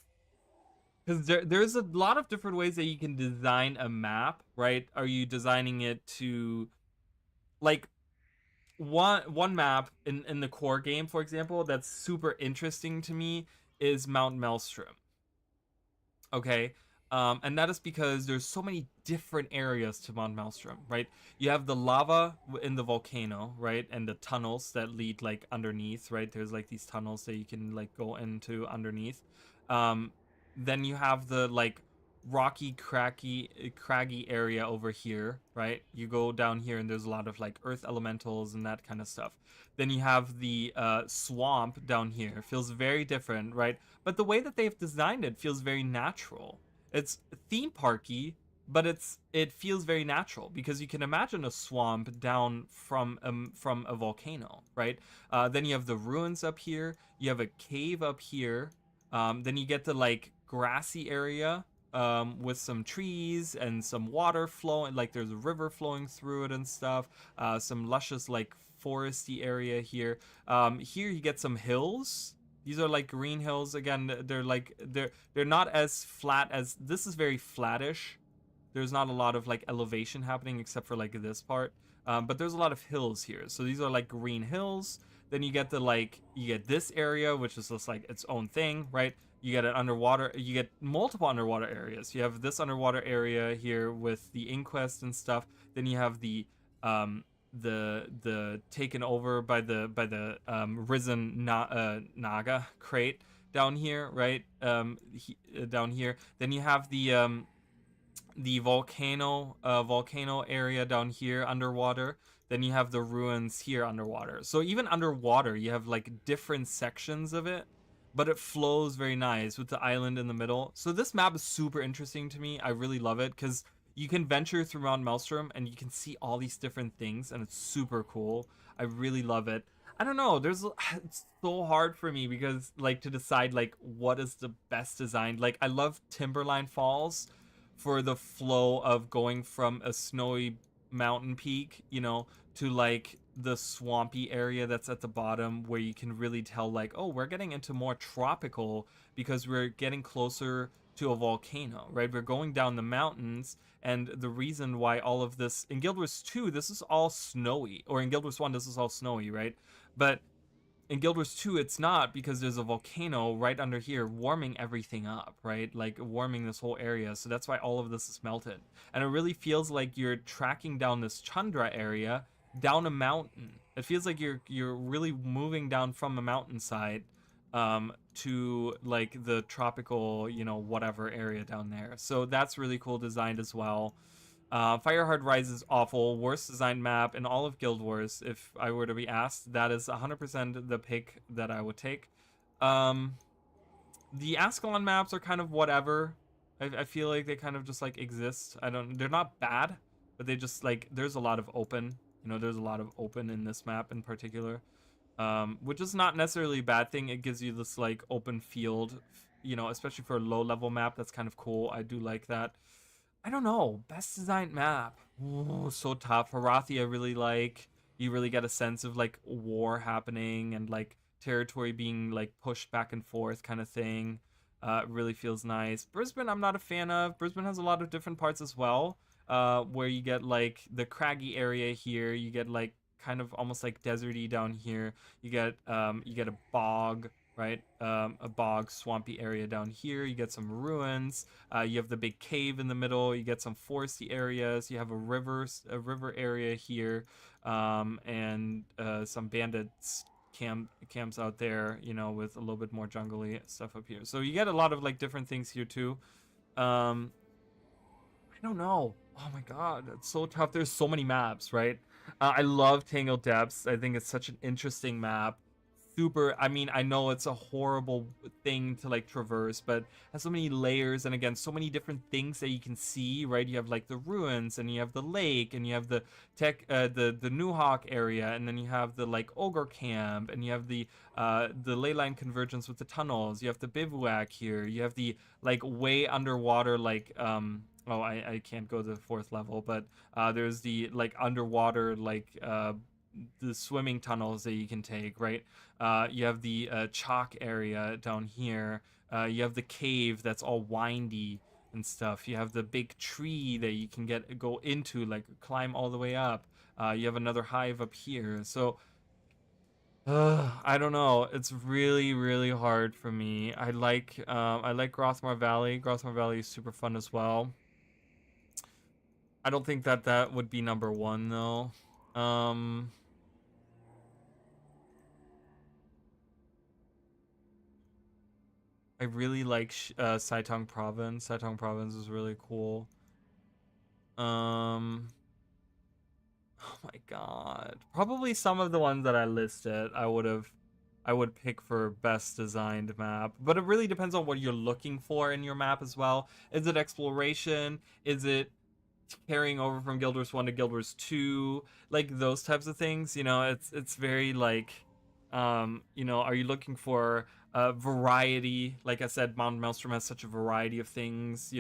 Because there's a lot of different ways that you can design a map, right? Are you designing it to, like, one map in the core game, for example, that's super interesting to me is Mount Maelstrom. Okay. And that is because there's so many different areas to Mount Maelstrom, right? You have the lava in the volcano, right? And the tunnels that lead like underneath, right? There's like these tunnels that you can like go into underneath. Um, then you have the like rocky, craggy area over here, right? You go down here and there's a lot of like earth elementals and that kind of stuff. Then you have the swamp down here. Feels very different, right? But the way that they've designed it feels very natural. It's theme parky, but it feels very natural because you can imagine a swamp down from a volcano, right? Then you have the ruins up here. You have a cave up here. Then you get the like grassy area with some trees and some water flowing, like there's a river flowing through it and stuff. Some luscious like foresty area here. Here you get some hills. These are like green hills again. They're not as flat as this is very flattish. There's not a lot of like elevation happening except for like this part. But there's a lot of hills here. So these are like green hills. Then you get the like you get this area which is just like its own thing, right? You get an underwater. You get multiple underwater areas. You have this underwater area here with the inquest and stuff. Then you have um, the taken over by the risen Naga crate down here, right? Down here. Then you have the volcano area down here underwater. Then you have the ruins here underwater. So even underwater, you have like different sections of it, but it flows very nice with the island in the middle. So this map is super interesting to me. I really love it because you can venture through Mount Maelstrom and you can see all these different things, and it's super cool. I really love it. I don't know. It's so hard for me because like to decide like what is the best design. Like I love Timberline Falls for the flow of going from a snowy mountain peak, to like the swampy area that's at the bottom where you can really tell like, oh, we're getting into more tropical because we're getting closer to a volcano, right? We're going down the mountains, and the reason why all of this in Guild Wars 2, this is all snowy, or in Guild Wars 1, this is all snowy, right? But in Guild Wars 2, it's not because there's a volcano right under here warming everything up, right? Like warming this whole area. So that's why all of this is melted. And it really feels like you're tracking down this tundra area down a mountain. It feels like you're really moving down from a mountainside to like the tropical, whatever area down there. So that's really cool designed as well. Firehard Rise is awful. Worst designed map in all of Guild Wars. If I were to be asked, that is 100% the pick that I would take. Um, the Ascalon maps are kind of whatever. I feel like they kind of just like exist. I don't. They're not bad, but they just like there's a lot of open. There's a lot of open in this map in particular, which is not necessarily a bad thing. It gives you this like open field, especially for a low level map. That's kind of cool. I do like that. I don't know. Best designed map. Ooh, so tough. Harathi, I really like. You really get a sense of like war happening and like territory being like pushed back and forth kind of thing. It really feels nice. Brisbane, I'm not a fan of. Brisbane has a lot of different parts as well. Where you get like the craggy area here. You get like kind of almost like deserty down here. You get a bog, right? A bog, swampy area down here. You get some ruins. You have the big cave in the middle. You get some foresty areas. You have a river area here, and some bandits camps out there. With a little bit more jungly stuff up here. So you get a lot of like different things here too. Um, I don't know. Oh my god, it's so tough. There's so many maps, right? I love Tangled Depths. I think it's such an interesting map. Super. I mean, I know it's a horrible thing to like traverse, but it has so many layers and again, so many different things that you can see, right? You have like the ruins, and you have the lake, and you have the the New Hawk area, and then you have the like ogre camp, and you have the ley line convergence with the tunnels. You have the bivouac here. You have the like way underwater like oh, I can't go to the fourth level, but there's the like underwater like the swimming tunnels that you can take, right? You have the chalk area down here. You have the cave that's all windy. and stuff. You have the big tree that you can go into, like climb all the way up. You have another hive up here. So I don't know. It's really, really hard for me. I like Grothmar Valley. Grothmar Valley is super fun as well. I don't think that that would be number one though. Um, I really like Saitong Province. Saitong Province is really cool. Um, oh my god, probably some of the ones that I listed, I would pick for best designed map. But it really depends on what you're looking for in your map as well. Is it exploration? Is it carrying over from Guild Wars 1 to Guild Wars 2, like those types of things, it's very like are you looking for variety? Like I said, Mount Maelstrom has such a variety of things,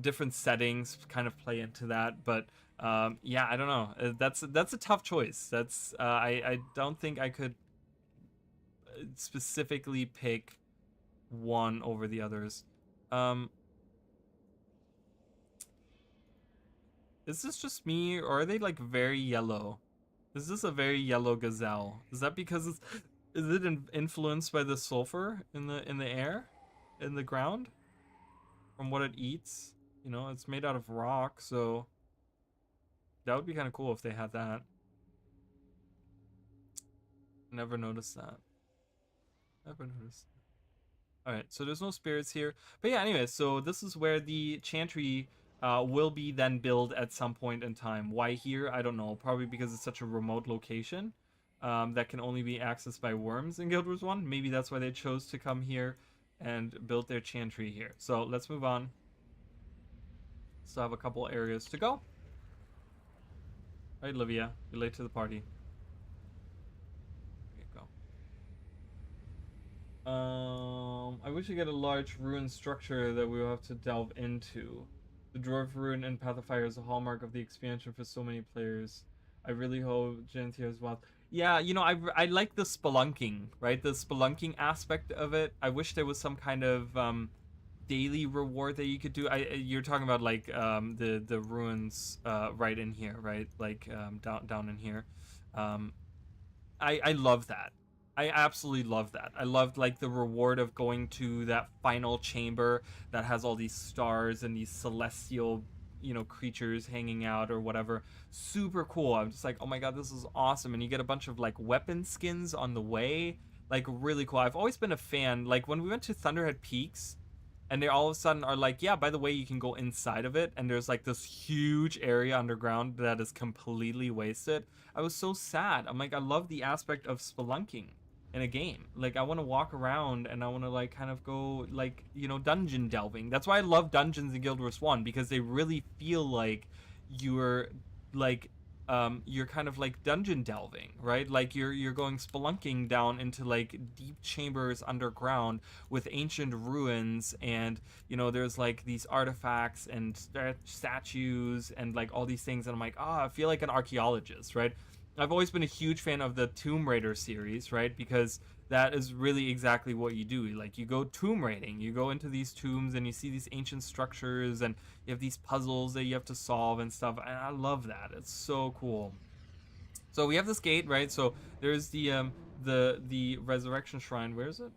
different settings kind of play into that, but yeah, I don't know. That's a tough choice. That's I don't think I could specifically pick one over the others. Um, Is this just me, or are they like very yellow? Is this a very yellow gazelle? Is that because is it influenced by the sulfur in the air, in the ground, from what it eats? It's made out of rock, so that would be kind of cool if they had that. Never noticed that. Never noticed. All right, so there's no spirits here, but yeah. Anyway, so this is where the chantry will be then built at some point in time. Why here? I don't know. Probably because it's such a remote location that can only be accessed by worms in Guild Wars 1. Maybe that's why they chose to come here and build their chantry here. So let's move on. Still have a couple areas to go. All right, Livia, you're late to the party. There you go. I wish I get a large ruin structure that we will have to delve into. The Dwarf Ruin and Path of Fire is a hallmark of the expansion for so many players. I really hope Genethia as well. Yeah, I like the spelunking, right? The spelunking aspect of it. I wish there was some kind of daily reward that you could do. You're talking about like the ruins right in here, right? Like down in here. Um, I love that. I absolutely love that. I loved like the reward of going to that final chamber that has all these stars and these celestial, creatures hanging out or whatever. Super cool. I'm just like, oh my god, this is awesome. And you get a bunch of like weapon skins on the way. Like really cool. I've always been a fan. Like when we went to Thunderhead Peaks, and they all of a sudden are like, yeah, by the way, you can go inside of it, and there's like this huge area underground that is completely wasted. I was so sad. I'm like, I love the aspect of spelunking in a game. Like I want to walk around and I want to like kind of go like, dungeon delving. That's why I love dungeons in Guild Wars 1, because they really feel like you're like you're kind of like dungeon delving, right? Like you're going spelunking down into like deep chambers underground with ancient ruins, and there's like these artifacts and statues and like all these things, and I'm like, I feel like an archaeologist, right? I've always been a huge fan of the Tomb Raider series, right? Because that is really exactly what you do. Like you go tomb raiding, you go into these tombs and you see these ancient structures, and you have these puzzles that you have to solve and stuff. And I love that. It's so cool. So we have this gate, right? So there's the resurrection shrine. Where is it?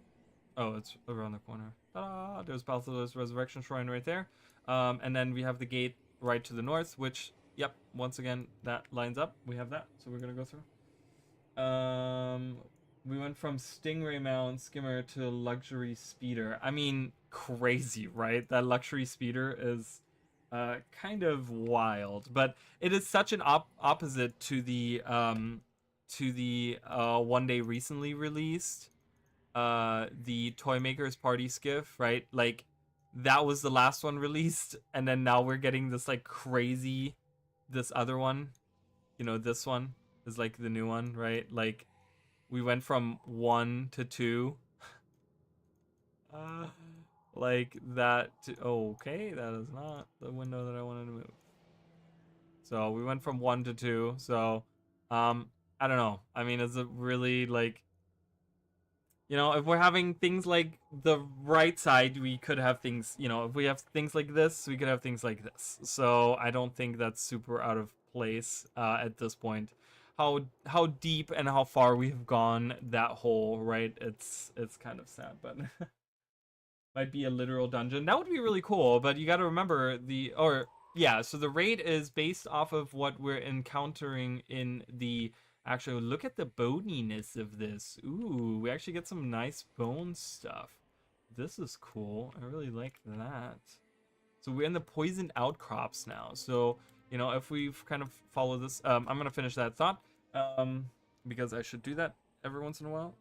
Oh, it's around the corner. Ta-da! There's Balthazar's resurrection shrine right there. And then we have the gate right to the north, which, yep, once again, that lines up. We have that, so we're gonna go through. We went from Stingray Mount Skimmer to luxury speeder. I mean, crazy, right? That luxury speeder is kind of wild, but it is such an opposite to the one day recently released the Toy Maker's Party skiff, right? Like that was the last one released, and then now we're getting this like crazy this other one. This one is like the new one, right? Like we went from 1 to 2. Uh, like that to, okay, that is not the window that I wanted to move. So we went from 1 to 2. So I don't know. I mean, is it really like You know, if we're having things like the right side, we could have things, you know, if we have things like this, we could have things like this. So I don't think that's super out of place at this point. How deep and how far we have gone that hole, right? It's kind of sad, but might be a literal dungeon. That would be really cool, but you got to remember yeah, so the raid is based off of what we're encountering in the actually look at the boniness of this. Ooh, we actually get some nice bone stuff. This is cool. I really like that. So we're in the poisoned outcrops now. So, you know, if we've kind of followed this, I'm gonna finish that thought. Because I should do that every once in a while.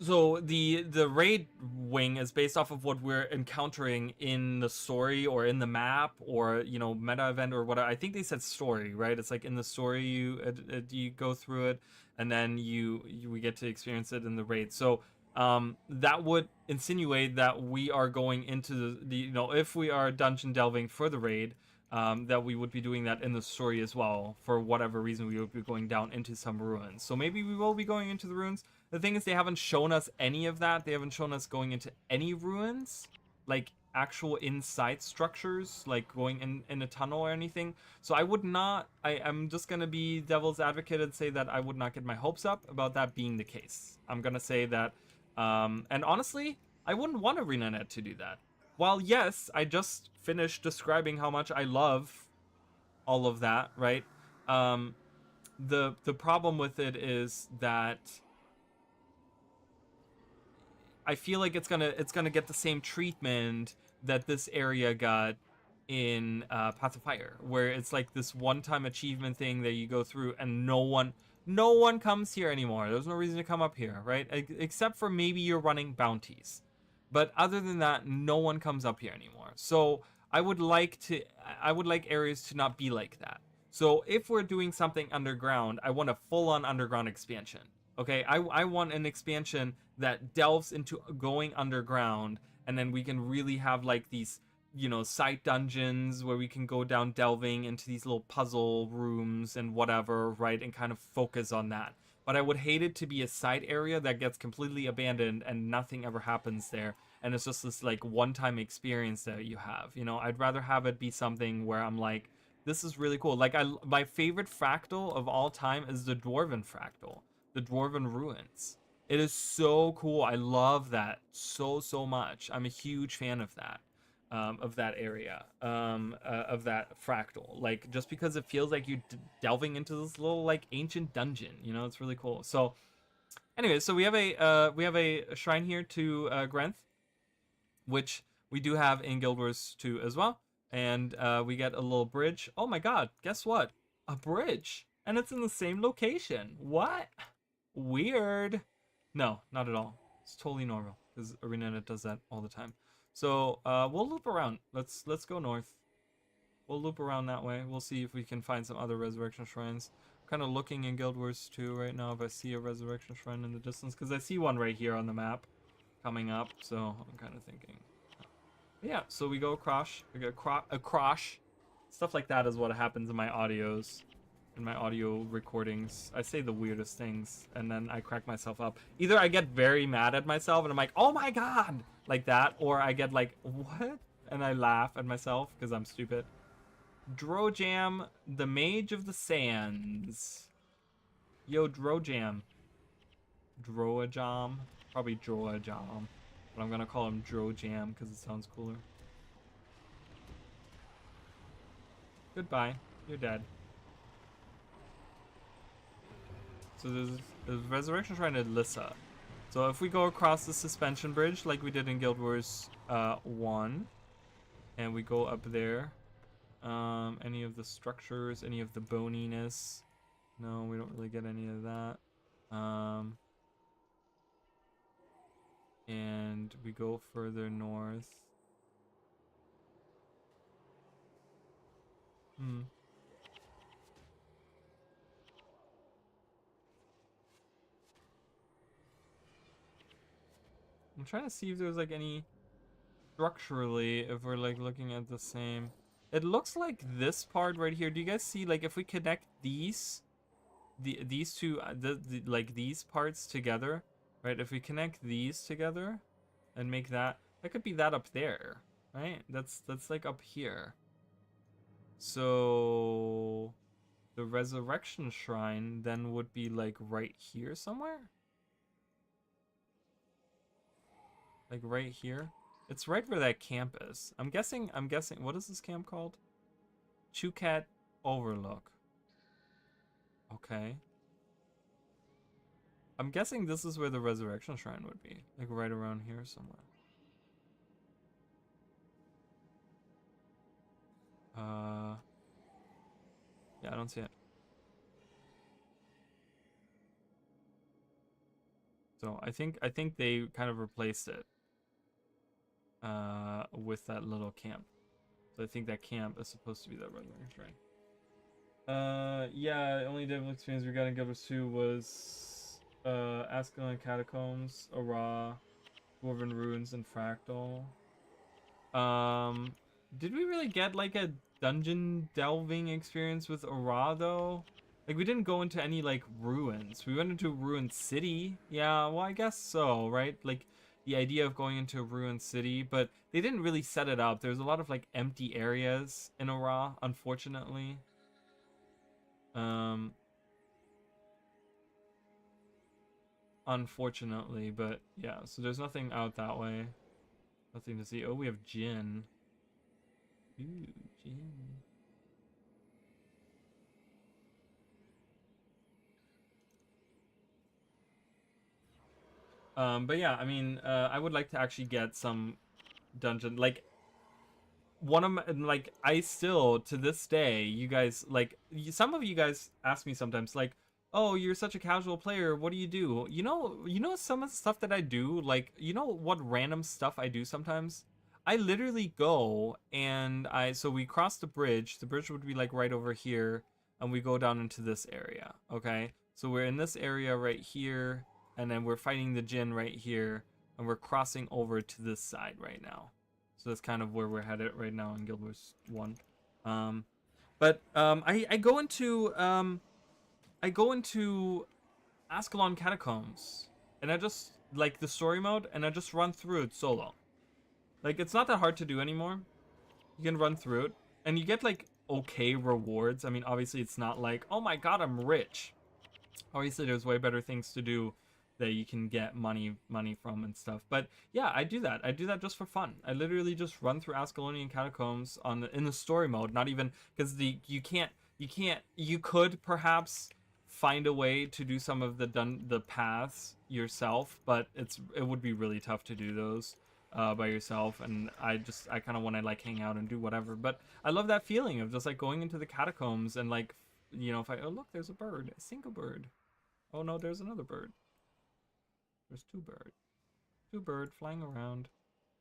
So the raid wing is based off of what we're encountering in the story or in the map or you know meta event or whatever. I think they said story, right? It's like in the story you go through it and then we get to experience it in the raid. So that would insinuate that we are going into the you know if we are dungeon delving for the raid. That we would be doing that in the story as well. For whatever reason, we would be going down into some ruins. So maybe we will be going into the ruins. The thing is, they haven't shown us any of that. They haven't shown us going into any ruins, like actual inside structures, like going in a tunnel or anything. So I would not. I'm just gonna be devil's advocate and say that I would not get my hopes up about that being the case. I'm gonna say that, and honestly, I wouldn't want ArenaNet to do that. While yes, I just finished describing how much I love all of that, right? Um, the problem with it is that I feel like it's gonna get the same treatment that this area got in Path of Fire, where it's like this one-time achievement thing that you go through, and no one comes here anymore. There's no reason to come up here, right? Except for maybe you're running bounties, but other than that, no one comes up here anymore. So I would like areas to not be like that. So if we're doing something underground, I want a full-on underground expansion. Okay, I want an expansion that delves into going underground, and then we can really have like these, you know, side dungeons where we can go down delving into these little puzzle rooms and whatever, right, and kind of focus on that. But I would hate it to be a side area that gets completely abandoned and nothing ever happens there, and it's just this like one-time experience that you have. You know, I'd rather have it be something where I'm like, this is really cool. Like my favorite fractal of all time is the Dwarven fractal, the Dwarven Ruins. It is so cool. I love that so much. I'm a huge fan of that area, of that fractal. Like just because it feels like you're delving into this little like ancient dungeon. You know, it's really cool. So, anyway, so we have a shrine here to Grenth, which we do have in Guild Wars 2 as well. And we get a little bridge. Oh my god, guess what? A bridge. And it's in the same location. What? Weird. No, not at all. It's totally normal because ArenaNet does that all the time. So we'll loop around. Let's go north. We'll loop around that way. We'll see if we can find some other resurrection shrines. I'm kind of looking in Guild Wars 2 right now if I see a resurrection shrine in the distance because I see one right here on the map coming up. So I'm kind of thinking. But yeah, so we go across. We go across. Stuff like that is what happens in my audios. In my audio recordings, I say the weirdest things and then I crack myself up. Either I get very mad at myself and I'm like, oh my god, like that, or I get like, what? And I laugh at myself because I'm stupid. Drojam, the Mage of the Sands. Yo, Drojam. Droajam. Probably Droajam. But I'm gonna call him Drojam because it sounds cooler. Goodbye. You're dead. So there's Resurrection Shrine at Lissa. So if we go across the suspension bridge like we did in Guild Wars 1, and we go up there, any of the structures, any of the boniness, no, we don't really get any of that. And we go further north. I'm trying to see if there's like any structurally, if we're like looking at the same. It looks like this part right here. Do you guys see like if we connect these? these two like these parts together, right? If we connect these together and make that could be that up there, right? That's like up here. So the resurrection shrine then would be like right here somewhere? Like right here? It's right where that camp is. I'm guessing what is this camp called? Chukat Overlook. Okay. I'm guessing this is where the resurrection shrine would be. Like right around here somewhere. Uh yeah, I don't see it. So I think they kind of replaced it with that little camp. So I think that camp is supposed to be that resurrection shrine. Yeah, only devil experience we got in Guild 2 was Ascalon Catacombs, Ara, Dwarven Ruins, and Fractal. Um, did we really get like a dungeon delving experience with Ara though? Like we didn't go into any like ruins. We went into Ruined City. Yeah, well I guess so, right? Like the idea of going into a ruined city, but they didn't really set it up. There's a lot of like empty areas in Ara, unfortunately. Um, unfortunately, but yeah, so there's nothing out that way. Nothing to see. Oh, we have Jin. Ooh, Jin. But yeah, I mean, I would like to actually get some dungeon like one of my, like I still to this day, you guys like some of you guys ask me sometimes like, "Oh, you're such a casual player. What do you do?" You know some of the stuff that I do, like you know what random stuff I do sometimes? I literally go and so we cross the bridge. The bridge would be like right over here and we go down into this area, okay? So we're in this area right here and then we're fighting the Jinn right here and we're crossing over to this side right now. So that's kind of where we're headed right now in Guild Wars 1. I go into Ascalon Catacombs and I just like the story mode and I just run through it solo. Like it's not that hard to do anymore. You can run through it and you get like okay rewards. I mean, obviously it's not like, "Oh my god, I'm rich." Obviously there's way better things to do that you can get money from and stuff, but yeah, I do that just for fun. I literally just run through Ascalonian catacombs in the story mode, not even because you could perhaps find a way to do some of the paths yourself, but it would be really tough to do those by yourself, and I kind of want to like hang out and do whatever. But I love that feeling of just like going into the catacombs and like if I, oh look, there's a bird, a single bird. Oh no, there's another bird. There's two bird flying around.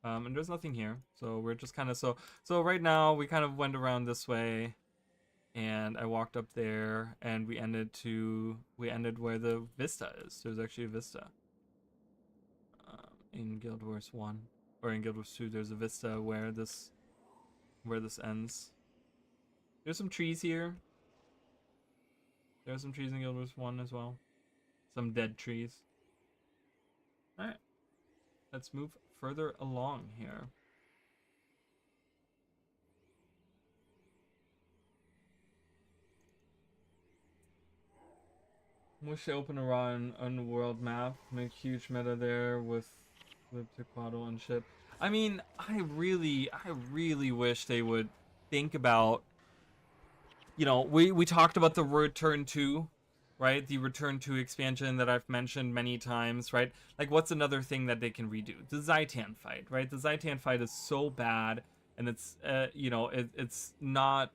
And there's nothing here, so we're just kind of so right now we kind of went around this way, and I walked up there, and we ended where the vista is. There's actually a vista. In Guild Wars 1 or in Guild Wars 2, there's a vista where this ends. There's some trees here. There's some trees in Guild Wars 1 as well. Some dead trees. Alright. Let's move further along here. Wish to open a raw and world map. Make huge meta there with Tequado and shit. I mean, I really wish they would think about. We talked about the Return to, right? The Return to expansion that I've mentioned many times, right? Like, what's another thing that they can redo? The Zaitan fight, right? The Zaitan fight is so bad, and it's not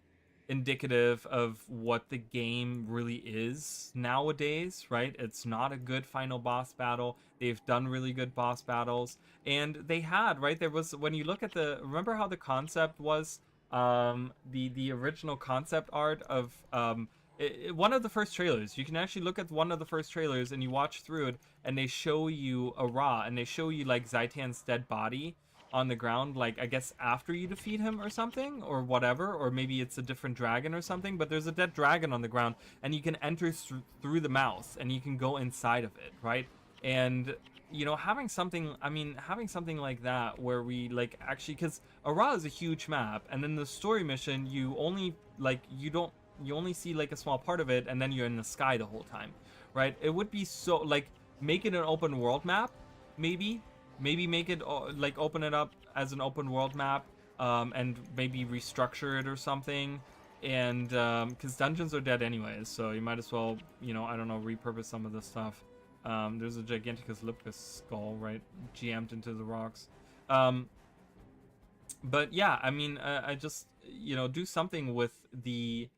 indicative of what the game really is nowadays, right? It's not a good final boss battle. They've done really good boss battles, and they had, right? There was, when you look at remember how the concept was, the original concept art of one of the first trailers. You can actually look at one of the first trailers and you watch through it, and they show you a Ra, and they show you like Zaitan's dead body, on the ground, like I guess after you defeat him or something or whatever, or maybe it's a different dragon or something. But there's a dead dragon on the ground, and you can enter through the mouth, and you can go inside of it, right? And you know, having something, I mean, having something like that where we like actually, because Ara is a huge map, and then the story mission, you only like you only see like a small part of it, and then you're in the sky the whole time, right? It would be so like make it an open world map, maybe make it like open it up as an open world map, and maybe restructure it or something. And because dungeons are dead anyways, so you might as well, you know, I don't know, repurpose some of the stuff. There's a Giganticus Lupus skull right jammed into the rocks. But yeah, I mean, I just, you know, do something with the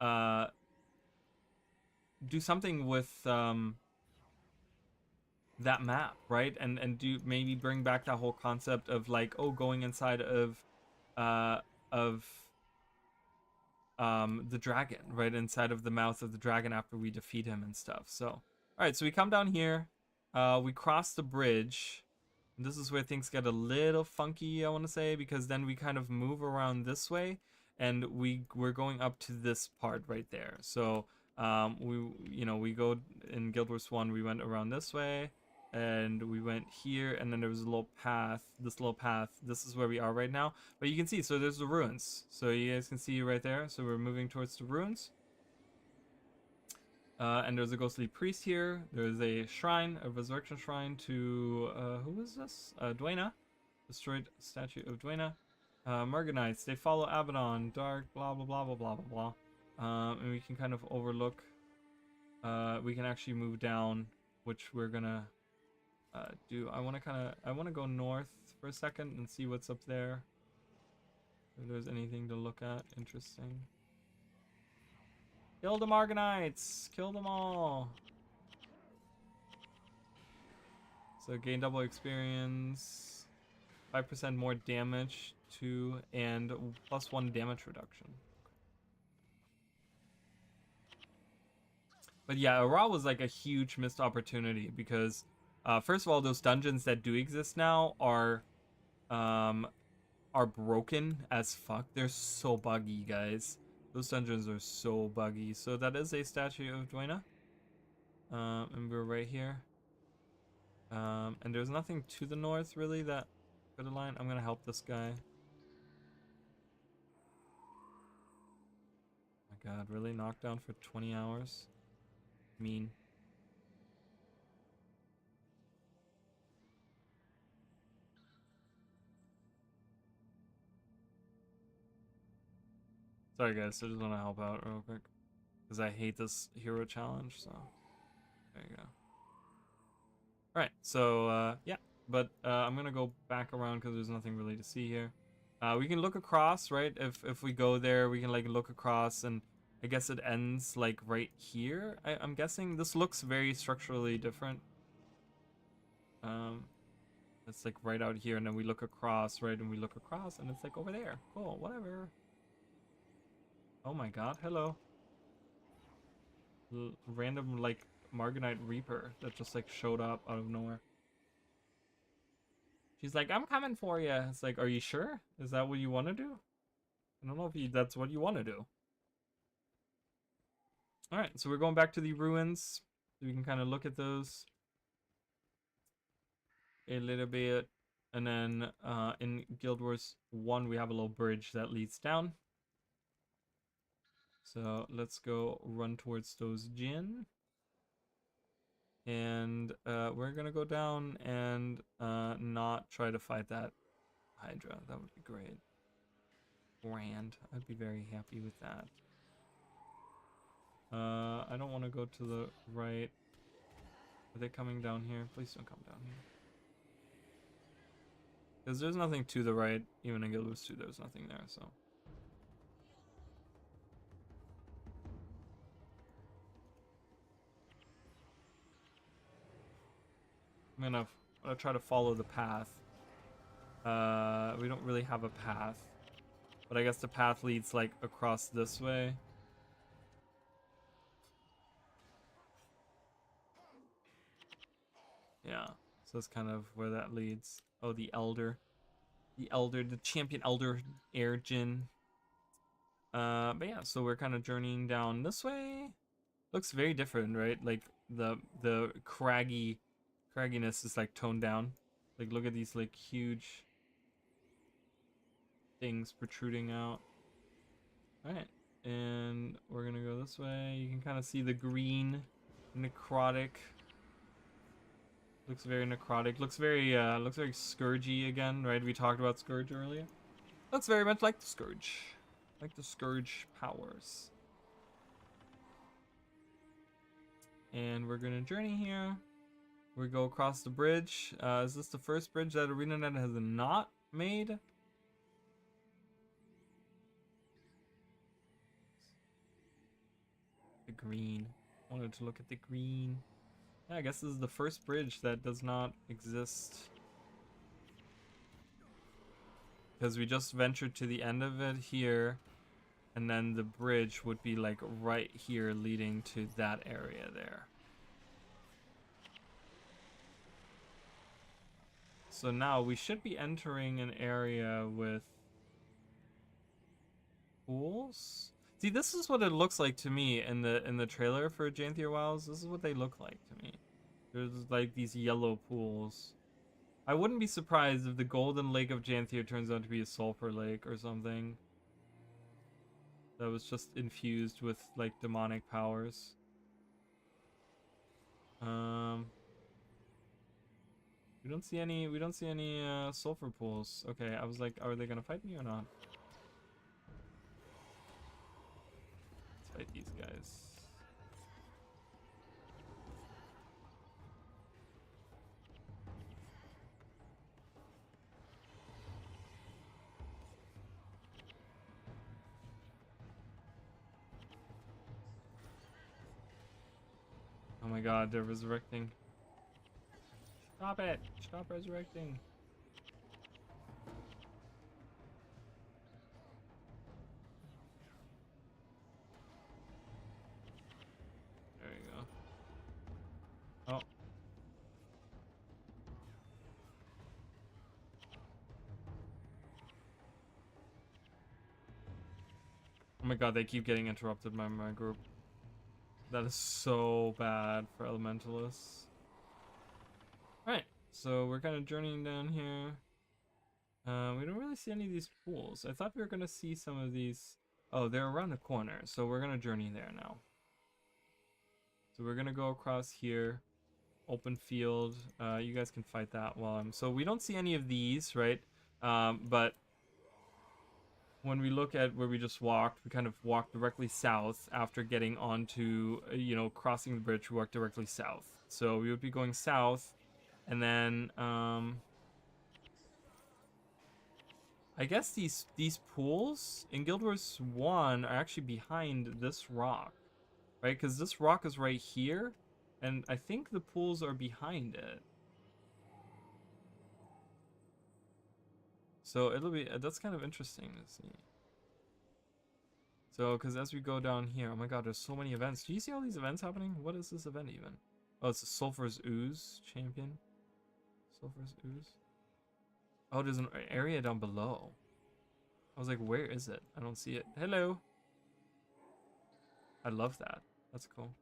uh do something with that map, right? And do maybe bring back that whole concept of like, oh, going inside uh of the dragon, right? Inside of the mouth of the dragon after we defeat him and stuff. So all right, so we come down here, we cross the bridge. And this is where things get a little funky, I want to say, because then we kind of move around this way, and we're going up to this part right there. So we, you know, we go in Guild Wars 1, we went around this way, and we went here, and then there was a little path, this little path. This is where we are right now. But you can see, so there's the ruins. So you guys can see right there. So we're moving towards the ruins. And there's a ghostly priest here. There's a shrine, a resurrection shrine to, who is this? Dwayna. Destroyed statue of Dwayna. Morganites, they follow Abaddon. Dark, blah, blah, blah, blah, blah, blah, blah. And we can kind of overlook. We can actually move down, which we're gonna do. I want to go north for a second and see what's up there. If there's anything to look at interesting. Kill the Morganites! Kill them all! So gain double experience, 5% more damage to, and +1 damage reduction. But yeah, Ara was like a huge missed opportunity because, first of all, those dungeons that do exist now um, are broken as fuck. They're so buggy, guys. Those dungeons are so buggy. So that is a statue of Dwayna. And we're right here. And there's nothing to the north really that could align. I'm gonna help this guy. My god, really? Knockdown for 20 hours? Mean. Sorry guys, I just want to help out real quick. Because I hate this hero challenge, so there you go. Alright, so yeah. But I'm gonna go back around because there's nothing really to see here. We can look across, right? If we go there, we can like look across, and I guess it ends like right here. I'm guessing this looks very structurally different. It's like right out here, and then we look across, right? And we look across, and it's like over there. Cool, whatever. Oh my god, hello. Random like Marganite Reaper that just like showed up out of nowhere. She's like, I'm coming for you. It's like, are you sure? Is that what you want to do? I don't know if that's what you want to do. All right, so we're going back to the ruins. We can kind of look at those a little bit. And then in Guild Wars 1, we have a little bridge that leads down. So let's go run towards those Jinn. And we're going to go down and not try to fight that Hydra. That would be great. Grand. I'd be very happy with that. I don't want to go to the right. Are they coming down here? Please don't come down here. Because there's nothing to the right. Even in Guild Wars 2, there's nothing there, so. I'm gonna try to follow the path. We don't really have a path. But I guess the path leads like across this way. Yeah. So that's kind of where that leads. Oh, the Elder. the champion elder air Jin. But yeah, so we're kind of journeying down this way. Looks very different, right? Like the cragginess is like toned down. Like look at these like huge things protruding out. All right, and we're gonna go this way. You can kind of see the green, necrotic. Looks very necrotic. Looks very scourgy again, right? We talked about Scourge earlier. Looks very much like the Scourge, like the Scourge powers. And we're gonna journey here. We go across the bridge. Is this the first bridge that ArenaNet has not made? The green. I wanted to look at the green. Yeah, I guess this is the first bridge that does not exist. Because we just ventured to the end of it here. And then the bridge would be like right here leading to that area there. So now we should be entering an area with pools. See, this is what it looks like to me in the trailer for Janthier Wilds. This is what they look like to me. There's like these yellow pools. I wouldn't be surprised if the Golden Lake of Janthier turns out to be a sulfur lake or something. That was just infused with like demonic powers. We don't see any sulfur pools. Okay, I was like, are they gonna fight me or not? Let's fight these guys. Oh my god, they're resurrecting. Stop it! Stop resurrecting. There you go. Oh. Oh my god, they keep getting interrupted by my group. That is so bad for elementalists. Alright, so we're kind of journeying down here. We don't really see any of these pools. I thought we were going to see some of these. Oh, they're around the corner, so we're going to journey there now. So we're going to go across here. Open field. You guys can fight that while I'm... So we don't see any of these, right? But when we look at where we just walked, we kind of walked directly south after getting onto, you know, crossing the bridge, we walked directly south. So we would be going south, and then, I guess these pools in Guild Wars 1 are actually behind this rock, right? Because this rock is right here, and I think the pools are behind it. So it'll be, that's kind of interesting to see. So, because as we go down here, oh my god, there's so many events. Do you see all these events happening? What is this event even? Oh, it's a Sulphur's Ooze champion. Sulphur's Ooze. Oh, there's an area down below. I was like, where is it? I don't see it. Hello. I love that. That's cool.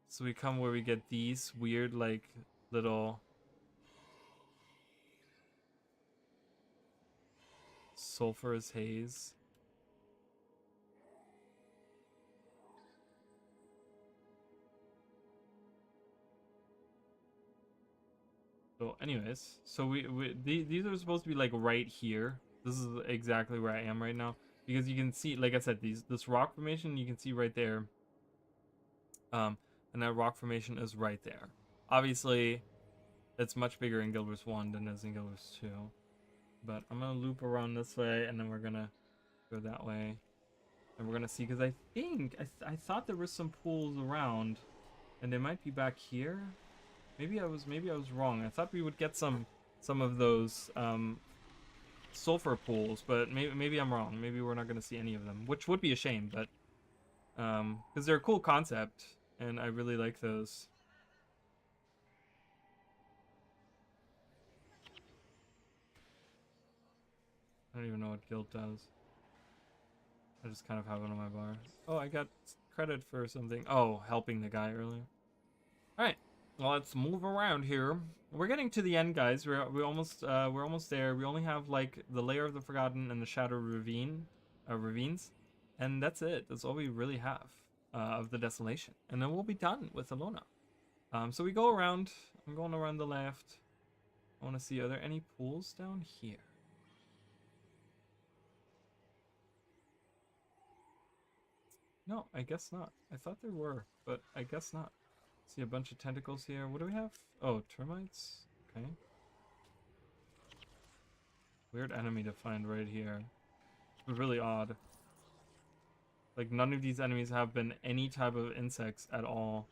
So we come where we get these weird, like, little sulphurous haze. So anyways, so these are supposed to be like right here. This is exactly where I am right now, because you can see, like I said, this rock formation you can see right there. And that rock formation is right there. Obviously, it's much bigger in Guild Wars 1 than it is in Guild Wars 2. But I'm gonna loop around this way, and then we're gonna go that way, and we're gonna see, because I think I thought there were some pools around, and they might be back here. Maybe I was wrong. I thought we would get some of those sulfur pools, but maybe I'm wrong. Maybe we're not gonna see any of them, which would be a shame. But because they're a cool concept, and I really like those. I don't even know what guild does. I just kind of have it on my bar. Oh, I got credit for something. Oh, helping the guy earlier. All right. Well, let's move around here. We're getting to the end, guys. We're almost there. We only have like the Lair of the Forgotten and the Shadow ravines, and that's it. That's all we really have of the Desolation, and then we'll be done with Alona. So we go around. I'm going around the left. I want to see, are there any pools down here? No, I guess not. I thought there were, but I guess not. See a bunch of tentacles here. What do we have? Oh, termites. Okay. Weird enemy to find right here. It's really odd. Like, none of these enemies have been any type of insects at all.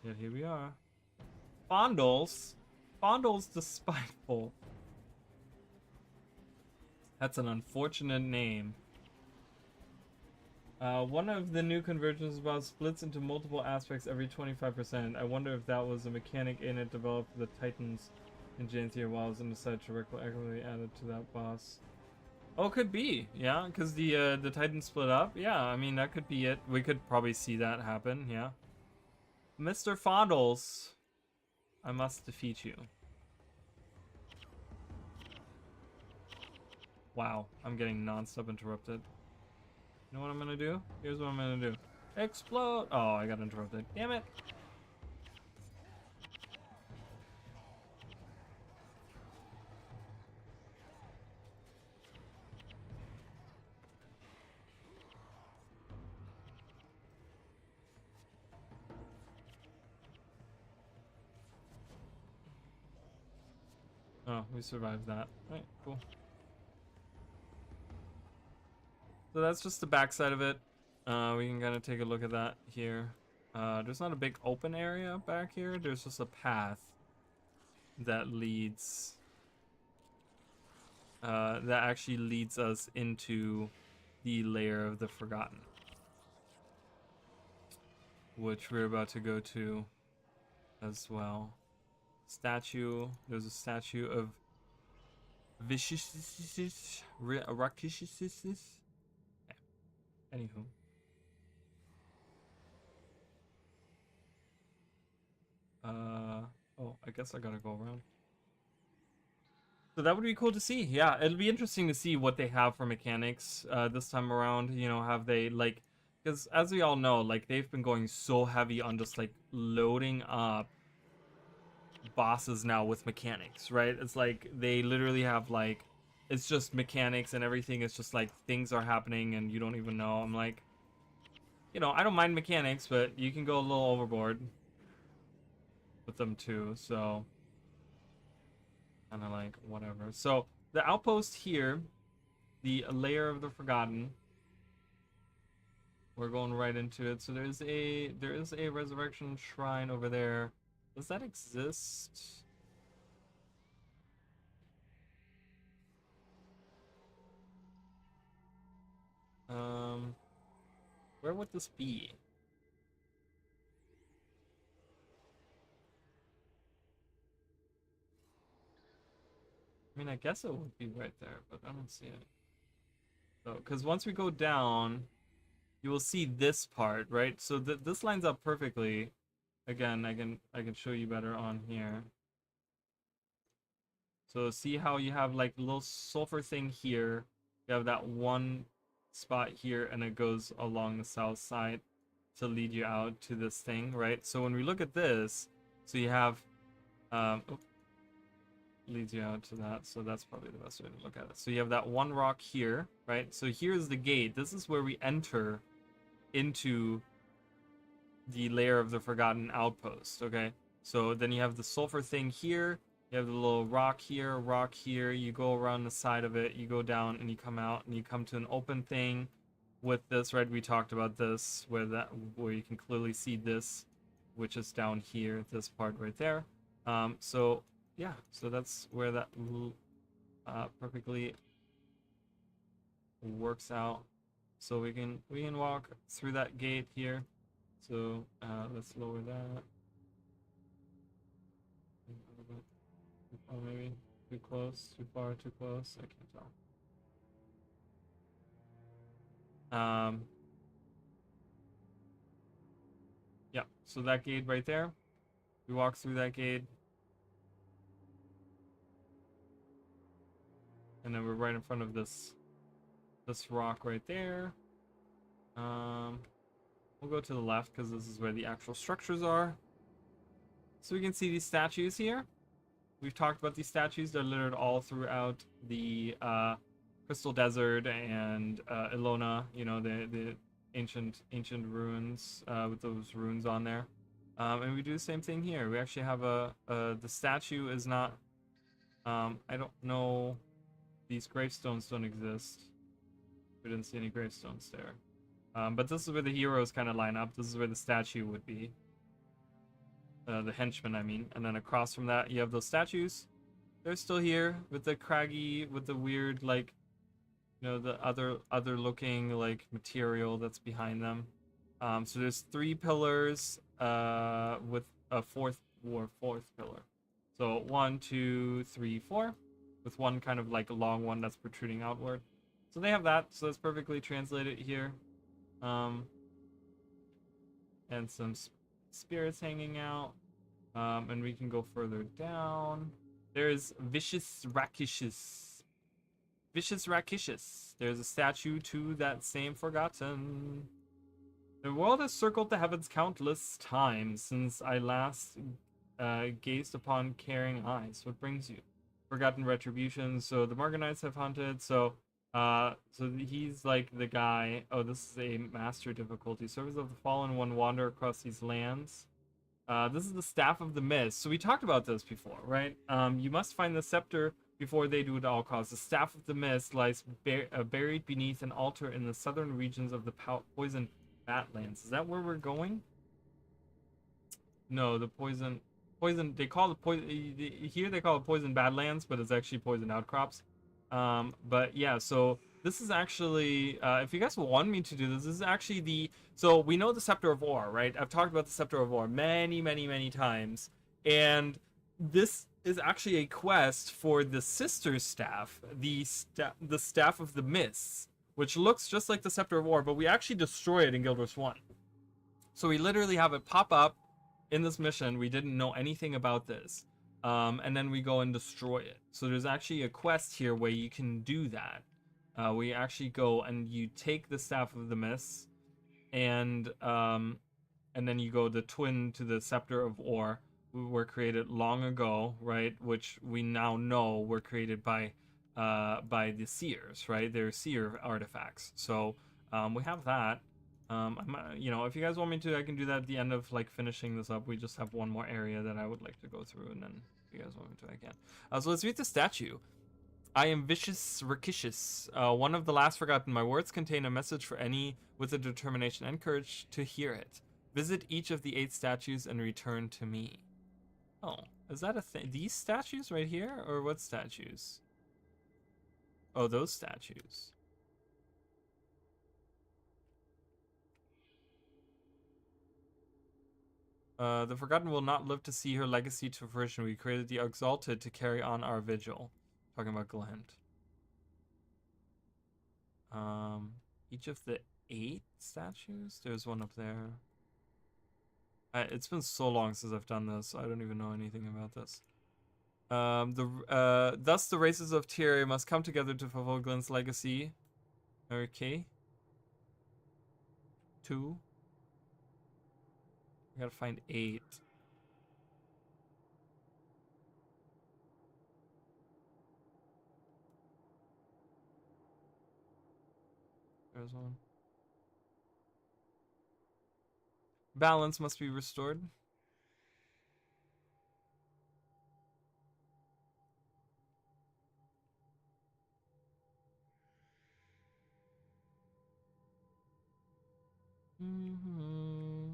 Yet here we are. Fondles? Fondles the Spiteful. That's an unfortunate name. One of the new conversions about splits into multiple aspects every 25%. I wonder if that was a mechanic in it developed for the Titans in Janethier Wilds and decided to retroactively add it to that boss. Oh, could be, yeah, because the Titans split up. Yeah, I mean that could be it. We could probably see that happen. Yeah, Mr. Fondles, I must defeat you. Wow, I'm getting non-stop interrupted. You know what I'm gonna do? Here's what I'm gonna do. Explode! Oh, I got interrupted. Damn it! Oh, we survived that. Alright, cool. So that's just the backside of it. We can kind of take a look at that here. There's not a big open area back here. There's just a path that leads that actually leads us into the Lair of the Forgotten, which we're about to go to as well. Statue. There's a statue of Vicious Rakishis. Yeah. Anywho. Oh, I guess I gotta go around. So that would be cool to see. Yeah, it'll be interesting to see what they have for mechanics this time around. You know, have they like, because as we all know, like they've been going so heavy on just like loading up bosses now with mechanics, right? It's like they literally have like, it's just mechanics and everything is just like things are happening and you don't even know. I'm like, you know, I don't mind mechanics, but you can go a little overboard with them too. So kind of like whatever. So the outpost here, the Lair of the Forgotten. We're going right into it. So there is a resurrection shrine over there. Does that exist? Um, where would this be? I mean, I guess it would be right there, but I don't see it. So, because once we go down, you will see this part, right? So this lines up perfectly. Again, I can show you better on here. So see how you have like a little sulfur thing here. You have that one spot here, and it goes along the south side to lead you out to this thing, right? So when we look at this, so you have, leads you out to that. So that's probably the best way to look at it. So you have that one rock here, right? So here's the gate. This is where we enter into the Lair of the Forgotten Outpost, okay? So then you have the sulfur thing here. You have the little rock here. You go around the side of it, you go down, and you come out, and you come to an open thing with this, right? We talked about this, where you can clearly see this, which is down here, this part right there. So yeah, so that's where that perfectly works out. So we can walk through that gate here. So let's lower that. A little bit. Too far, maybe too close, too far, too close. I can't tell. Um, yeah, so that gate right there. We walk through that gate, and then we're right in front of this rock right there. Um, we'll go to the left because this is where the actual structures are. So we can see these statues here. We've talked about these statues. They're littered all throughout the Crystal Desert and Ilona. You know, the ancient ruins with those runes on there. And we do the same thing here. We actually have the statue is not. I don't know. These gravestones don't exist. We didn't see any gravestones there. But this is where the heroes kind of line up. This is where the statue would be. The henchmen, I mean. And then across from that, you have those statues. They're still here with the craggy, with the weird, like, you know, the other looking like material that's behind them. So there's 3 pillars, with a fourth pillar. So 1, 2, 3, 4, with one kind of like a long one that's protruding outward. So they have that. So that's perfectly translated here. Um, and some spirits hanging out. And we can go further down. There's Vicious Rakishus. Vicious Rakishus. There's a statue to that same forgotten. The world has circled the heavens countless times since I last gazed upon caring eyes. What brings you? Forgotten retribution. So the Morganites have hunted. So he's like the guy. Oh, this is a master difficulty. Servants of the Fallen One wander across these lands. This is the Staff of the Mist. So we talked about this before, right? You must find the scepter before they do at all costs. The Staff of the Mist lies buried beneath an altar in the southern regions of the poisoned Batlands. Is that where we're going? No, the poison. They call it poison here. They call it poison Badlands, but it's actually poison outcrops. But yeah, so this is actually, if you guys want me to do this, this is actually so we know the Scepter of Ore, right? I've talked about the Scepter of Ore many times, and this is actually a quest for the Sister Staff, the Staff of the Mists, which looks just like the Scepter of Ore, but we actually destroy it in Guild Wars 1. So we literally have it pop up in this mission. We didn't know anything about this. And then we go and destroy it. So there's actually a quest here where you can do that. We actually go and you take the Staff of the Mists, and then you go the twin to the Scepter of Ore, were created long ago, right? Which we now know were created by the Seers, right? They're Seer artifacts. So we have that. If you guys want me to, I can do that at the end of like finishing this up. We just have one more area that I would like to go through, and then if you guys want me to, I can. So let's read the statue. I am vicious, rakishous, one of the last forgotten. My words contain a message for any with the determination and courage to hear it. Visit each of the 8 statues and return to me. Oh, is that a thing? These statues right here, or what statues? Oh, those statues. The Forgotten will not live to see her legacy to fruition. We created the Exalted to carry on our vigil. Talking about Glent. Each of the 8 statues? There's one up there. It's been so long since I've done this. I don't even know anything about this. Thus the races of Tyria must come together to fulfill Glenn's legacy. Okay. 2. I gotta find 8. There's one. Balance must be restored. Mm-hmm.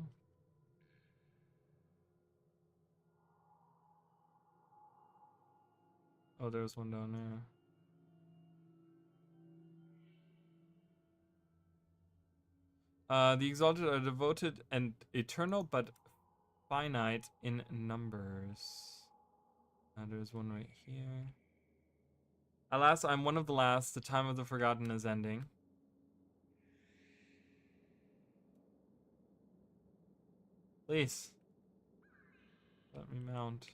Oh, there's one down there. The Exalted are devoted and eternal, but finite in numbers. There's one right here. Alas, I'm one of the last. The time of the Forgotten is ending. Please. Let me mount.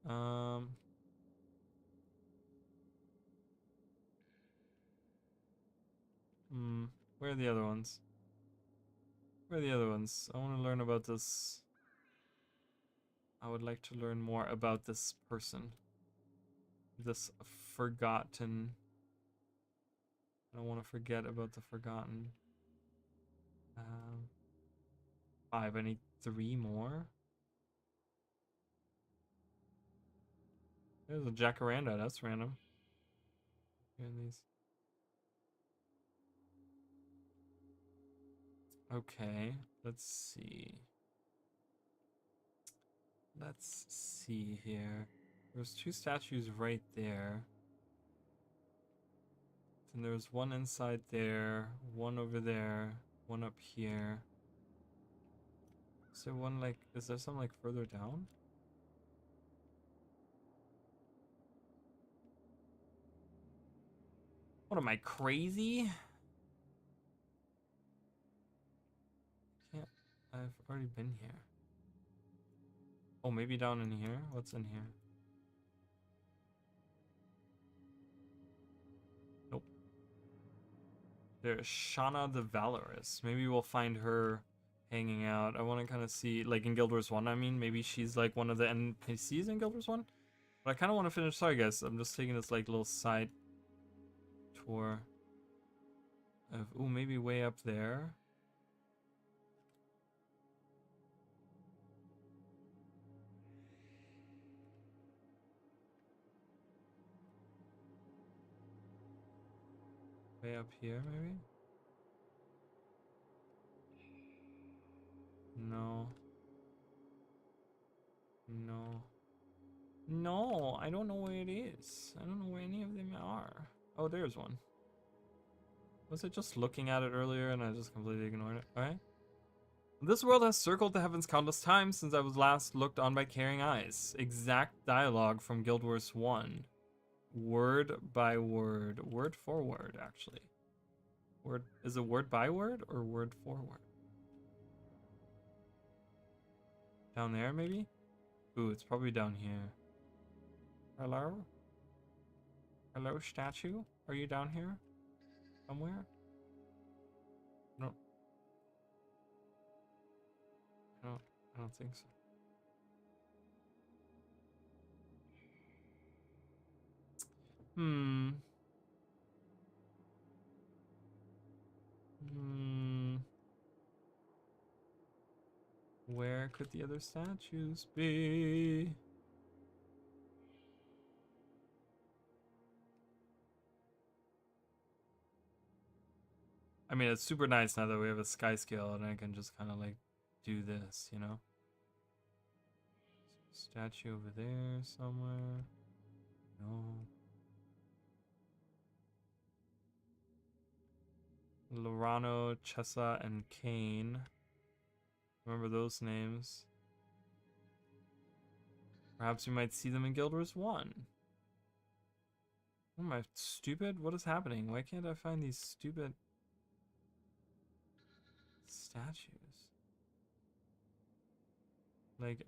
Um. Hmm. Where are the other ones? Where are the other ones? I want to learn about this. I would like to learn more about this person. This forgotten. I don't want to forget about the forgotten. Um, 5. I need 3 more. There's a jacaranda. That's random. Here are these. Okay. Let's see. Let's see here. There's 2 statues right there. Then there's one inside there, one over there, one up here. Is there one like, is there some like further down? What am I, crazy? Can't, I've already been here. Oh, maybe down in here? What's in here? Nope. There's Shauna the Valorous. Maybe we'll find her hanging out. I want to kind of see, like in Guild Wars 1, I mean, maybe she's like one of the NPCs in Guild Wars 1. But I kind of want to finish, sorry guys, I'm just taking this like little side tour of, ooh, maybe way up there. Way up here, maybe? No. No. No, I don't know where it is. I don't know where any of them are. Oh, there's one. Was it just looking at it earlier and I just completely ignored it? Alright. This world has circled the heavens countless times since I was last looked on by caring eyes. Exact dialogue from Guild Wars 1. Word by word. Word for word, actually. Word, is it word by word or word for word? Down there, maybe? Ooh, it's probably down here. Hello? Hello, statue? Are you down here? Somewhere? No, I don't, I don't think so. Hmm. Hmm. Where could the other statues be? I mean, it's super nice now that we have a sky scale and I can just kind of like do this, you know? Statue over there somewhere. No. Lorano, Chessa, and Kane. Remember those names. Perhaps we might see them in Guild Wars 1. Am I stupid? What is happening? Why can't I find these stupid statues? Like,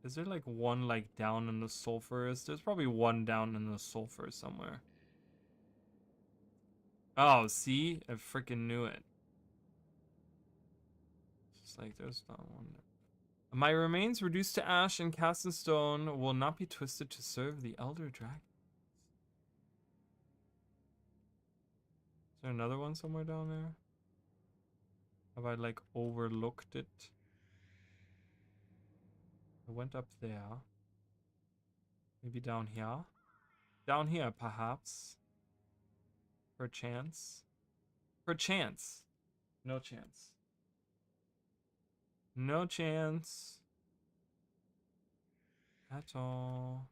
is there like one like down in the sulfurs? There's probably one down in the sulfur somewhere. Oh, see? I freaking knew it. It's like there's not one there. My remains reduced to ash and cast in stone will not be twisted to serve the elder dragon. Is there another one somewhere down there? Have I like overlooked it? I went up there. Maybe down here? Down here, perhaps. Perchance. Perchance. No chance. No chance. At all.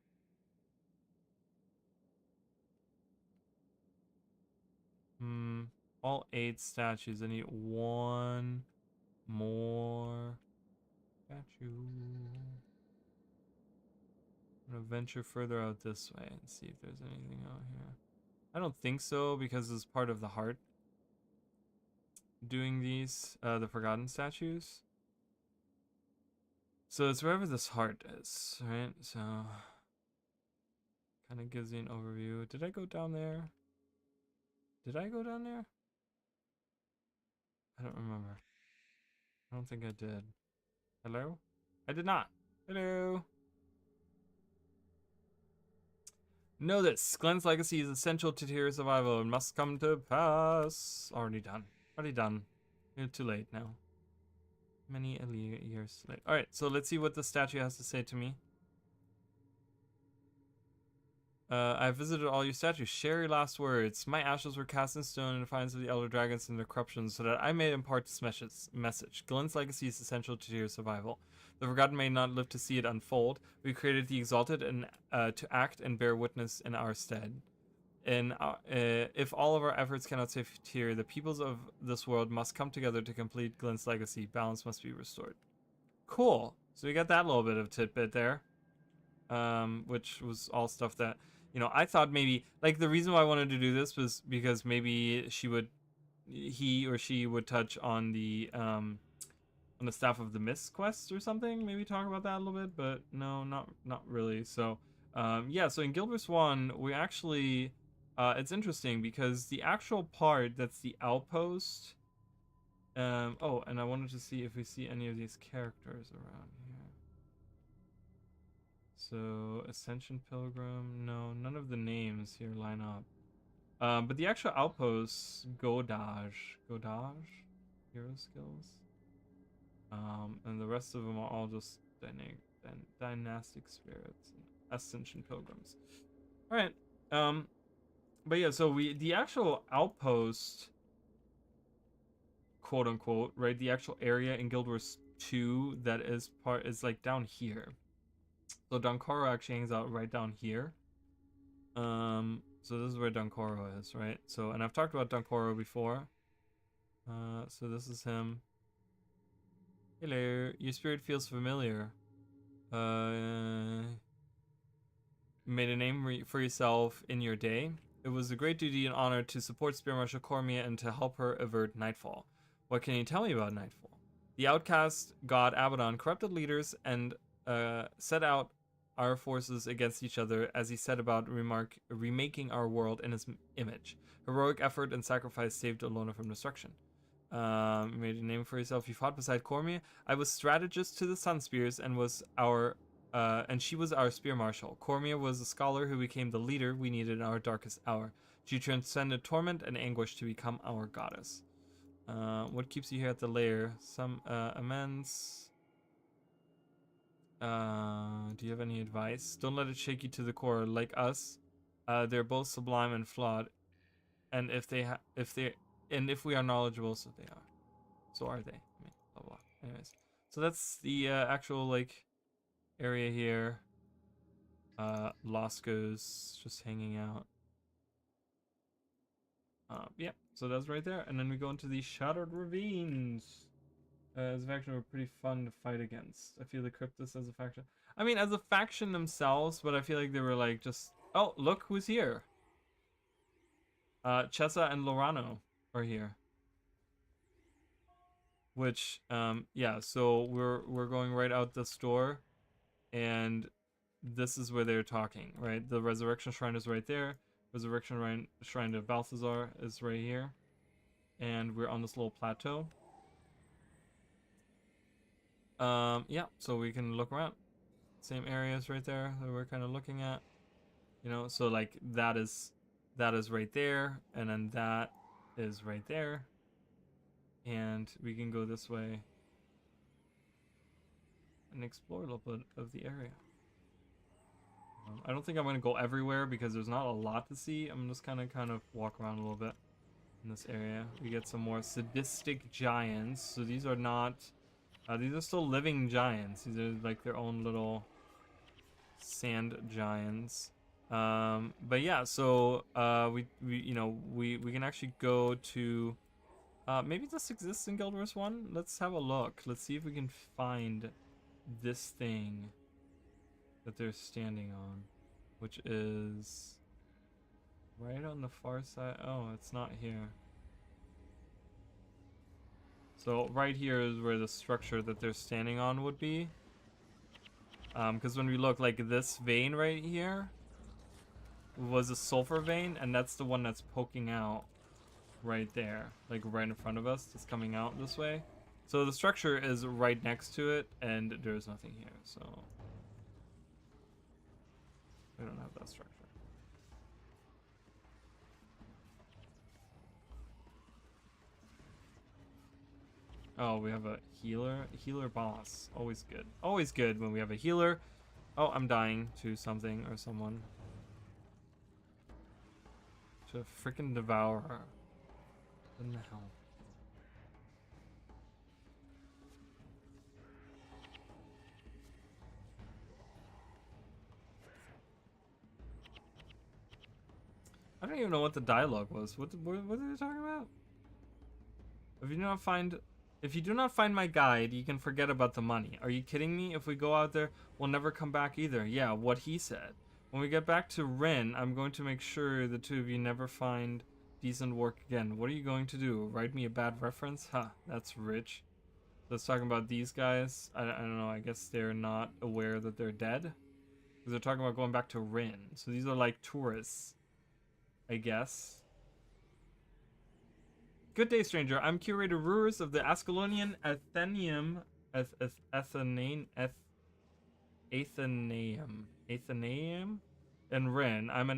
Hmm. All 8 statues. I need one more statue. I'm gonna venture further out this way and see if there's anything out here. I don't think so because it's part of the heart doing these, the forgotten statues. So it's wherever this heart is, right? So kind of gives you an overview. Did I go down there? Did I go down there? I don't remember. I don't think I did. Hello? I did not. Hello? Know this. Glenn's legacy is essential to Tyr's survival and must come to pass. Already done. Already done. You're too late now. Many years late. Alright, so let's see what the statue has to say to me. I visited all your statues. Share your last words. My ashes were cast in stone in defiance of the elder dragons and their corruption, so that I may impart this message. Glenn's legacy is essential to your survival. The forgotten may not live to see it unfold. We created the exalted and to act and bear witness in our stead. And if all of our efforts cannot save Tyr, the peoples of this world must come together to complete Glenn's legacy. Balance must be restored. Cool. So we got that little bit of tidbit there, which was all stuff that I thought maybe like the reason why I wanted to do this was because maybe he or she would touch on the staff of the Mist quest or something. Maybe talk about that a little bit, but no, not really. So yeah, so in Guild Wars 1, we actually it's interesting because the actual part that's the outpost. Oh, and I wanted to see if we see any of these characters around here. So Ascension Pilgrim, no, none of the names here line up. But the actual outposts, Godage, hero skills. And the rest of them are all just dynastic spirits and Ascension Pilgrims. All right. But yeah, so the actual outpost, quote unquote, right? The actual area in Guild Wars 2 that is like down here. So Dankoro actually hangs out right down here. So this is where Dankoro is, right? So, and I've talked about Dankoro before. So this is him. Hello, your spirit feels familiar. Made a name for yourself in your day. It was a great duty and honor to support Spear Marshal Cormia and to help her avert Nightfall. What can you tell me about Nightfall? The outcast god Abaddon corrupted leaders and set out our forces against each other as he set about remaking our world in his image. Heroic effort and sacrifice saved Alona from destruction. You made a name for yourself. You fought beside Cormia. I was strategist to the Sun Spears and she was our spear marshal. Cormia was a scholar who became the leader we needed in our darkest hour. She transcended torment and anguish to become our goddess. What keeps you here at the lair? Some amends. Do you have any advice? Don't let it shake you to the core. Like us, they're both sublime and flawed. And if we are knowledgeable, so they are. So are they. I mean, blah blah. Anyways, so that's the actual like area here. Losco's just hanging out. Yeah, so that's right there. And then we go into the Shattered Ravines. As a faction, were pretty fun to fight against. I feel the Cryptus as a faction. I mean, as a faction themselves, but I feel like they were like just. Oh, look who's here. Chessa and Lorano are here. Which, yeah. So we're going right out the store, and this is where they're talking, right? The Resurrection Shrine is right there. Resurrection Shrine to Balthazar is right here, and we're on this little plateau. Yeah, so we can look around. Same areas right there that we're kind of looking at. So like that is right there, and then that is right there. And we can go this way and explore a little bit of the area. I don't think I'm gonna go everywhere because there's not a lot to see. I'm just kind of walk around a little bit in this area. We get some more sadistic giants. So these are not. These are still living giants. These are like their own little sand giants. But yeah, so we can actually go to maybe this exists in Guild Wars 1. Let's have a look. Let's see if we can find this thing that they're standing on, which is right on the far side. Oh, it's not here. So right here is where the structure that they're standing on would be. Because when we look, like, this vein right here was a sulfur vein, and that's the one that's poking out right there, like right in front of us. It's coming out this way. So the structure is right next to it, and there's nothing here, so we don't have that structure. Oh, we have a healer boss. Always good. Always good when we have a healer. Oh, I'm dying to something or someone. To a freaking devourer. What in the hell? I don't even know what the dialogue was. What are they talking about? If you do not find my guide, you can forget about the money. Are you kidding me? If we go out there, we'll never come back either. Yeah, what he said. When we get back to Rin, I'm going to make sure the two of you never find decent work again. What are you going to do? Write me a bad reference? Huh, that's rich. Let's talk about these guys. I don't know, I guess they're not aware that they're dead. Because they're talking about going back to Rin. So these are like tourists, I guess. Good day, stranger. I'm curator Rurus of the Ascalonian Athenaeum. Athenaeum in Ren. I'm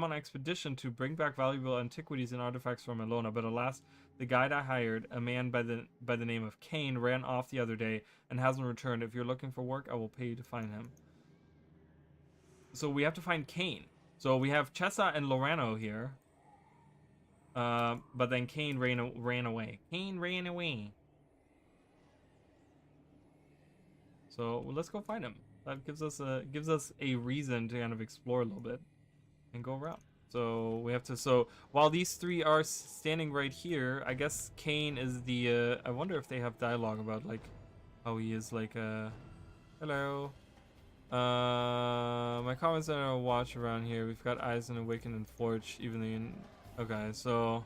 on expedition to bring back valuable antiquities and artifacts from Elona, but alas, the guide I hired, a man by the name of Kane, ran off the other day and hasn't returned. If you're looking for work, I will pay you to find him. So we have to find Kane. So we have Chessa and Lorano here. But then Kane ran away. Kane ran away. So let's go find him. That gives us a reason to kind of explore a little bit and go around. So we have to. So while these three are standing right here, I guess Kane is the. I wonder if they have dialogue about like how he is like hello. My comments are watch around here. We've got eyes and awakened and forge even in. Okay, so.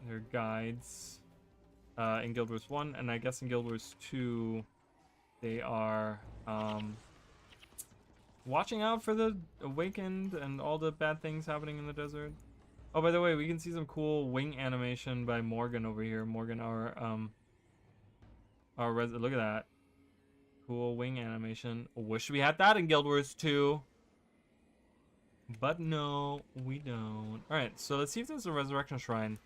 They're guides in Guild Wars 1, and I guess in Guild Wars 2 they are watching out for the awakened and all the bad things happening in the desert. Oh, by the way, we can see some cool wing animation by Morgan over here. Morgan, our look at that. Cool wing animation. Wish we had that in Guild Wars 2. But no, we don't. Alright, so let's see if there's a resurrection shrine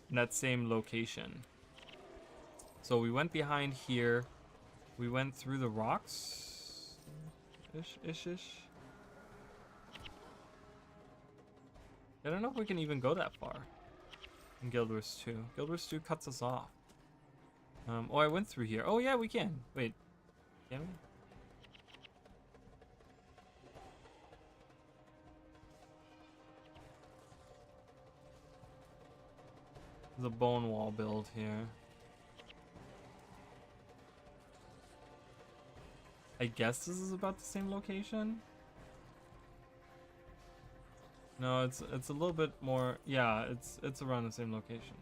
in that same location. So we went behind here. We went through the rocks. Ish. I don't know if we can even go that far in Guild Wars 2. Guild Wars 2 cuts us off. Oh, I went through here. Oh yeah, we can. Wait, can we? There's a bone wall build here. I guess this is about the same location. No, it's a little bit more. Yeah, it's around the same location.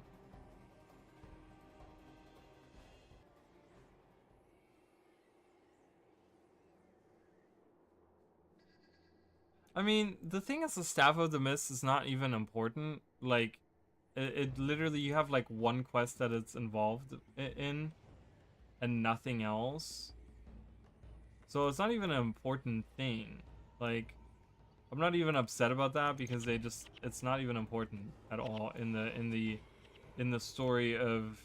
I mean, the thing is, the Staff of the Mist is not even important. Like, it literally, you have like one quest that it's involved in, and nothing else. So it's not even an important thing. Like, I'm not even upset about that because it's not even important at all in the story of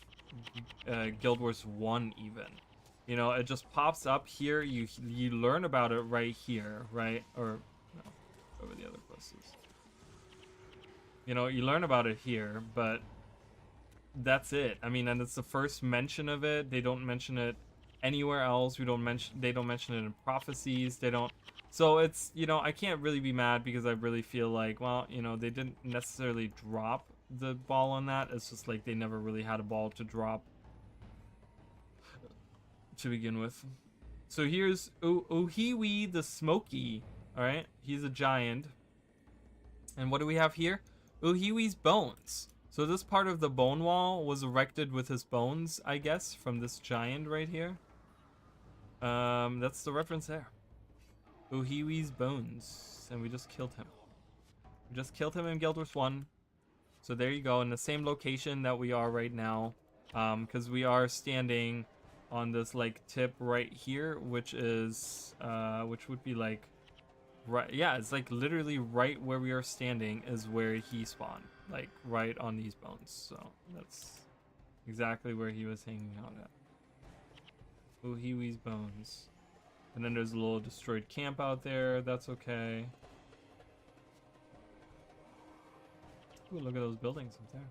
Guild Wars 1 even. You know, it just pops up here. You learn about it right here, right? Or no, over the other quests. You know, you learn about it here, but that's it. I mean, and it's the first mention of it. They don't mention it anywhere else. They don't mention it in prophecies. They don't. So it's, you know, I can't really be mad because I really feel like, well, you know, they didn't necessarily drop the ball on that. It's just like they never really had a ball to drop to begin with. So here's Uhiwi the Smoky. All right, he's a giant. And what do we have here? Uhiwi's bones. So this part of the bone wall was erected with his bones, I guess, from this giant right here. That's the reference there. Uhiwi's bones. And we just killed him. We just killed him in Guild Wars 1. So there you go, in the same location that we are right now. Because we are standing on this like tip right here, which is which would be like right, yeah, it's like literally right where we are standing is where he spawned, like right on these bones. So that's exactly where he was hanging out at. Uhiwi's bones. And then there's a little destroyed camp out there. That's okay. Ooh, look at those buildings up there.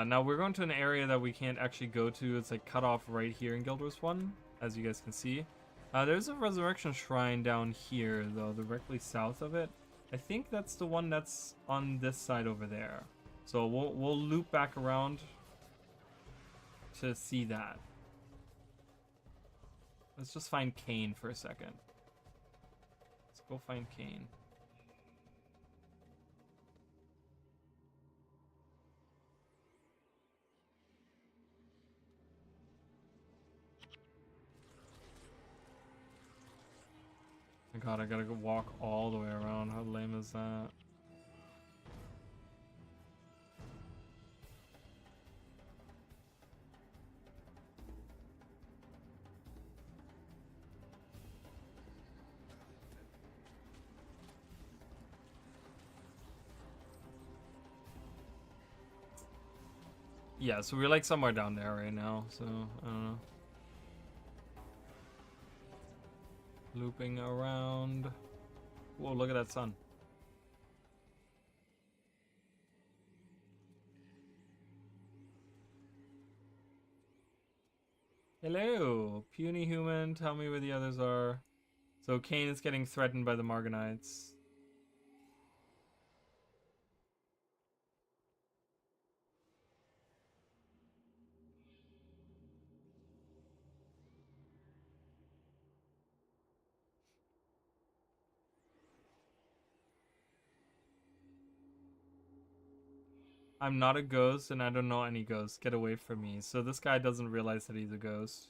Now we're going to an area that we can't actually go to. It's like cut off right here in Guild Wars 1, as you guys can see. There's a resurrection shrine down here, though, directly south of it. I think that's the one that's on this side over there. So we'll loop back around to see that. Let's just find Kane for a second. Let's go find Kane. Oh god, I gotta go walk all the way around. How lame is that? Yeah, so we're like somewhere down there right now, so I don't know. Looping around. Whoa, look at that sun. Hello, puny human, tell me where the others are. So Kane is getting threatened by the Marganites. I'm not a ghost and I don't know any ghosts. Get away from me. So this guy doesn't realize that he's a ghost.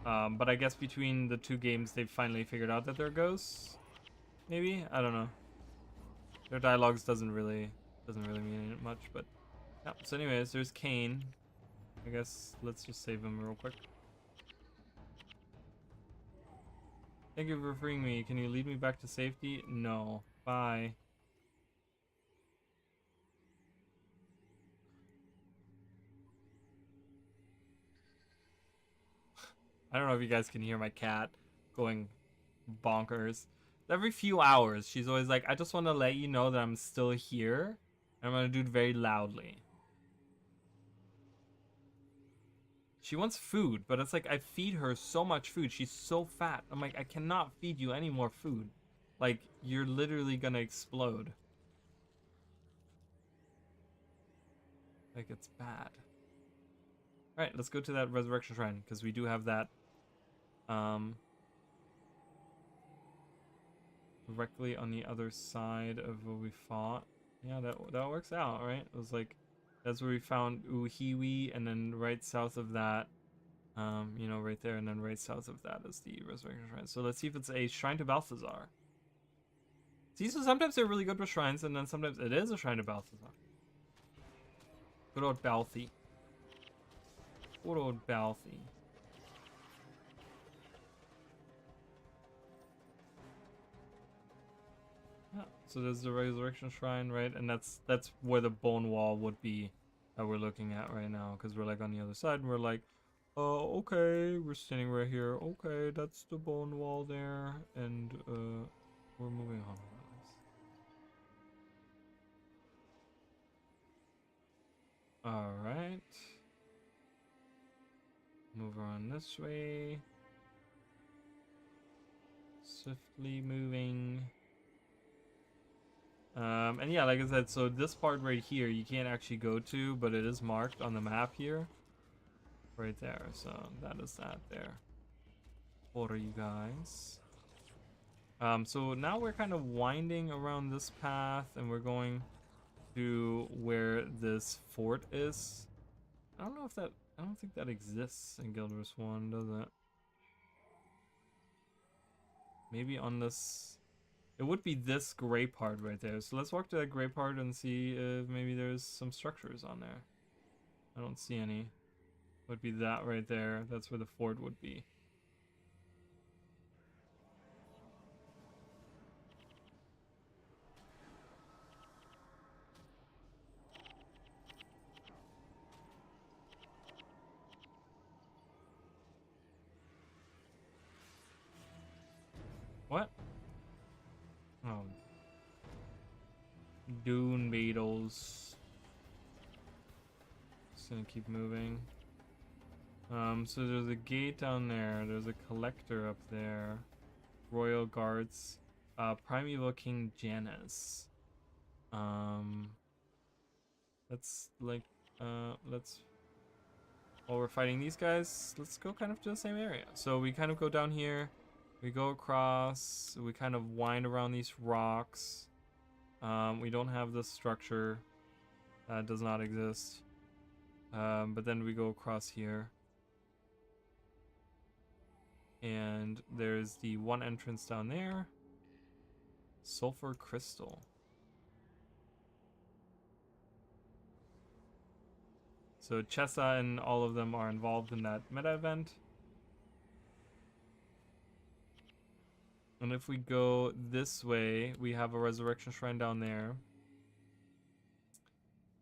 But I guess between the two games they've finally figured out that they're ghosts. Maybe? I don't know. Their dialogues doesn't really mean much, but yeah. So anyways, there's Kane. I guess let's just save him real quick. Thank you for freeing me. Can you lead me back to safety? No. Bye. I don't know if you guys can hear my cat going bonkers. Every few hours, she's always like, I just want to let you know that I'm still here. And I'm going to do it very loudly. She wants food, but it's like I feed her so much food. She's so fat. I'm like, I cannot feed you any more food. Like, you're literally going to explode. Like, it's bad. Alright, let's go to that resurrection shrine, because we do have that directly on the other side of where we fought. Yeah, that works out, right? It was like, that's where we found Uhiwi, and then right south of that, you know, right there, and then right south of that is the resurrection shrine. So let's see if it's a shrine to Balthazar. See, so sometimes they're really good with shrines, and then sometimes it is a shrine to Balthazar. Good old Balthy. Good old Balthy. Yeah, so there's the resurrection shrine, right? And that's where the bone wall would be that we're looking at right now, because we're like on the other side, and we're like, oh, okay, we're standing right here. Okay, that's the bone wall there, and we're moving on. All right. Move on this way. Swiftly moving. And yeah, like I said, so this part right here you can't actually go to, but it is marked on the map here. Right there, so that is that there. For you guys. So now we're kind of winding around this path, and we're going to where this fort is. I don't know if that. I don't think that exists in Guild Wars 1, does it? Maybe on this. It would be this gray part right there. So let's walk to that gray part and see if maybe there's some structures on there. I don't see any. Would be that right there. That's where the fort would be. What? Oh, dune beetles. Just gonna keep moving. So there's a gate down there. There's a collector up there. Royal Guards. Primeval King Janus. Let's like, let's. While we're fighting these guys, let's go kind of to the same area. So we kind of go down here. We go across. We kind of wind around these rocks. We don't have this structure. That does not exist. But then we go across here. And there's the one entrance down there. Sulfur crystal. So Chessa and all of them are involved in that meta event. And if we go this way, we have a resurrection shrine down there.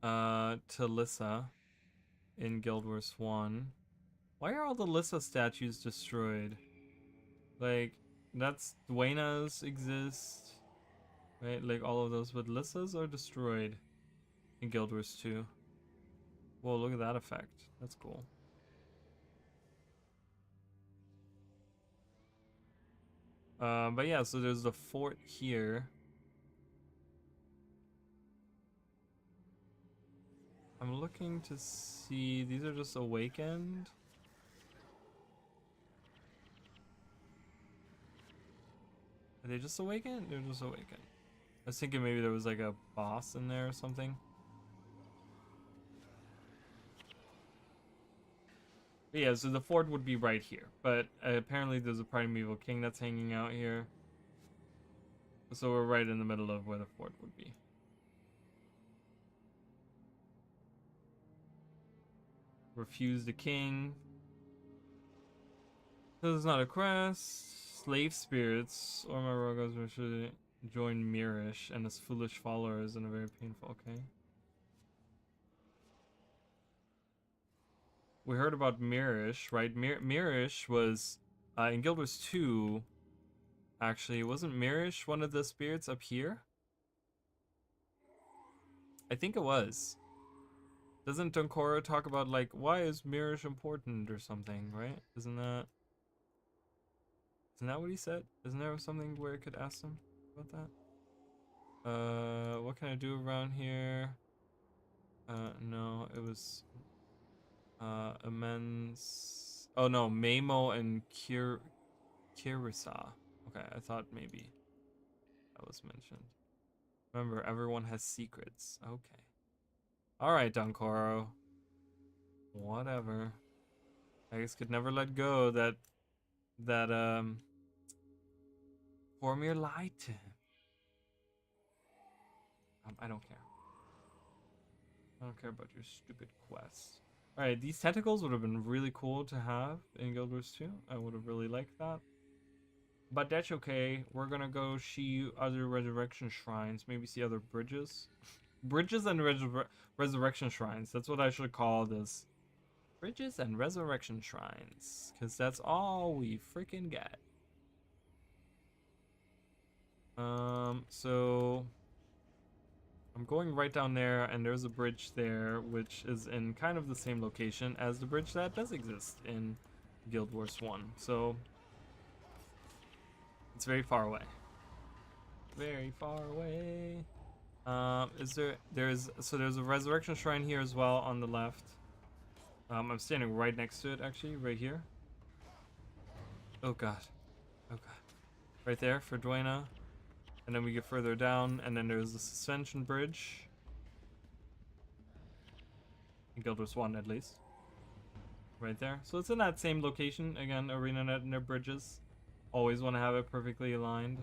To Lissa in Guild Wars 1. Why are all the Lissa statues destroyed? Like, that's Duenas exist, right? Like all of those, but Lissas are destroyed in Guild Wars 2. Whoa, look at that effect. That's cool. But yeah, so there's the fort here. I'm looking to see, these are just awakened. Are they just awakened? They're just awakened. I was thinking maybe there was like a boss in there or something. But yeah, so the fort would be right here. But apparently there's a primeval king that's hanging out here. So we're right in the middle of where the fort would be. Refuse the king. This is not a quest. Slave spirits or my Rogos should join Mirish and his foolish followers in a very painful. Okay. We heard about Mirish, right? Mirish was in Guild Wars 2. Actually, wasn't Mirish one of the spirits up here? I think it was. Doesn't Dunkora talk about like why is Mirish important or something, right? Isn't that what he said? Isn't there something where I could ask him about that? What can I do around here? No, it was amends. Oh no, Mamo and Kirisa. Okay, I thought maybe that was mentioned. Remember, everyone has secrets. Okay. Alright, Dunkoro. Whatever. I just could never let go that Boromir lied to him. I don't care. I don't care about your stupid quest. Alright, these tentacles would have been really cool to have in Guild Wars 2. I would have really liked that. But that's okay. We're gonna go see other resurrection shrines. Maybe see other bridges. Bridges and resurrection shrines. That's what I should call this. Bridges and resurrection shrines. Because that's all we freaking get. So I'm going right down there, and there's a bridge there, which is in kind of the same location as the bridge that does exist in Guild Wars 1. So it's very far away. Very far away. There's a resurrection shrine here as well on the left. I'm standing right next to it, actually, right here. Oh god. Oh god. right there for Duena. And then we get further down, and then there's the suspension bridge. In Guild Wars 1 at least. Right there. So it's in that same location. Again, ArenaNet and their bridges. Always want to have it perfectly aligned.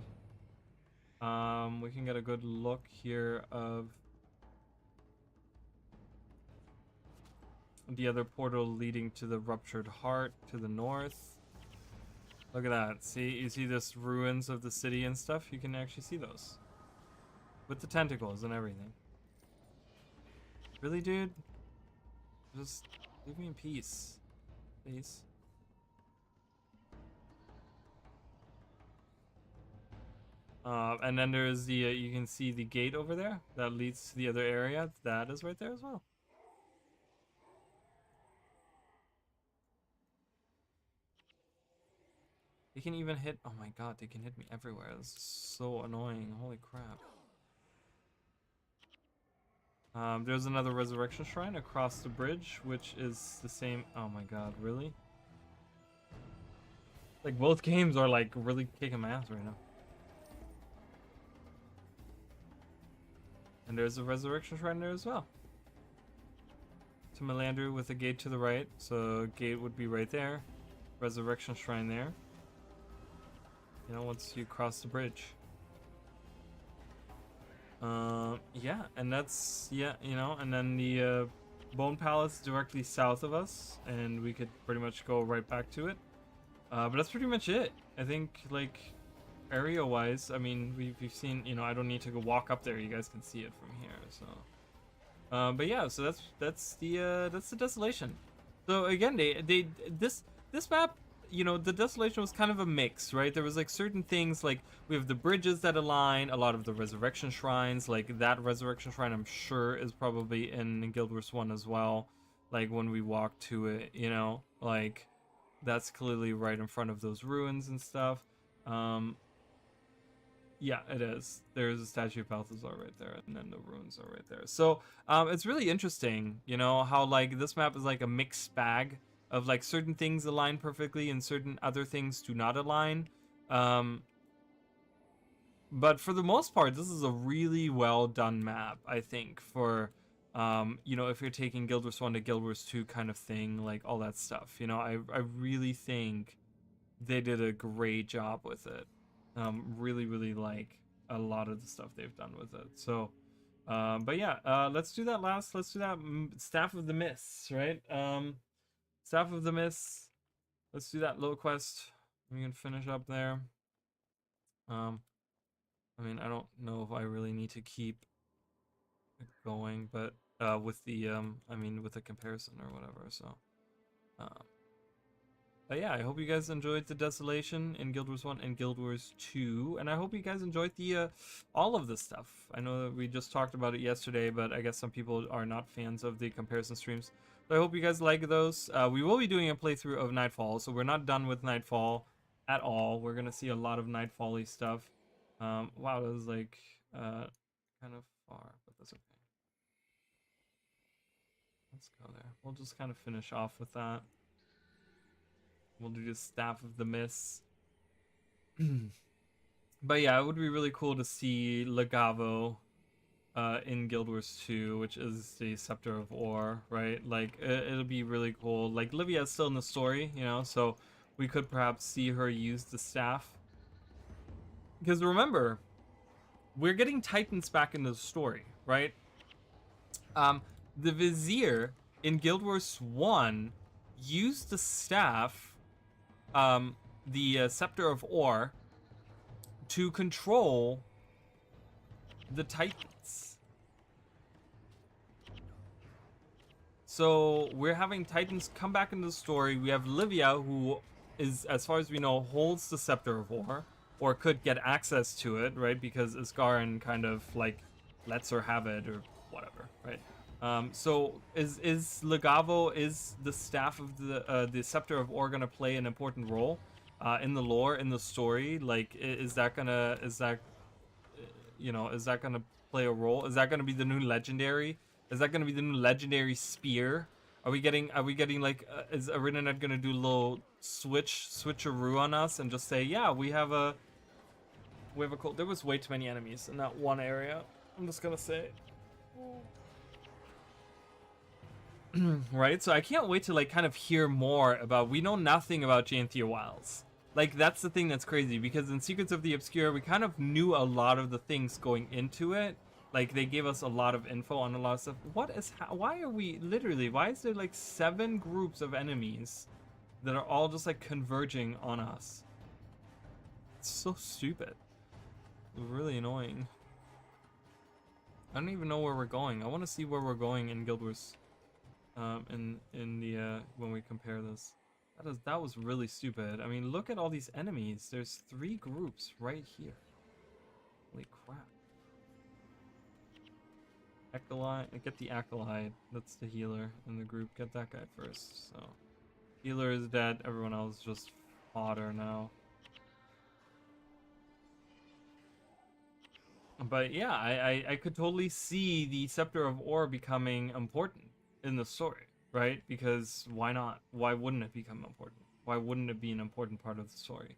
We can get a good look here of the other portal leading to the Ruptured Heart to the north. Look at that. See, you see this ruins of the city and stuff? You can actually see those. With the tentacles and everything. Really, dude? Just leave me in peace. Please. And then there's the, you can see the gate over there that leads to the other area. That is right there as well. They can even hit, oh my god, they can hit me everywhere. This is so annoying. Holy crap. There's another resurrection shrine across the bridge, which is the same. Oh my god, really? Like, both games are like really kicking my ass right now. And there's a resurrection shrine there as well. To Melandru with a gate to the right. So gate would be right there. Resurrection shrine there. You know, once you cross the bridge. Yeah, and that's, yeah, you know, and then the Bone Palace directly south of us, and we could pretty much go right back to it. But that's pretty much it. I think, like, area-wise, I mean, we've seen, you know, I don't need to go walk up there. You guys can see it from here, so. But yeah, so that's the Desolation. So again, this map, you know, the Desolation was kind of a mix, right? There was like certain things, like we have the bridges that align, a lot of the resurrection shrines, like that resurrection shrine I'm sure is probably in Guild Wars 1 as well. Like when we walk to it, you know, like that's clearly right in front of those ruins and stuff. Yeah, it is. There's a statue of Balthazar right there, and then the ruins are right there. So it's really interesting, you know, how like this map is like a mixed bag of like certain things align perfectly and certain other things do not align. But for the most part, this is a really well done map, I think, for you know, if you're taking Guild Wars 1 to Guild Wars 2 kind of thing, like all that stuff. You know, I really think they did a great job with it. Really like a lot of the stuff they've done with it. So, but yeah, let's do that last. Let's do that Staff of the Mists, right? Staff of the Mists. Let's do that little quest. We can finish up there. I mean, I don't know if I really need to keep it going, but with the I mean, with the comparison or whatever. So, um, but yeah, I hope you guys enjoyed the Desolation in Guild Wars 1 and Guild Wars 2, and I hope you guys enjoyed the all of this stuff. I know that we just talked about it yesterday, but I guess some people are not fans of the comparison streams. So I hope you guys like those. We will be doing a playthrough of Nightfall, so we're not done with Nightfall at all. We're gonna see a lot of Nightfall-y stuff. Wow, that was like kind of far, but that's okay. Let's go there. We'll just kind of finish off with that. We'll do the Staff of the Mists. But yeah, it would be really cool to see Legavo in Guild Wars 2, which is the Scepter of Ore, right? Like, it'll be really cool. Like, Livia's still in the story, you know, so we could perhaps see her use the staff. Because remember, we're getting Titans back into the story, right? The Vizier in Guild Wars 1 used the staff, the Scepter of Ore, to control the Titans. So we're having Titans come back into the story. We have Livia, who is, as far as we know, holds the Scepter of Ore, or could get access to it, right? Because Isgarin kind of like lets her have it or whatever, right? So is Legavo, is the staff of the Scepter of Ore gonna play an important role in the lore, in the story? Like, is that gonna play a role? Is that gonna be the new legendary? Is that gonna be the new legendary spear? Are we getting like is ArenaNet gonna do a little switcheroo on us and just say, yeah, we have a We have a cold. There was way too many enemies in that one area. I'm just gonna say. Right? So I can't wait to like kind of hear more about. We know nothing about Janthia Wilds. Like that's the thing that's crazy because in Secrets of the Obscure we kind of knew a lot of the things going into it. Like they gave us a lot of info on a lot of stuff. What is? Why are we literally? Why is there like 7 groups of enemies that are all just like converging on us? It's so stupid. Really annoying. I don't even know where we're going. I want to see where we're going in Guild Wars. In the when we compare this, that was really stupid. I mean, look at all these enemies. There's 3 groups right here. Holy crap! Acolyte, get the acolyte. That's the healer in the group. Get that guy first. So, healer is dead. Everyone else is just fodder now. But yeah, I could totally see the Scepter of Ore becoming important in the story, right? Because why not? Why wouldn't it become important? Why wouldn't it be an important part of the story?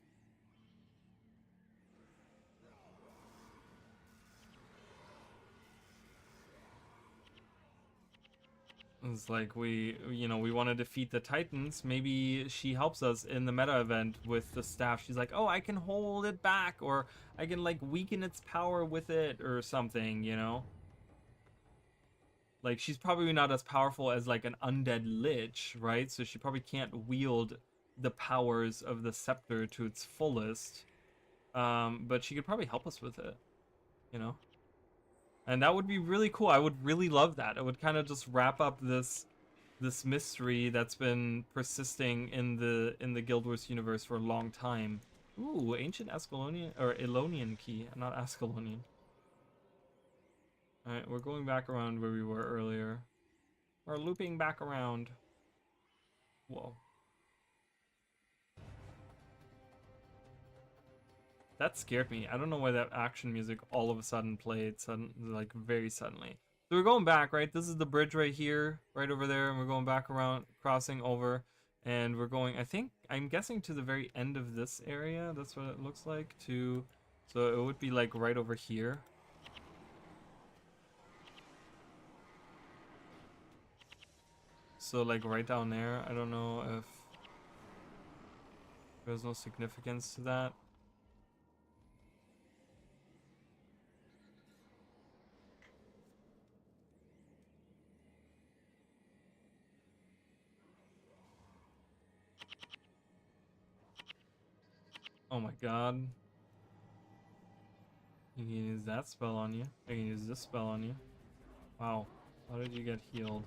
It's like we want to defeat the Titans. Maybe she helps us in the meta event with the staff. She's like, oh, I can hold it back, or I can like weaken its power with it, or something, you know? Like, she's probably not as powerful as like an undead lich, right? So she probably can't wield the powers of the scepter to its fullest. But she could probably help us with it, you know? And that would be really cool. I would really love that. It would kind of just wrap up this mystery that's been persisting in the Guild Wars universe for a long time. Ooh, ancient Ascalonian or Elonian key, not Ascalonian. All right, we're going back around where we were earlier. We're looping back around. Whoa. That scared me. I don't know why that action music all of a sudden played, like very suddenly. So we're going back, right? This is the bridge right here, right over there, and we're going back around, crossing over, and we're going, I'm guessing to the very end of this area. That's what it looks like, so it would be like right over here. So like right down there. I don't know if there's no significance to that. Oh my god. You can use that spell on you. I can use this spell on you. Wow. How did you get healed?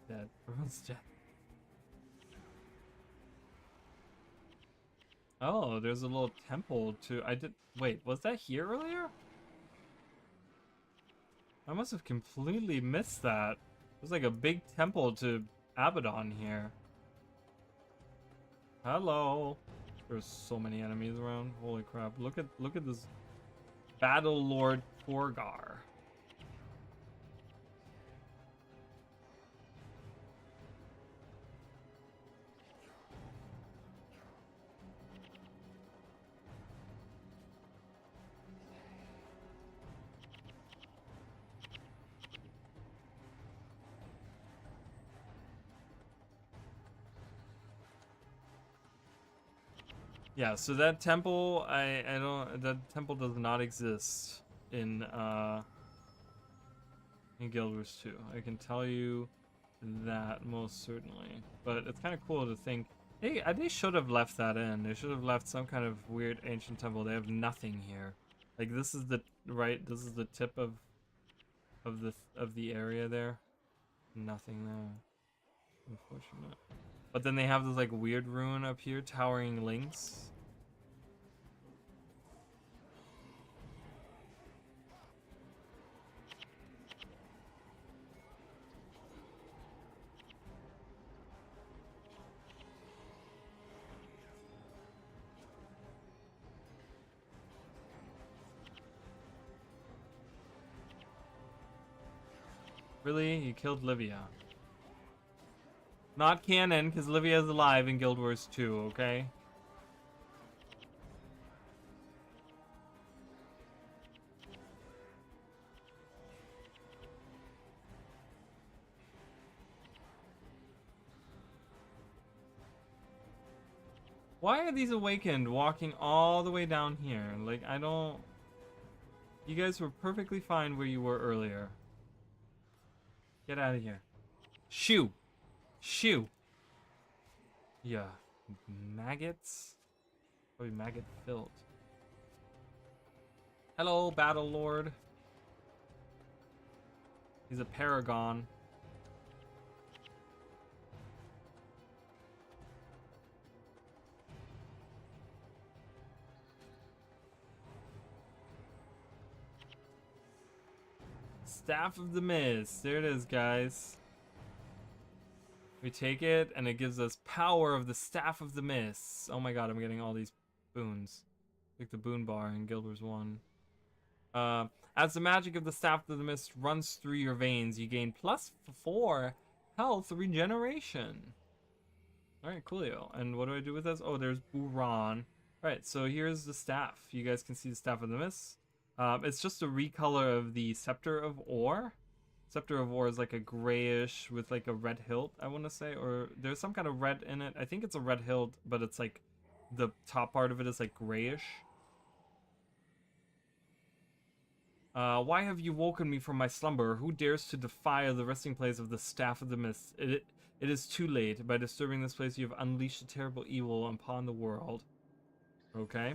Dead. Everyone's dead. Oh, there's a little temple to... Wait, was that here earlier? I must have completely missed that. There's like a big temple to Abaddon here. Hello. There's so many enemies around. Holy crap. Look at this Battle Lord Torgar. Yeah, so that temple, that temple does not exist in Guild Wars 2. I can tell you that most certainly. But it's kind of cool to think, hey, they should have left that in. They should have left some kind of weird ancient temple. They have nothing here. Like this is the tip of the area there. Nothing there. Unfortunate. But then they have this like weird ruin up here, Towering Links. Really? You killed Livia. Not canon, because Livia's alive in Guild Wars 2, okay? Why are these awakened walking all the way down here? Like, I don't... You guys were perfectly fine where you were earlier. Get out of here. Shoo! Shoo! Yeah. Maggots? Probably maggot filled. Hello, Battle Lord. He's a paragon. Staff of the Mist. There it is, guys. We take it, and it gives us power of the Staff of the Mist. Oh my god, I'm getting all these boons. Like the boon bar in Guild Wars 1. As the magic of the Staff of the Mist runs through your veins, you gain +4 health regeneration. Alright, coolio. And what do I do with this? Oh, there's Buran. Alright, so here's the staff. You guys can see the Staff of the Mist. It's just a recolor of the Scepter of Ore. Scepter of Ore is like a grayish with like a red hilt, I want to say. Or there's some kind of red in it. I think it's a red hilt, but it's like the top part of it is like grayish. Why have you woken me from my slumber? Who dares to defy the resting place of the Staff of the Mist? It is too late. By disturbing this place, you have unleashed a terrible evil upon the world. Okay.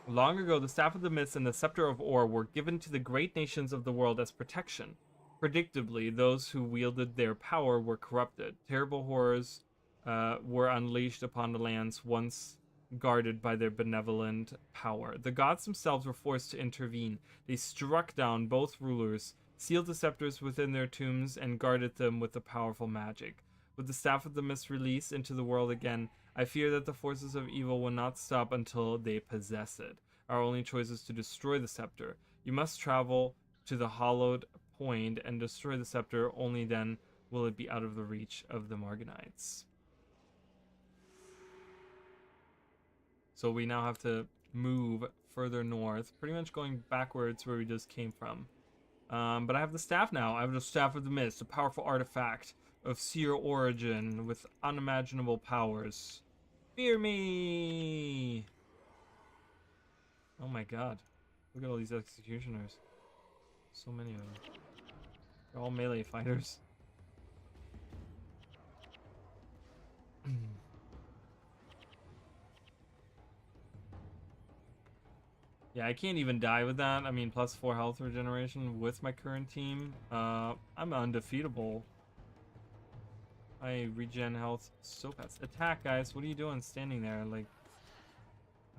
Long ago, the Staff of the Mist and the Scepter of Ore were given to the great nations of the world as protection. Predictably, those who wielded their power were corrupted. Terrible horrors were unleashed upon the lands once guarded by their benevolent power. The gods themselves were forced to intervene. They struck down both rulers, sealed the scepters within their tombs, and guarded them with a powerful magic. With the Staff of the Mist released into the world again, I fear that the forces of evil will not stop until they possess it. Our only choice is to destroy the scepter. You must travel to the hollowed point and destroy the scepter. Only then will it be out of the reach of the Morganites. So we now have to move further north, pretty much going backwards where we just came from. But I have the staff now. I have the Staff of the Mist, a powerful artifact of seer origin with unimaginable powers. Fear me! Oh my god. Look at all these executioners. So many of them. They're all melee fighters. Yeah, I can't even die with that. I mean, +4 health regeneration with my current team. I'm undefeatable. I regen health so fast. Attack, guys. What are you doing standing there? Like,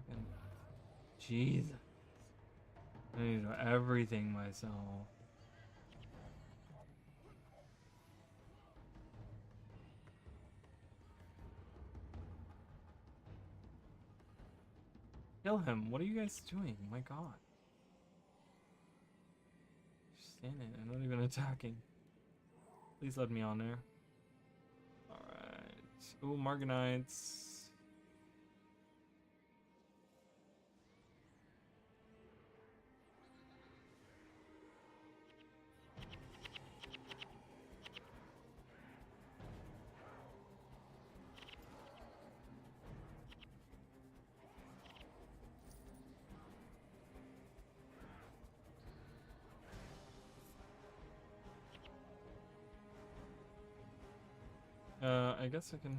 fucking... Jeez. I need to do everything myself. Kill him. What are you guys doing? My god. Just standing there, not even attacking. Please let me on there. Alright. Ooh, Morganites. I guess I can...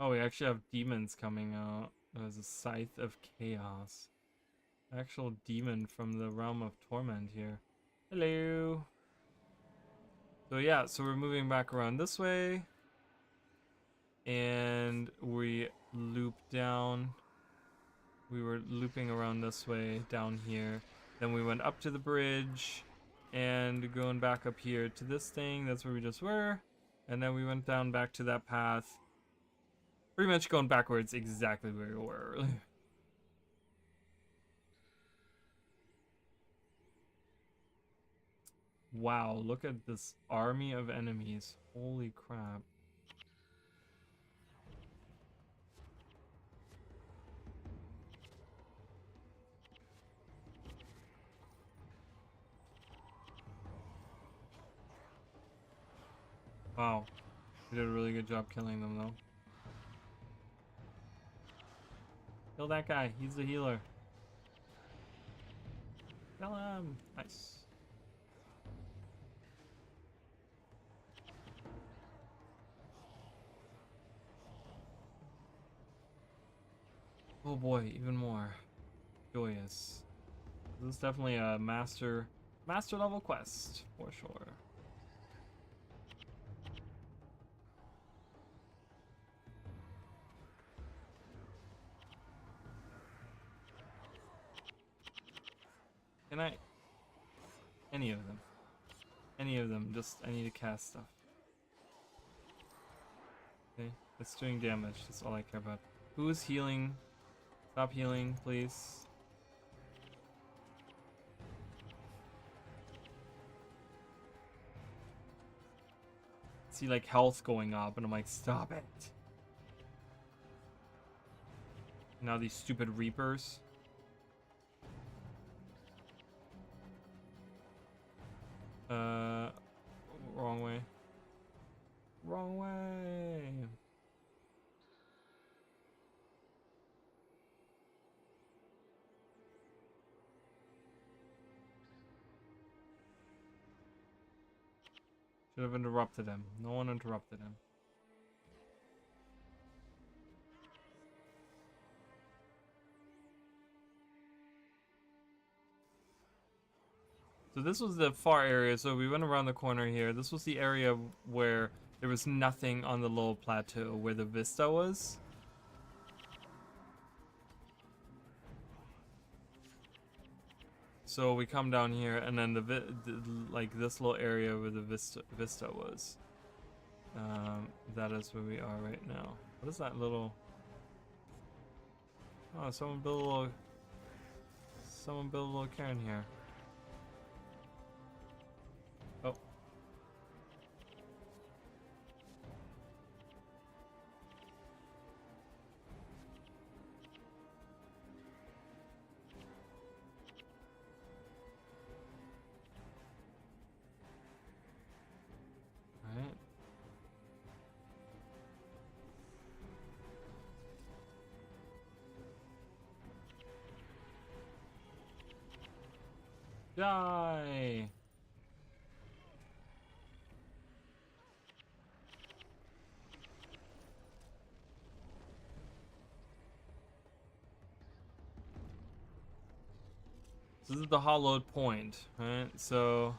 Oh, we actually have demons coming out. There's a Scythe of Chaos. Actual demon from the realm of torment here. Hello. So yeah, so we're moving back around this way. And we loop down. We were looping around this way down here. Then we went up to the bridge. And going back up here to this thing. That's where we just were. And then we went down back to that path. Pretty much going backwards exactly where we were earlier. Wow, look at this army of enemies. Holy crap. Wow. We did a really good job killing them though. Kill that guy. He's the healer. Kill him. Nice. Oh boy, even more joyous. This is definitely a master level quest for sure. Can I? Any of them. Any of them. Just, I need to cast stuff. Okay, it's doing damage. That's all I care about. Who is healing? Stop healing, please. See, like, health going up, and I'm like, stop it. Now these stupid reapers. Wrong way. Wrong way. Should have interrupted him. No one interrupted him. So this was the far area, so we went around the corner here. This was the area where there was nothing on the low plateau where the vista was. So we come down here, and then like this little area where the vista was. That is where we are right now. What is that little? Oh, someone built a little cairn here. Oh. Alright. Die! This is the hollowed point, right? So,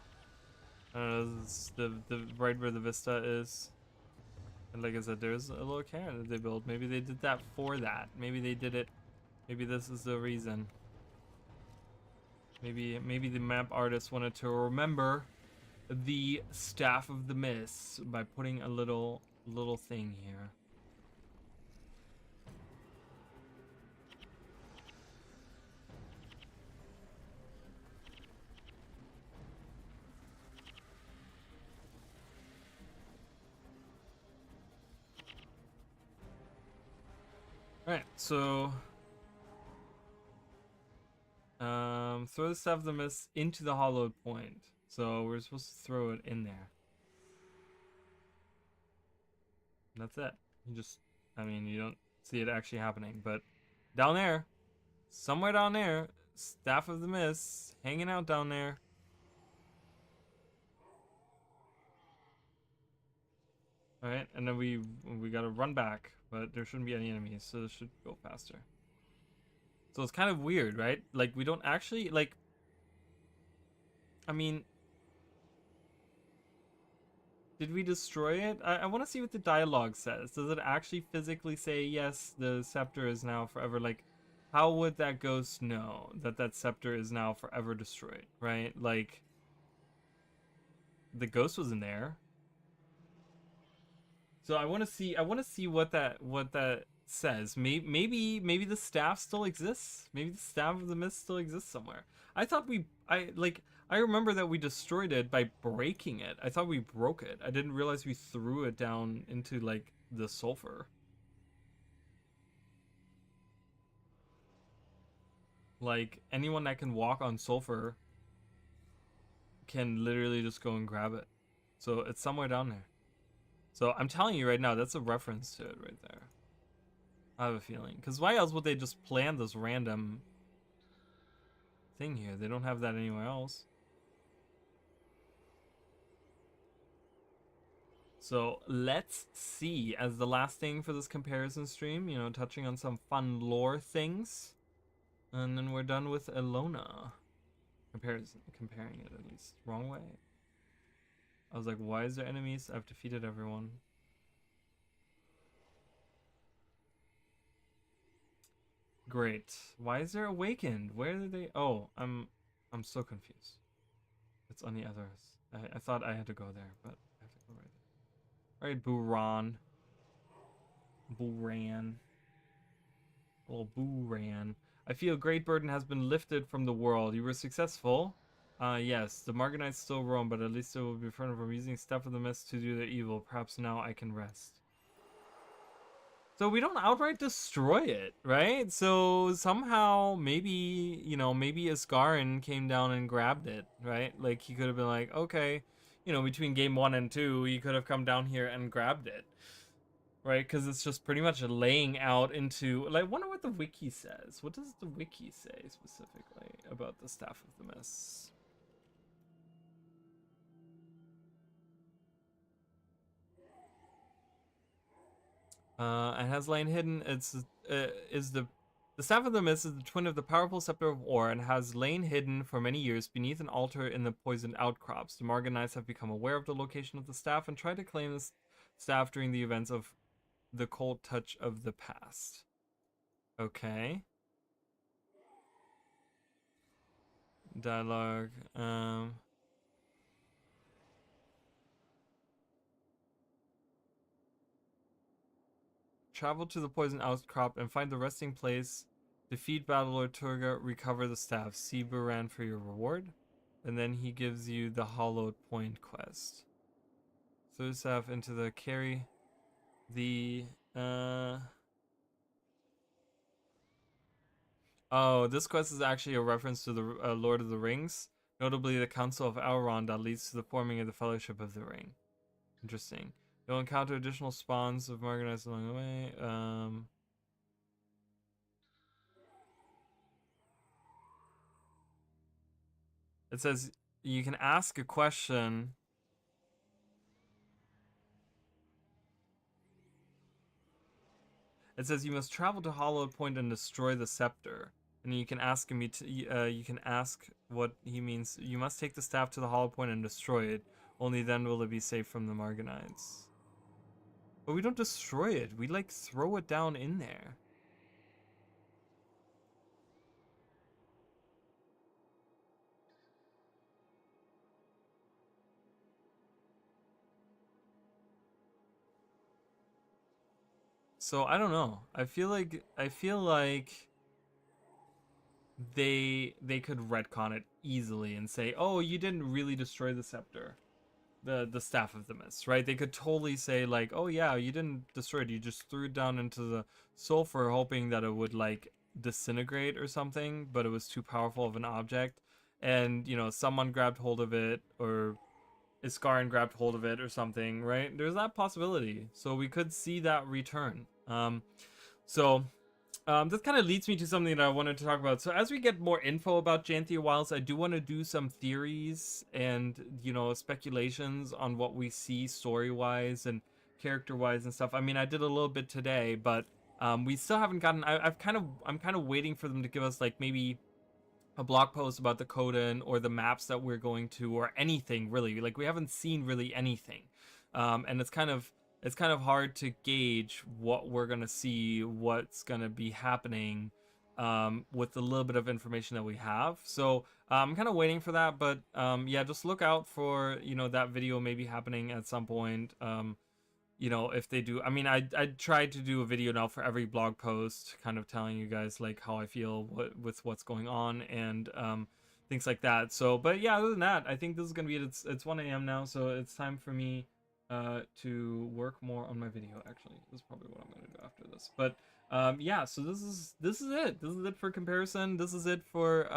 this is the right where the vista is. And like I said, there's a little cairn that they built. Maybe they did that for that. Maybe they did it. Maybe this is the reason. Maybe the map artist wanted to remember the Staff of the Mists by putting a little thing here. Alright, so throw the Staff of the Mist into the hollowed point. So we're supposed to throw it in there. And that's it. You just, I mean, you don't see it actually happening, but down there, somewhere down there, Staff of the Mist hanging out down there. Alright, and then we gotta run back, but there shouldn't be any enemies, so this should go faster. So it's kind of weird, right? Like, we don't actually, like, I mean, did we destroy it? I want to see what the dialogue says. Does it actually physically say, yes, the scepter is now forever? Like, how would that ghost know that that scepter is now forever destroyed, right? Like, the ghost was in there. So I want to see what that says. Maybe the staff still exists. Maybe the Staff of the Mist still exists somewhere. I remember that we destroyed it by breaking it. I thought we broke it. I didn't realize we threw it down into like the sulfur. Like, anyone that can walk on sulfur can literally just go and grab it. So it's somewhere down there. So I'm telling you right now, that's a reference to it right there. I have a feeling. Because why else would they just plan this random thing here? They don't have that anywhere else. So let's see, as the last thing for this comparison stream, you know, touching on some fun lore things. And then we're done with Elona. Comparing it at least. Wrong way. I was like, why is there enemies? I've defeated everyone. Great. Why is there awakened? Where did they? Oh, I'm so confused. It's on the others. I thought I had to go there, but I have to go right there. All right, Buran. Buran. Little Buran. I feel a great burden has been lifted from the world. You were successful. Yes, the Margonites still roam, but at least it will be prevented from using Stuff of the Mist to do their evil. Perhaps now I can rest. So we don't outright destroy it, right? So somehow, maybe, you know, maybe Ascarin came down and grabbed it, right? Like, he could have been like, okay, you know, between game 1 and 2, he could have come down here and grabbed it, right? Because it's just pretty much laying out into, like, I wonder what the wiki says. What does the wiki say specifically about the Staff of the Mists? It has lain hidden. Is the Staff of the Mist is the twin of the powerful Scepter of Ore and has lain hidden for many years beneath an altar in the poisoned outcrops. The Margonites have become aware of the location of the staff and tried to claim the staff during the events of the cold touch of the past. Okay. Dialogue. Travel to the poison outcrop and find the resting place. Defeat Battlelord Turga, recover the staff. See Buran for your reward. And then he gives you the Hollowed Point quest. Throw the staff into the carry. The Oh, this quest is actually a reference to the Lord of the Rings, notably the Council of Elrond that leads to the forming of the Fellowship of the Ring. Interesting. You'll encounter additional spawns of Margonites along the way. It says you can ask a question. It says you must travel to Hollowed Point and destroy the scepter. And you can ask me to. You can ask what he means. You must take the staff to the Hollowed Point and destroy it. Only then will it be safe from the Margonites. But we don't destroy it. We like throw it down in there. So I don't know. I feel like they could retcon it easily and say, "Oh, you didn't really destroy the scepter, the staff of the mist," right? They could totally say like, "Oh yeah, you didn't destroy it. You just threw it down into the sulfur, hoping that it would like disintegrate or something, but it was too powerful of an object, and you know someone grabbed hold of it or." Iskarin grabbed hold of it or something, right? There's that possibility. So we could see that return. So this kind of leads me to something that I wanted to talk about. So as we get more info about Janthia Wilds, I do want to do some theories and, you know, speculations on what we see story-wise and character-wise and stuff. I mean, I did a little bit today, but we still haven't gotten. I'm kind of waiting for them to give us like maybe a blog post about the Coden or the maps that we're going to or anything really. Like we haven't seen really anything, and it's kind of hard to gauge what we're gonna see, what's gonna be happening, with the little bit of information that we have. So I'm kind of waiting for that, but yeah, just look out for that video maybe happening at some point. If they do, I mean, I tried to do a video now for every blog post, kind of telling you guys like how I feel with what's going on and things like that. So, but yeah, other than that, I think this is gonna be it. It's 1 a.m. now, so it's time for me to work more on my video. Actually, this is probably what I'm gonna do after this. But yeah, so this is it. This is it for comparison. This is it for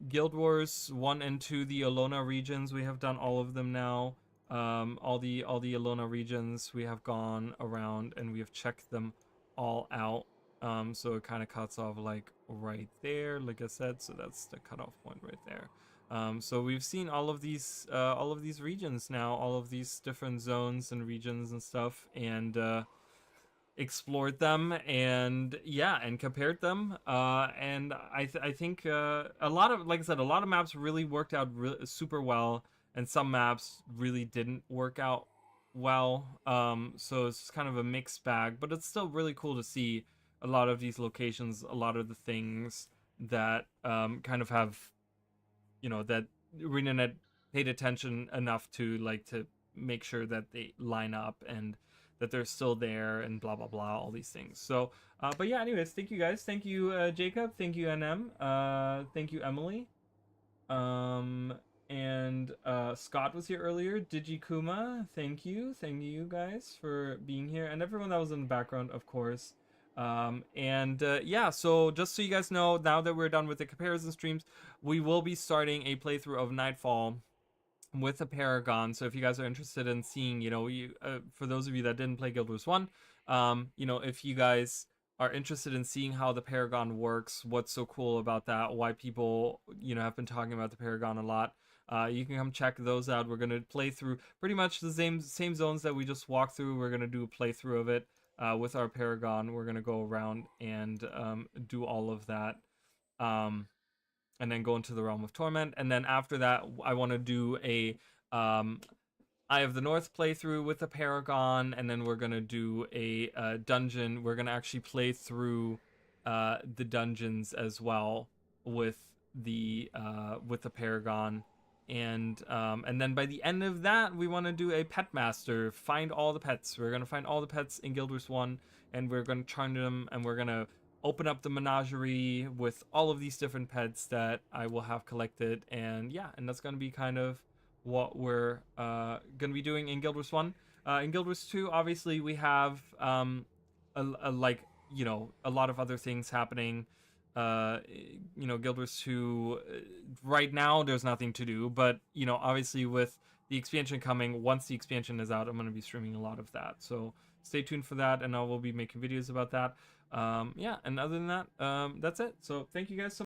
Guild Wars 1 and 2, the Alona regions. We have done all of them now. All the Alona regions we have gone around and we have checked them all out. So it kind of cuts off like right there, like I said. So that's the cutoff point right there. So we've seen all of these regions now, all of these different zones and regions and stuff, and explored them, and yeah, and compared them. And I think a lot of, like I said, a lot of maps really worked out super well, and some maps really didn't work out well. So it's kind of a mixed bag, but it's still really cool to see a lot of these locations, a lot of the things that kind of have, that ArenaNet paid attention enough to like to make sure that they line up and that they're still there and blah blah blah, all these things. So but yeah, anyways, thank you guys, thank you Jacob, thank you NM, thank you Emily, um and Scott was here earlier, Digikuma, thank you guys for being here, and everyone that was in the background, of course. And yeah, so just so you guys know, now that we're done with the comparison streams, we will be starting a playthrough of Nightfall with a Paragon. So if you guys are interested in seeing, for those of you that didn't play Guild Wars 1, if you guys are interested in seeing how the Paragon works, what's so cool about that, why people, have been talking about the Paragon a lot, you can come check those out. We're going to play through pretty much the same zones that we just walked through. We're going to do a playthrough of it with our Paragon. We're going to go around and do all of that. And then go into the realm of torment, and then after that I want to do a um Eye of the North playthrough with the Paragon, and then we're gonna do a dungeon. We're gonna actually play through the dungeons as well with the Paragon, and then by the end of that, we want to do a pet master. Find all the pets. We're gonna find all the pets in Guild Wars 1, and we're gonna charm them, and we're gonna open up the menagerie with all of these different pets that I will have collected, and yeah, and that's gonna be kind of what we're gonna be doing in Guild Wars 1. In Guild Wars 2, obviously we have like a lot of other things happening. Guild Wars 2, right now there's nothing to do, but obviously with the expansion coming, once the expansion is out, I'm gonna be streaming a lot of that. So stay tuned for that, and I will be making videos about that. Yeah, and other than that, that's it. So thank you guys so